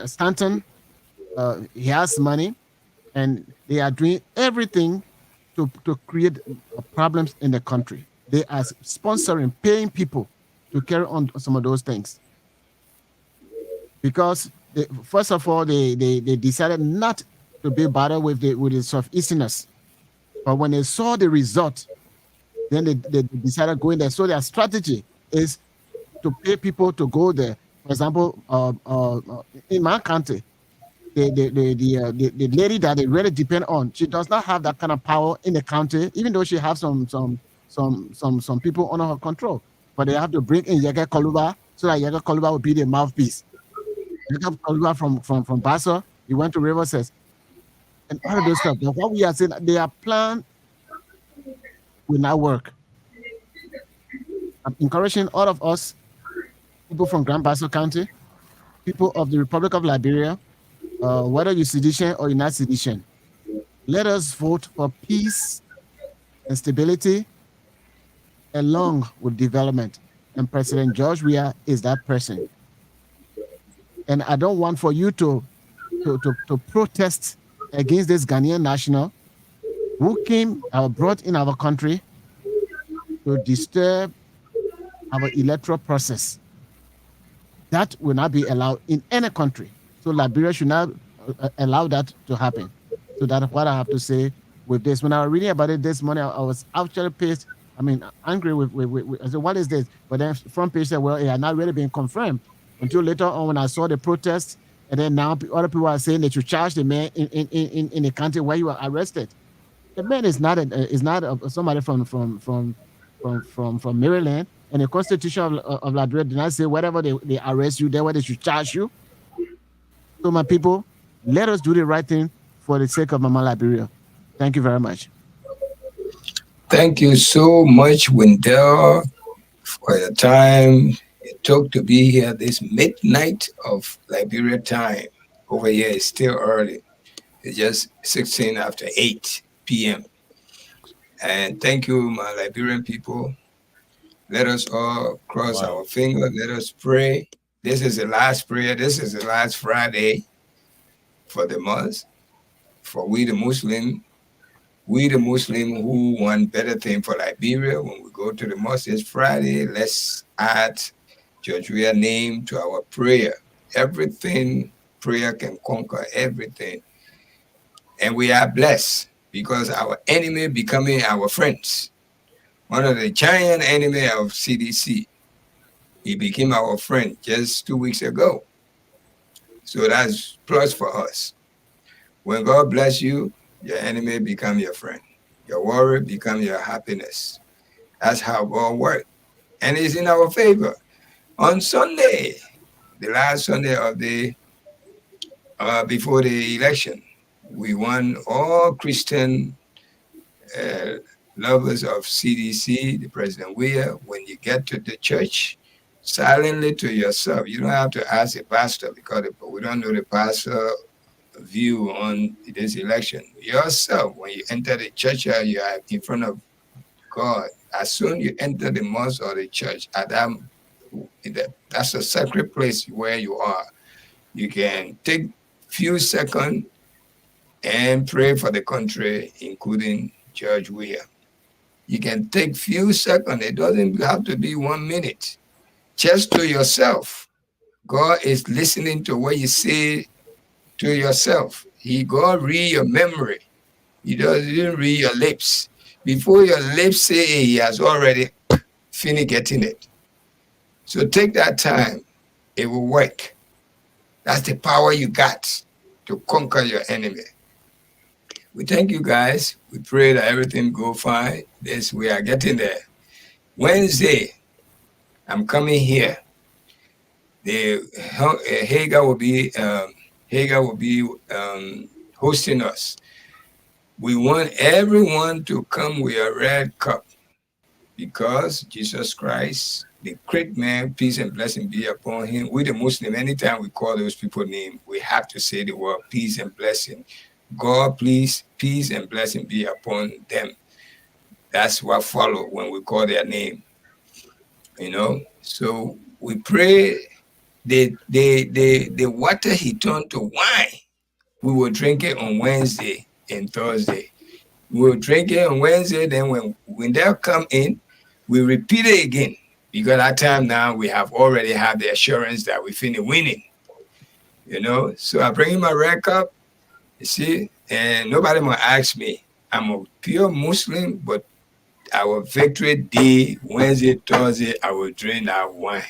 Stanton, he has money, and they are doing everything to create problems in the country. they are sponsoring, paying people to carry on some of those things. Because first of all, they decided not to be bothered with the Southeasterners. But when they saw the result, then they decided going there. So their strategy is to pay people to go there. For example, in my country, the lady that they really depend on, she does not have that kind of power in the country, even though she has some people under her control. But they have to bring in Yega Koluba so that Yega Koluba will be the mouthpiece. Yega Koluba from Basso, he went to Riverside, and all of those stuff. But what we are saying, their plan will not work. I'm encouraging all of us, people from Grand Basso County, people of the Republic of Liberia, whether you're sedition or you're not sedition, let us vote for peace and stability along with development. And President George Weah is that person. And I don't want for you to protest against this Ghanaian national who brought in our country to disturb our electoral process. That will not be allowed in any country. So Liberia should not allow that to happen. So that's what I have to say with this. When I was reading about it this morning, I was actually pissed. I mean, angry with I said, what is this? But then front page said, well, it had not really been confirmed until later on when I saw the protests. And then now other people are saying that you charge the man in the country where you were arrested. The man is not somebody from Maryland. And the Constitution of Liberia did not say whatever they arrest you, there where they should charge you. So my people, let us do the right thing for the sake of Mama Liberia. Thank you very much. Thank you so much, Wendell, for your time it took to be here this midnight of Liberia time. Over here, it's still early. It's just 16 after 8 p.m. And thank you, my Liberian people. Let us all cross our fingers. Let us pray. This is the last prayer. This is the last Friday for the month. For we the Muslim who want better thing for Liberia, when we go to the mosque this Friday, let's add George Weah's name to our prayer. Everything, prayer can conquer everything. And we are blessed because our enemy becoming our friends. One of the giant enemy of CDC, he became our friend just 2 weeks ago. So that's plus for us. When God bless you, your enemy become your friend. Your worry become your happiness. That's how God works. And it's in our favor. On Sunday, the last Sunday of the before the election, we won all Christian lovers of CDC, the President Weah. When you get to the church, silently to yourself, you don't have to ask the pastor because we don't know the pastor view on this election. Yourself, when you enter the church, you are in front of God. As soon as you enter the mosque or the church, that's a sacred place where you are. You can take few seconds and pray for the country, including George Weah. You can take few seconds. It doesn't have to be 1 minute. Just to yourself. God is listening to what you say to yourself. God read your memory. He doesn't read your lips. Before your lips say it, he has already finished getting it. So take that time. It will work. That's the power you got to conquer your enemy. We thank you guys. We pray that everything go fine. We are getting there. Wednesday, I'm coming here. Hagar will be hosting us. We want everyone to come with a red cup because Jesus Christ, the great man, peace and blessing be upon him. We the Muslim, anytime we call those people name, we have to say the word peace and blessing. God, please, peace and blessing be upon them. That's what follow when we call their name. So we pray the water he turned to wine. We will drink it on Wednesday and Thursday. We will drink it on Wednesday. Then when they come in, we repeat it again. Because that time now we have already had the assurance that we finish winning. You know, so I bring in my red cup, you see, and nobody will ask me. I'm a pure Muslim, but our victory day, Wednesday, Thursday, I will drink that wine.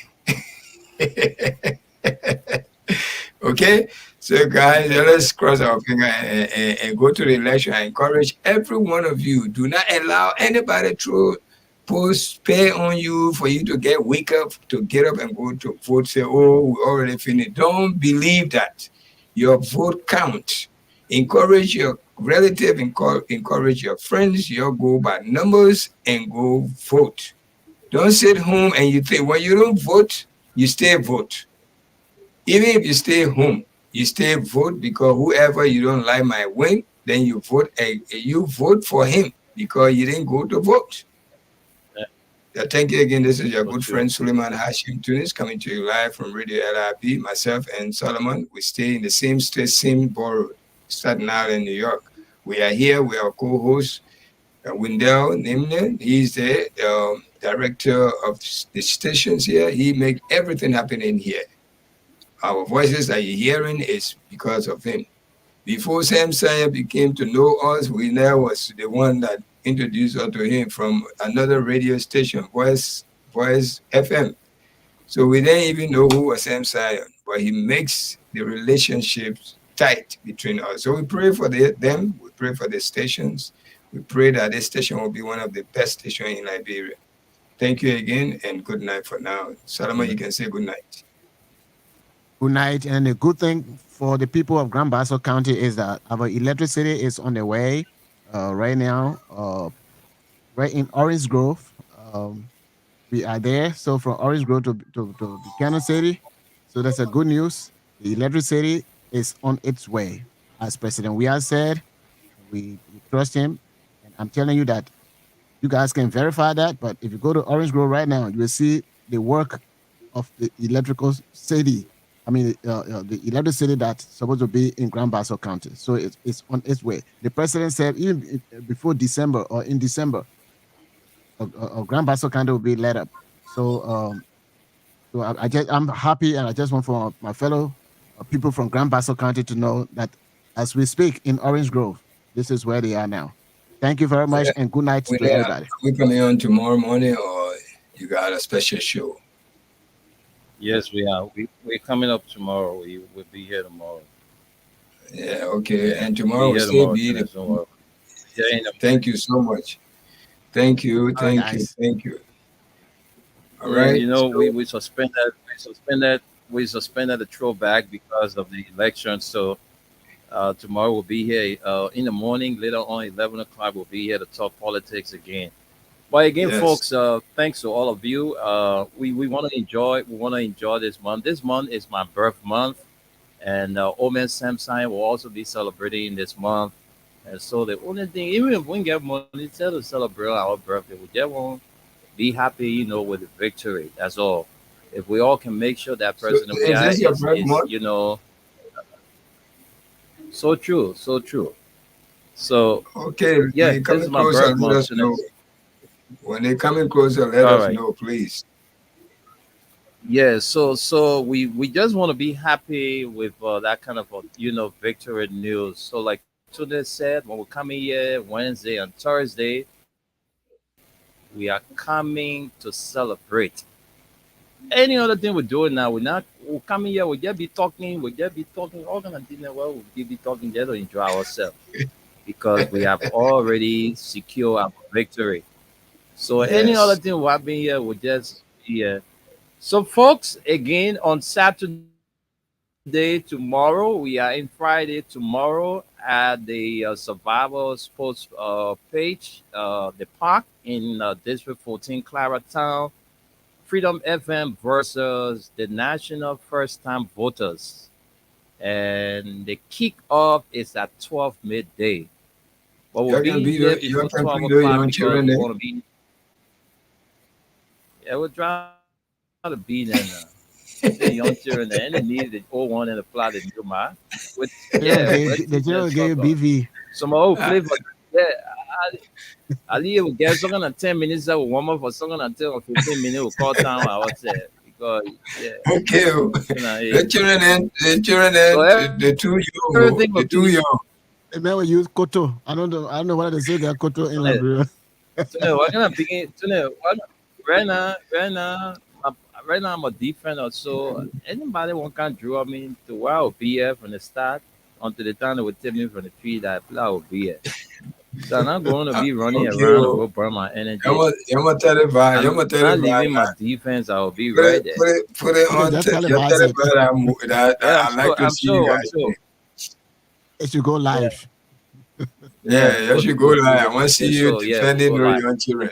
Okay, so guys, let's cross our finger and go to the election. I encourage every one of you, do not allow anybody to pay on you for you to get up and go to vote. Say, oh, we already finished. Don't believe that. Your vote counts. Encourage your relative, encourage your friends. You go by numbers and go vote. Don't sit home and you think when you don't vote, you stay vote. Even if you stay home, you stay vote because whoever you don't like might win. Then you vote for him because you didn't go to vote. Yeah, thank you again. This is your good friend Suleiman Hashim Tunis coming to you live from Radio LRP. Myself and Solomon, we stay in the same street, same borough, Staten Island, New York. We are here. We are co-host Wendell Nimne. He's the director of the stations here. He makes everything happen in here. Our voices that you're hearing is because of him. Before Sam Saya became to know us, we now was the one that introduced us to him from another radio station, Voice FM. So we didn't even know who was Sam Sion, but he makes the relationships tight between us. So we pray for them, we pray for the stations. We pray that this station will be one of the best stations in Liberia. Thank you again and good night for now. Solomon, you can say good night. Good night. And the good thing for the people of Grand Bassa County is that our electricity is on the way right now, right in Orange Grove. We are there. So from Orange Grove to Buchanan City. So that's a good news. The electricity is on its way. As President Weah said, we trust him. And I'm telling you that you guys can verify that. But if you go to Orange Grove right now, you will see the work of the electrical city. I mean, the electricity that's supposed to be in Grand Bassa County. So it's on its way. The president said even before December or in December, Grand Bassa County will be lit up. So, I'm happy, and I just want for my fellow people from Grand Bassa County to know that as we speak in Orange Grove, this is where they are now. Thank you very much, and good night to everybody. We coming on tomorrow morning, or you got a special show? Yes, we are. We're coming up tomorrow. We will be here tomorrow. Yeah, okay. And tomorrow will still be the. Thank you so much. Thank you. Thank you. All right. You know, we suspended the throwback because of the election. So tomorrow we'll be here in the morning. Later on, 11 o'clock, we'll be here to talk politics again. But again, folks, thanks to all of you. We want to enjoy this month. This month is my birth month, and Old Man Sam Sion will also be celebrating this month. And so the only thing, even if we can get money to celebrate our birthday, we just want to be happy, you know, with the victory. That's all. If we all can make sure that President Weah is, you know, so true. So okay, yeah, this is my birth month. When they coming closer, let us know, please. Yeah, so we just want to be happy with that kind of victory news. So like Tunde said, when we're coming here Wednesday and Thursday, we are coming to celebrate. Any other thing we're doing now, we're coming here, we'll just be talking, all kind of things. Well, we'll be talking just to enjoy ourselves because we have already secured our victory. So any other thing will happen here, we'll just here. So folks, again on Saturday tomorrow, we are in Friday tomorrow at the Survival Sports page, the park in District 14, Claratown. Freedom FM versus the National First Time Voters. And the kickoff is at 12 midday. But we'll be there before 12 o'clock because we want to be. Yeah, we're trying to be there now. The young children there, and they need the old one and apply the new man. The children gave BV. Some old flavor. Yeah. Ali will get some kind of 10 minutes that will warm up for some kind of 10 or 15 minutes will call time I would say because Okay. The children the two young. everything The will two be young. The man will use koto. I don't know what they say that koto in Liberia. What kind of picking right now I'm a defender, so anybody one can draw me to where I'll be here from the start until the time they will take me from the field that I will be here. So I'm not going to be running Okay. around to go burn my energy. I'm gonna tell it by. I'm I'm gonna tell not it by. leaving my defense. I will be Put right it, there. put it, put it on. Just tell him Just tell Isaac. it by that Yeah, I like to see you I'm guys. sure. It should go live. Yeah, you should go live. I want to see you So yeah, defending go those live. young children.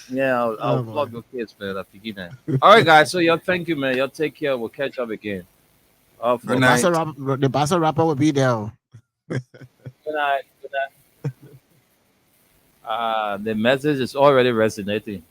Yeah, I'll Oh, plug boy. your kids, man. I'll begin that. All right, guys. So y'all, thank you, man. Y'all take care. We'll catch up again. Good The night. Bassa rapper will be there. Good night. The message is already resonating.